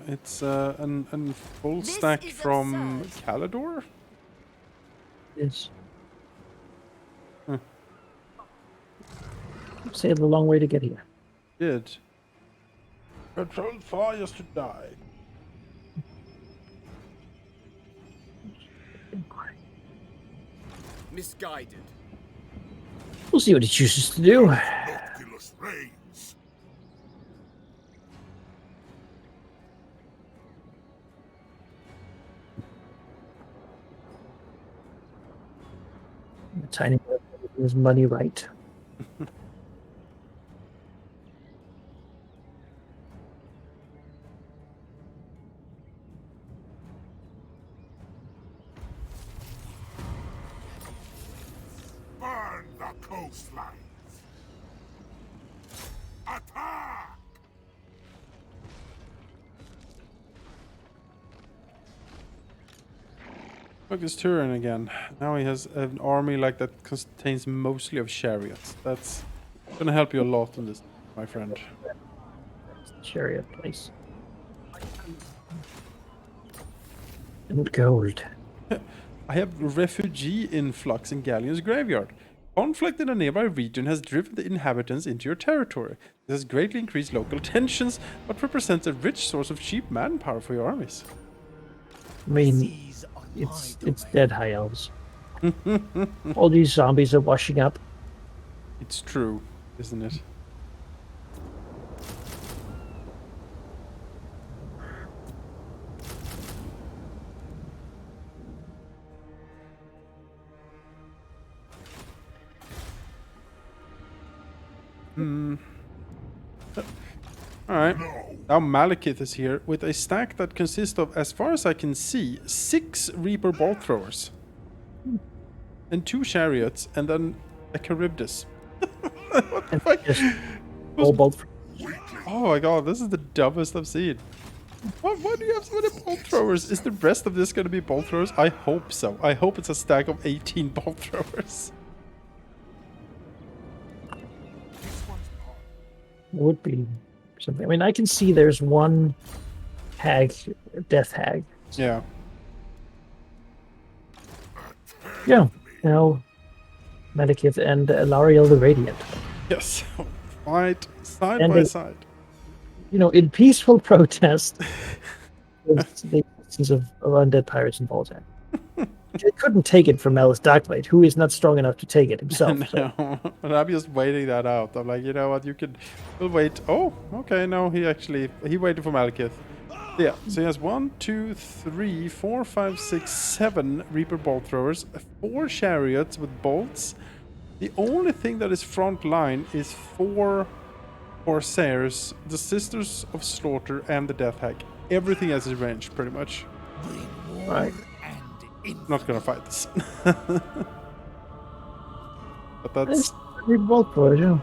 A: it's an full
H: This
A: stack
H: is
A: from
H: absurd.
A: Calidor.
B: Yes.
A: Huh.
B: Sailed a long way to get here.
A: Good. Control fires to die.
D: Misguided.
B: We'll see what he chooses to do.
F: Noctilus reigns.
B: The tiny bit of his money right.
F: Burn the coastlines. Attack!
A: Look, his turn again. Now he has an army like that contains mostly of chariots. That's gonna help you a lot in this, my friend.
B: Chariot place. And gold.
A: I have refugee influx in Galleon's graveyard. Conflict in a nearby region has driven the inhabitants into your territory. This has greatly increased local tensions, but represents a rich source of cheap manpower for your armies.
B: I mean,
G: Seas are my
B: it's
G: domain.
B: dead high elves. All these zombies are washing up.
A: It's true, isn't it? Alright. Now Malekith is here with a stack that consists of, as far as I can see, 6 Reaper bolt throwers. And 2 chariots, and then a Charybdis. What the fuck?
B: Just all bolt.
A: Oh my god, this is the dumbest I've seen. Why do you have so many bolt throwers? Is the rest of this going to be bolt throwers? I hope so. I hope it's a stack of 18 bolt throwers.
B: Would be something. I mean, I can see there's one hag, death hag.
A: Yeah.
B: Yeah, now Medikith and Lariel the Radiant.
A: Yes. Fight side
B: And
A: by
B: they-
A: side.
B: You know, in peaceful protest against the existence of undead pirates in Balzac. They couldn't take it from Alice Darkblade, who is not strong enough to take it himself. So.
A: No, and I'm just waiting that out. I'm like, you know what, we'll wait. Oh, okay, no, he waited for Malekith. Yeah, so he has 1, 2, 3, 4, 5, 6, 7 Reaper bolt throwers, 4 chariots with bolts. The only thing that is front line is 4 Corsairs, the Sisters of Slaughter, and the Death Hag. Everything else is ranged, pretty much.
B: Right.
A: Not gonna fight this. But
B: That's pretty bold for it, yeah.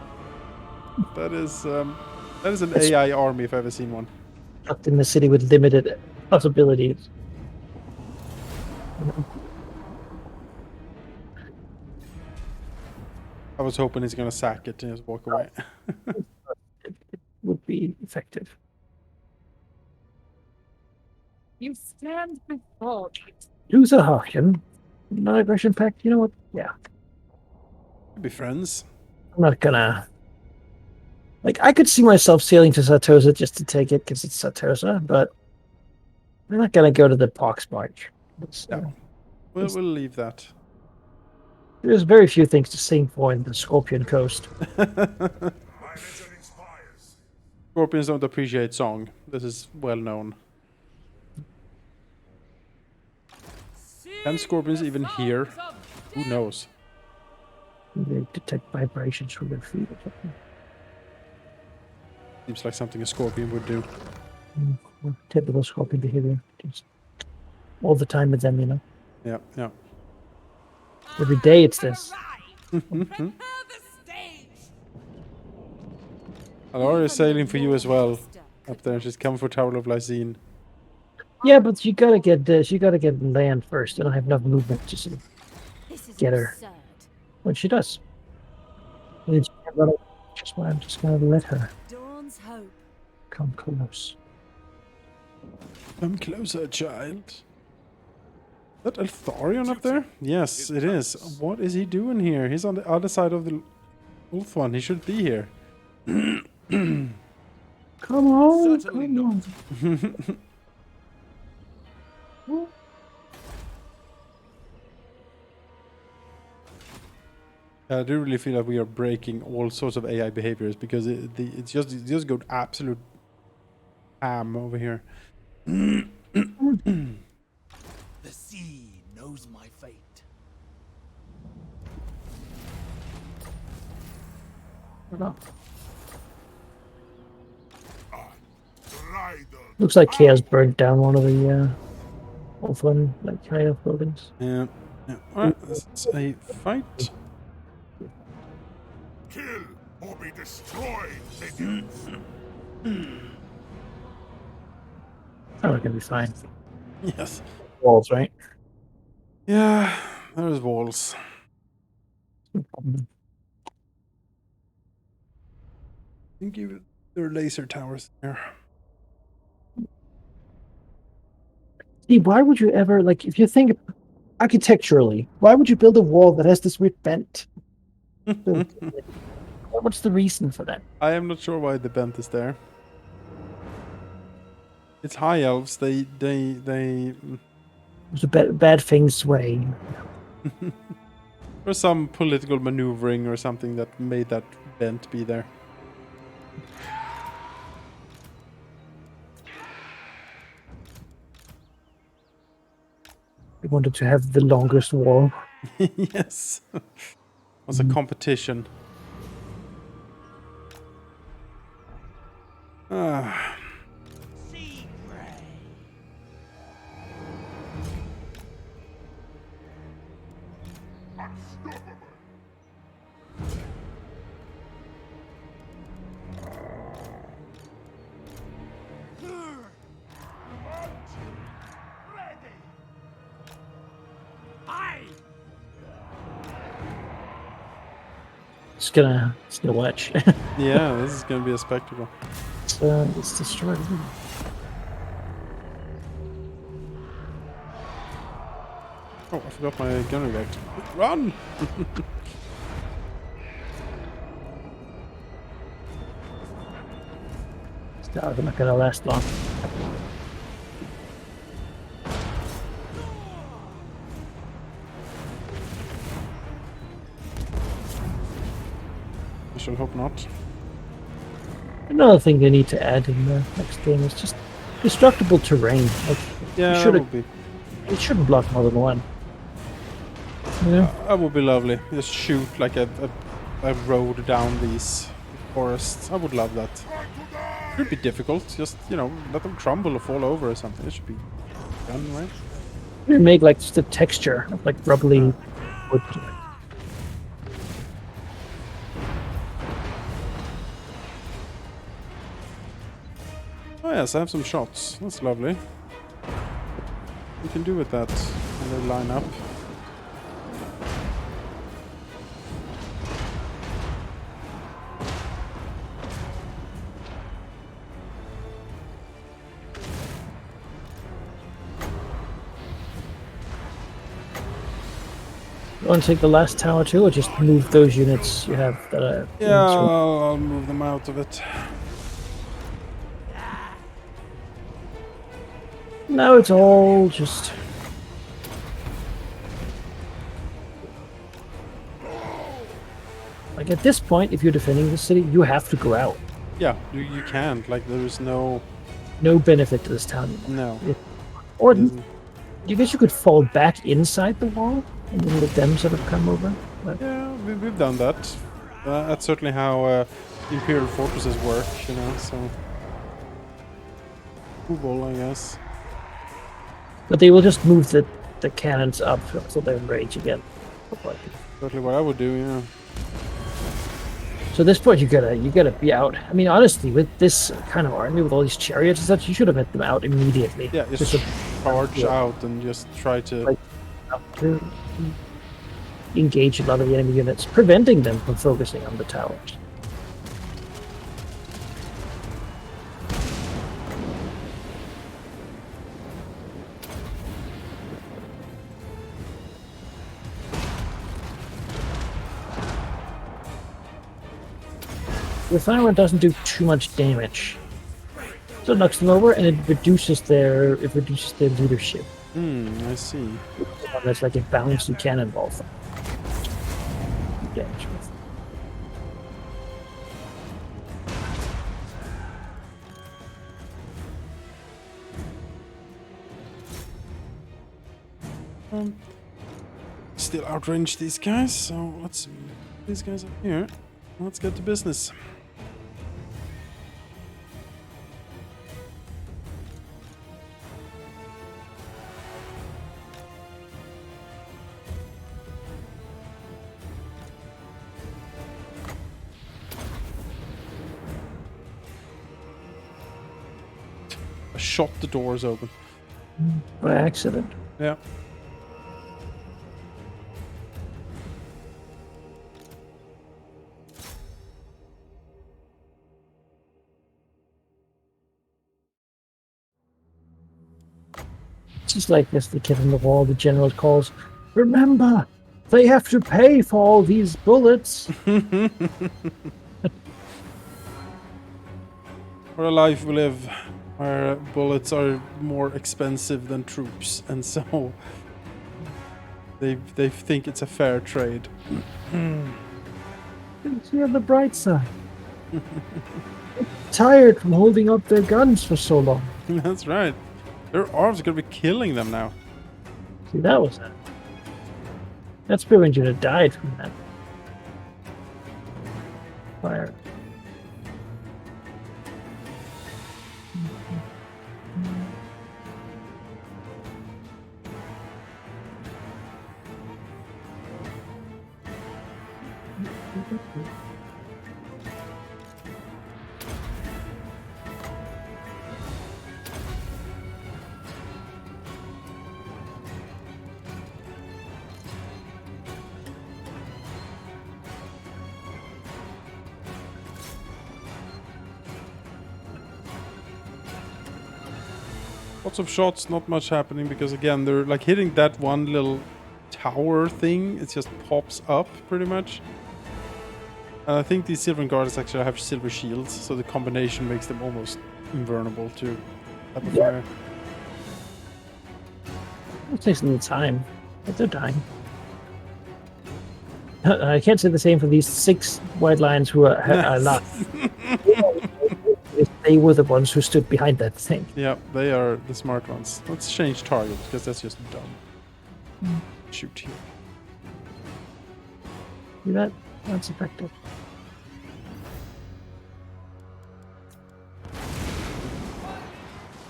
A: that is an AI army if I've ever seen one.
B: Trapped in the city with limited possibilities.
A: I was hoping he's gonna sack it and just walk away.
B: It would be effective.
E: You stand before me.
B: Use a Harkin. Non-aggression pact, you know what? Yeah.
A: Be friends.
B: I'm not gonna... Like, I could see myself sailing to Satosa just to take it because it's Satosa, but I'm not gonna go to the Pox March.
A: No. We'll leave that.
B: There's very few things to sing for in the Scorpion Coast.
F: My legend inspires.
A: Scorpions don't appreciate song. This is well known. Can scorpions even hear? Who knows?
B: They detect vibrations from their feet or something.
A: Seems like something a scorpion would do.
B: Typical Scorpion behavior. Just all the time with them, you know.
A: Yeah, yeah.
B: Every day it's this.
H: Prepare the stage.
A: Alaria is sailing for you as well. Up there, she's coming for Tower of Lysine.
B: Yeah, but you gotta get this. You gotta get land first. I don't have enough movement to sort of
H: This is
B: get her
H: absurd.
B: when she does. And it's just why I'm just gonna let her
H: Dawn's hope.
B: come close.
A: Come closer, child. Is that Eltharion up there? Yes, it is. What is he doing here? He's on the other side of the Wolf one. He should be here.
B: Come on,
D: Certainly
B: come
D: not.
B: on.
A: I do really feel like we are breaking all sorts of AI behaviors because it's just go absolute ham over here.
G: The sea knows my fate.
F: Rider.
B: Looks like Chaos burnt down one of the Wolfland like high up buildings.
A: Yeah. Alright, it's a fight.
F: Kill or be destroyed, minions.
B: Oh, we're gonna be fine.
A: Yes.
B: Walls, right?
A: Yeah, there's walls.
B: No problem.
A: I think there are laser towers there.
B: See, why would you ever, like, if you think architecturally, why would you build a wall that has this weird bent? What's the reason for that?
A: I am not sure why the bent is there. It's high elves. They.
B: It was a bad thing's way.
A: Or some political maneuvering or something that made that bent be there.
B: They wanted to have the longest wall.
A: Yes. It was a competition. Ah.
B: It's gonna watch.
A: Yeah, this is gonna be a spectacle.
B: It's destroyed.
A: Oh, I forgot my gun react. Run!
B: It's not gonna last long.
A: I shall hope not.
B: Another thing they need to add in the next game is just destructible terrain. Like,
A: Yeah,
B: you
A: that would be.
B: it shouldn't block more than one. Yeah.
A: That would be lovely. Just shoot like a road down these forests. I would love that. It would be difficult. Just, you know, let them crumble or fall over or something. It should be done, right?
B: You make like just the texture of like rubbly wood.
A: Oh yes, I have some shots. That's lovely. We can do with that when they line up.
B: You want to take the last tower too, or just move those units you have that are...
A: Yeah, I'll move them out of it.
B: No, it's all just... Like at this point, if you're defending the city, you have to go out.
A: Yeah, you can't. Like, there is no...
B: No benefit to this town anymore.
A: No.
B: Or
A: It isn't.
B: you guess you could fall back inside the wall and then let them sort of come over. But
A: Yeah, we've done that. That's certainly how Imperial fortresses work, you know, so... Cool, I guess.
B: but they will just move the cannons up so they're in range again.
A: Certainly what I would do, yeah.
B: So at this point, you gotta be out. I mean, honestly, with this kind of army, with all these chariots and such, you should have had them out immediately.
A: Yeah, just charge out and just try to...
B: Like, to engage a lot of the enemy units, preventing them from focusing on the towers. The fire doesn't do too much damage, so it knocks them over, and it reduces their leadership.
A: I see.
B: That's like a bouncy cannonball thing. Damage with.
A: Still outrange these guys, so let's see. These guys up here. Let's get to business. I shot the doors open.
B: By accident.
A: Yeah.
B: It's just like this, the kid on the wall, the general calls, "Remember, they have to pay for all these bullets.
A: For a life we live, where bullets are more expensive than troops, and so they think it's a fair trade.
B: See on the bright side. Tired from holding up their guns for so long.
A: That's right. Their arms are gonna be killing them now.
B: See, that was that. That's pretty much have died from that fire.
A: Lots of shots, not much happening because again they're like hitting that one little tower thing. It just pops up pretty much. And I think these Silver Guards actually have silver shields, so the combination makes them almost invulnerable to type of fire.
B: It takes a little time, but they're dying. I can't say the same for these 6 white lions who are not. They were the ones who stood behind that thing.
A: Yeah, they are the smart ones. Let's change target because that's just dumb. Shoot here.
B: See that? That's effective.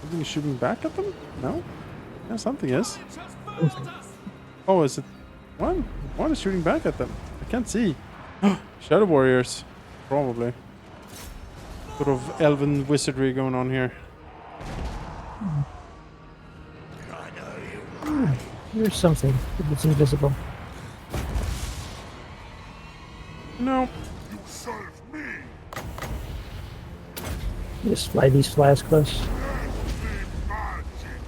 A: Something is shooting back at them? No? Yeah, something is. Oh, is it one? One is shooting back at them. I can't see. Shadow Warriors. Probably. Sort of elven wizardry going on here.
B: There's something that's invisible.
A: No.
F: You serve me.
B: Just fly these flies close.
F: Earthly magic.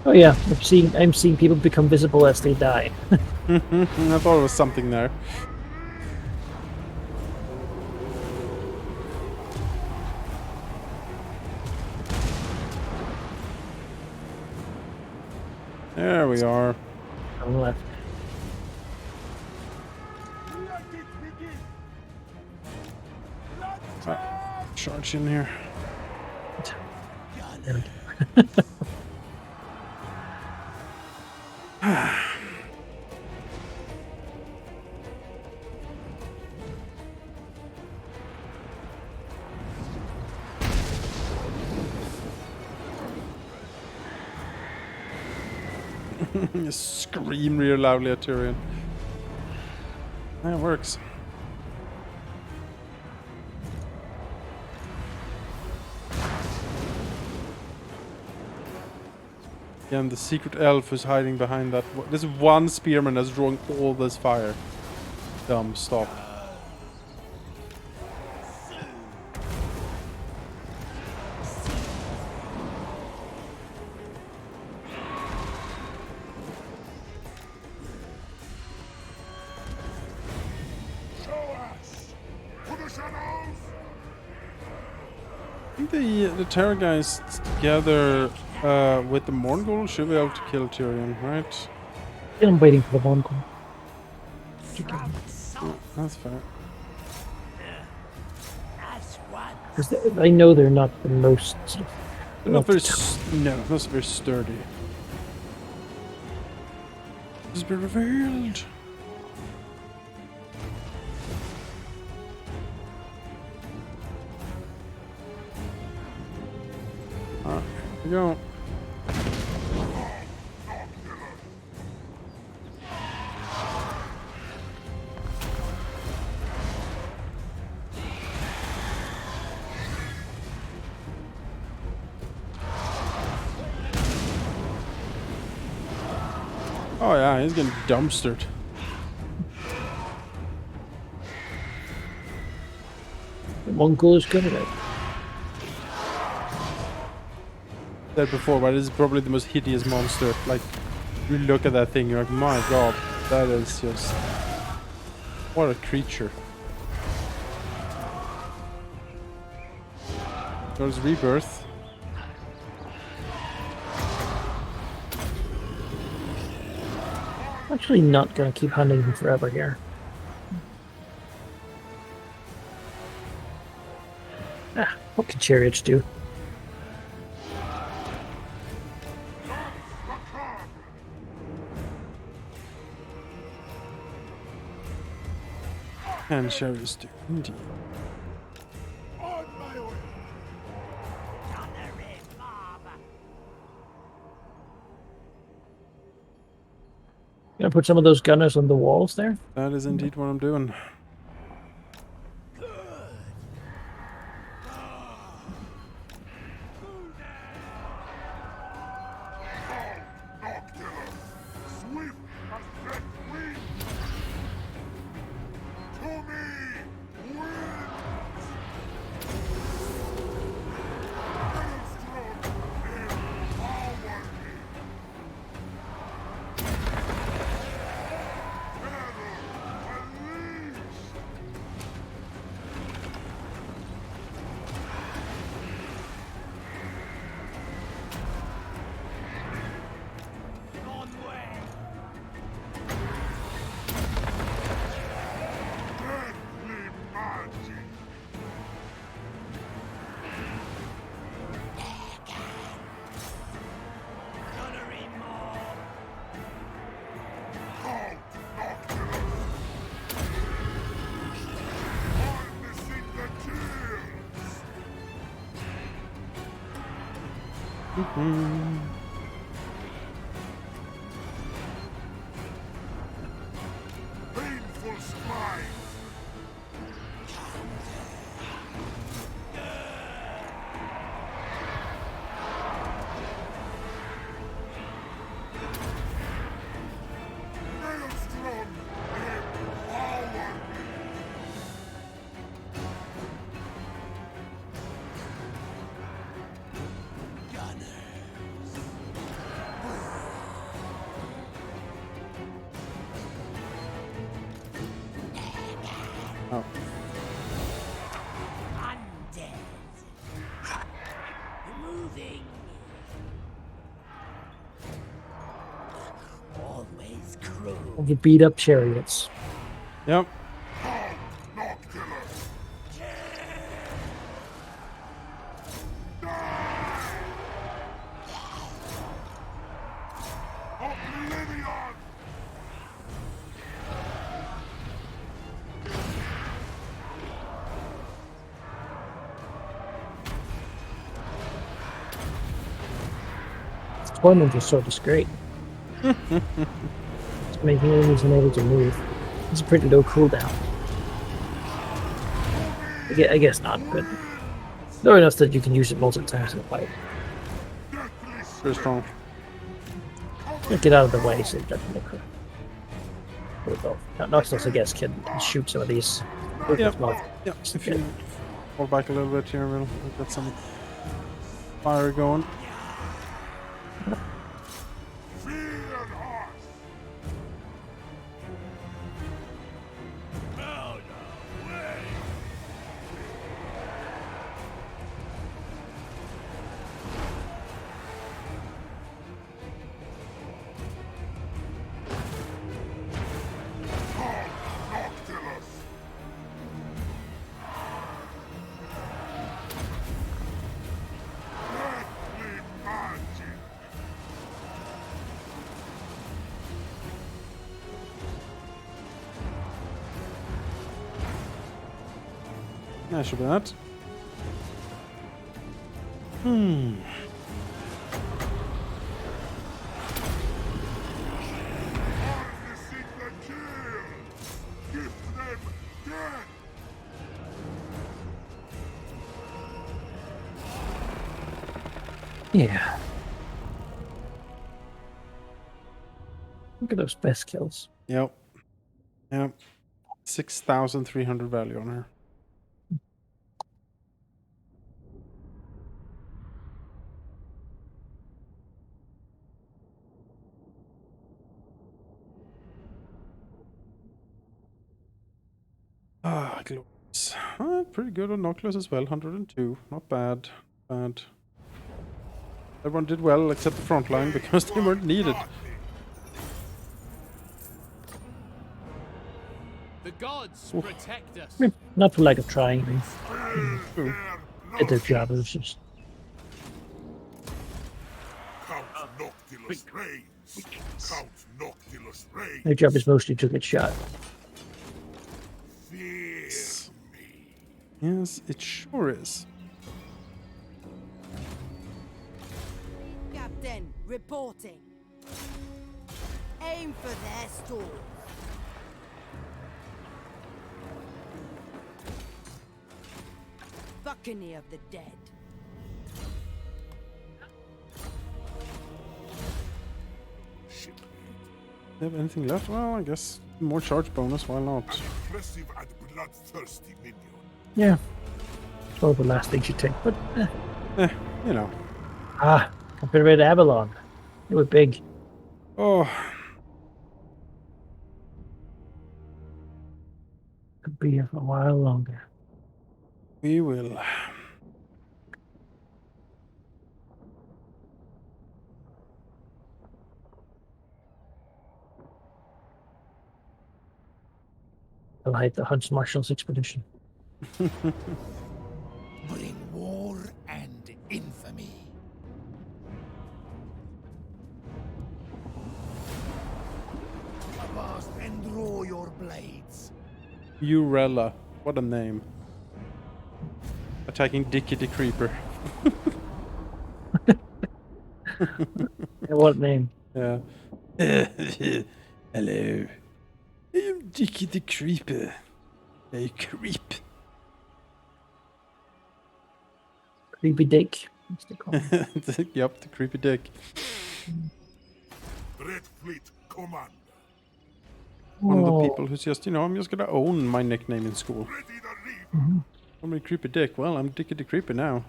B: Oh yeah, I'm seeing people become visible as they die.
A: I thought there was something there. There we are.
B: On the left.
F: Let it begin.
A: Charge in here.
B: There we go.
A: You scream real loudly at Tyrion. That works. Again, the secret elf who's hiding behind that. There's one spearman that's drawing all this fire. Dumb, stop.
F: Show us. To the shadows.
A: I think the Terror guys together with the Morgul should be able to kill Tyrion, right?
B: I'm waiting for the Mongol.
A: Oh, that's fair.
B: Because I know they're not the most.
A: They're not very not very sturdy. It's been revealed. Here we go. Oh yeah, he's getting dumpstered.
B: Mongol is good at it.
A: Said before, but it's probably the most hideous monster. Like, you look at that thing, you're like, my god, that is just... What a creature. There's rebirth.
B: I'm actually not going to keep hunting him forever here. What can chariots do?
A: And chariots do, indeed.
F: On my way.
B: Gonna put some of those gunners on the walls there.
A: That is indeed what I'm doing.
F: Swift as that wind. To me, wind. Maelstrom, empower me. Terror, unleash. Deadly magic. Halt, Noctilus! Harnessing the kills! Painful spine! Maelstrom, empower me!
A: Oh.
G: Moving. Always cruel.
B: Of the beat up chariots.
A: Yep.
F: Halt, Noctilus! Oblivion!
B: Deployment is so discreet. It's making enemies unable to move. It's a pretty low cooldown. I guess not, but low enough that you can use it multiple times in a fight.
A: Very strong.
B: Get out of the way so it doesn't occur. Noxus, I guess, can shoot some of these.
A: Yep.
B: Well,
A: Yep. If you fall back a little bit here, we'll get some fire going.
F: Fear not! Halt, Noctilus! Deadly magic!
A: That should be that.
F: Harnessing the kills! Gift them death!
B: yeah. Look at those best kills.
A: Yep. Yep. 6,300 value on her. Ah, glorious. Pretty good on Nautilus as well. 102. Not bad. Bad. Everyone did well except the front line because they weren't needed.
D: The gods protect us.
B: I mean, not for lack of trying. They
A: True.
B: did their job. It was just
F: Count Noctilus reigns. Count Noctilus reigns.
B: their job is mostly to get shot.
F: Fear me.
A: Yes, it sure is.
H: Captain, reporting. Aim for their stall. Buccaneer of the dead.
A: Do you have anything left? Well, I guess more charge bonus, why not?
F: An impressive and bloodthirsty minion.
B: Yeah. It's all the last things you take, but
A: You know.
B: compared to Avalon, they were big.
A: Oh,
B: Could be here for a while longer.
A: we will.
B: I'll hide the Hunts Marshall's expedition.
G: Bring war and infamy. Avast and draw your blades.
A: Urella. What a name. Attacking Dicky the Creeper.
B: Yeah, what name?
A: Yeah. Hello. I am Dicky the Creeper. A creep.
B: Creepy Dick. What's they call him?
A: Yep, the creepy dick.
F: Red Fleet Commander.
A: One of the
B: Oh,
A: people who's just, I'm just gonna own my nickname in school.
F: Ready the reap.
A: I'm a creepy dick. Well, I'm Dicky the Creeper now.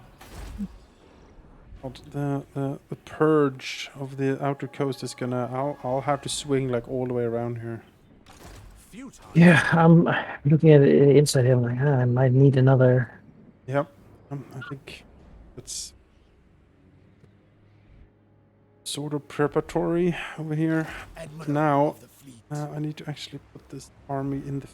A: But the purge of the outer coast is gonna. I'll have to swing like all the way around here.
D: Futile.
B: yeah, I'm looking at it inside here. I'm like, I might need another.
A: Yep. I think it's sort of preparatory over here.
G: Admiral
A: Now,
G: of the fleet.
A: I need to actually put this army in the.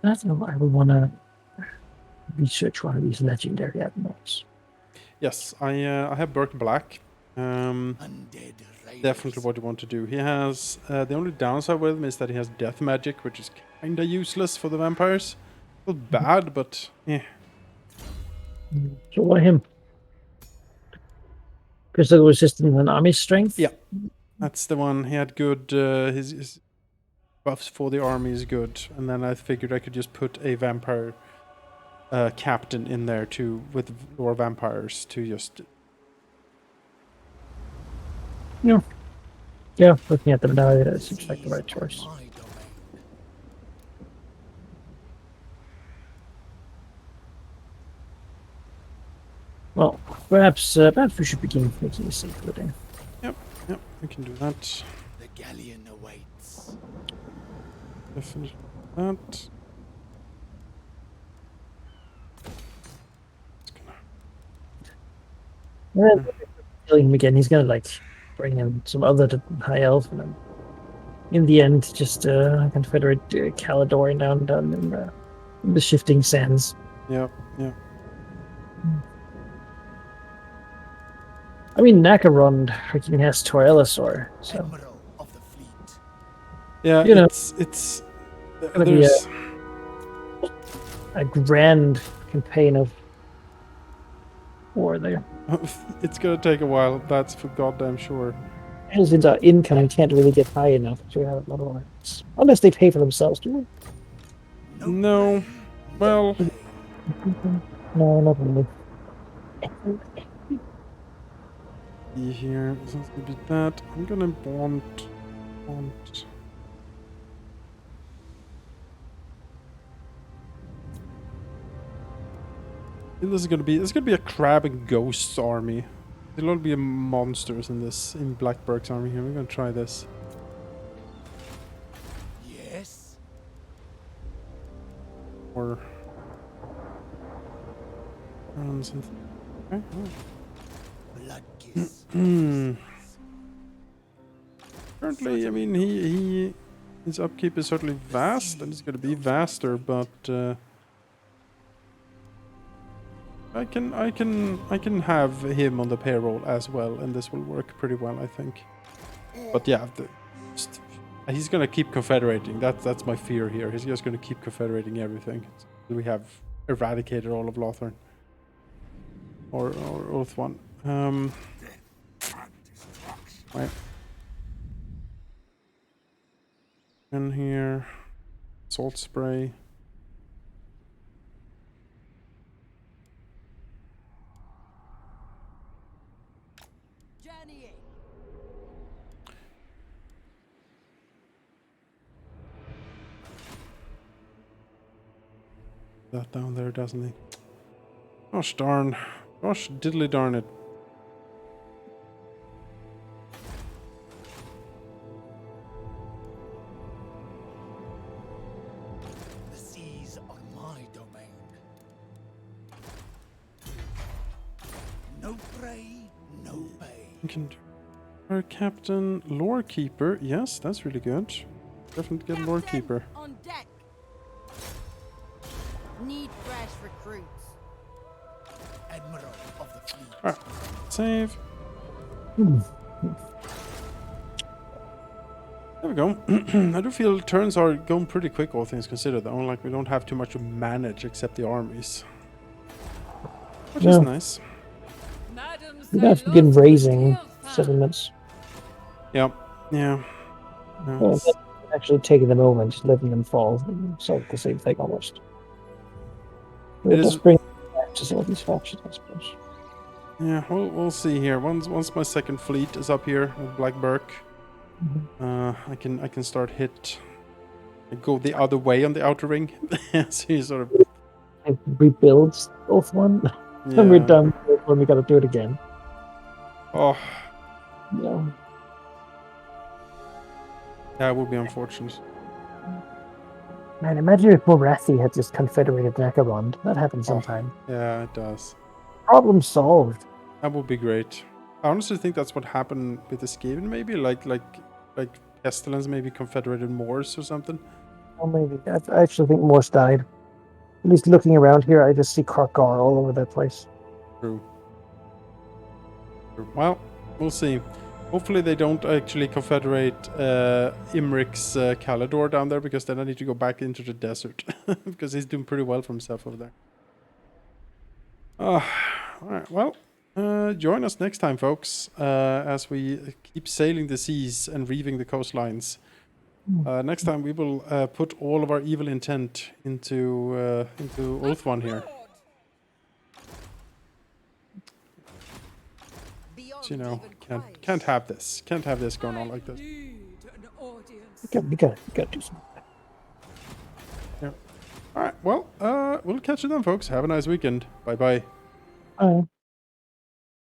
B: That's what I would want to research one of these legendary admirals.
A: Yes, I have Burke Black.
G: Undead raiders.
A: Definitely what you want to do. He has the only downside with him is that he has death magic, which is kinda useless for the vampires. Not bad, but yeah.
B: So why him? Critical resistance and army strength?
A: Yeah. That's the one. He had good. His buffs for the army is good, and then I figured I could just put a vampire captain in there too, with more vampires to just.
B: Yeah. Yeah, looking at them now, it seems like the right choice.
G: My domain.
B: Well, perhaps we should begin making a safe living.
A: Yep, we can do that.
G: The galleon awaits.
A: Definitely that. It's gonna.
B: Well, killing him again, he's gonna like bring in some other high elf, and then in the end, just Confederate Caledor down in the shifting sands.
A: Yep.
B: I mean, Nakaron freaking has Torellosaur, so
G: Admiral of the fleet.
A: Yeah,
B: You know,
A: it's
B: gonna be
A: there's
B: a grand campaign of war there.
A: it's gonna take a while. That's for goddamn sure.
B: Since our income can't really get high enough to have a lot of warrants. Unless they pay for themselves, do
A: No, well,
B: they? No, not really.
A: see here. Since we did that, I'm gonna want want. This is gonna be a crab and ghosts army. There'll be monsters in this in Blackberg's army here. We're gonna try this.
G: Yes.
A: Or something. Okay.
G: Blood kiss.
A: Currently, I mean, his upkeep is certainly vast, and it's going to be vaster, but I can have him on the payroll as well, and this will work pretty well, I think. But yeah, he's going to keep confederating. That's my fear here. He's just going to keep confederating everything. We have eradicated all of Lothern or Oath One. Right. In here, salt spray.
H: Journeying.
A: That down there, doesn't he? Gosh darn. Gosh diddly darn it.
G: The seas are my domain. No prey, no pay.
A: We can do our captain, lore keeper. Yes, that's really good. Definitely get lore
H: Captain,
A: keeper.
H: on deck. Need fresh recruits.
G: Admiral of the fleet.
A: Alright, save. There we go. I do feel turns are going pretty quick, all things considered, though. Like, we don't have too much to manage except the armies. Which is nice.
H: Madam,
B: You have to begin raising
H: settlements.
B: settlements.
A: Yep. Yeah. No,
B: Well,
A: it's-
B: actually taking them over and just letting them fall. So the same thing almost. We'll
A: It is-
B: just bring back to some of these factions, I suppose.
A: yeah, we'll see here. Once my second fleet is up here with Blackberg, I can start go the other way on the outer ring. So you sort of
B: It rebuilds both one. When we're
A: yeah.
B: done with Oath One, we gotta do it again.
A: Oh,
B: Yeah.
A: that would be unfortunate.
B: Man, imagine if Morathi had just confederated Necromund. That happens sometime.
A: Yeah, it does.
B: Problem solved.
A: That would be great. I honestly think that's what happened with the Skaven, maybe like Pestilence, maybe confederated Moors or something.
B: Well, maybe. I actually think Morse died. At least looking around here, I just see Karkar all over that place.
A: True. Well, we'll see. Hopefully they don't actually confederate Imric's Calidor down there, because then I need to go back into the desert. Because he's doing pretty well for himself over there. Alright, well, join us next time, folks, as we keep sailing the seas and reaving the coastlines. Next time we will put all of our evil intent into Oath One here.
H: Beyond
A: You know,
H: even
A: can't have this. Can't have this going on like this.
H: Need an audience.
B: You gotta do something.
A: Yeah. All right. Well, we'll catch you then, folks. Have a nice weekend. Bye bye.
B: Bye.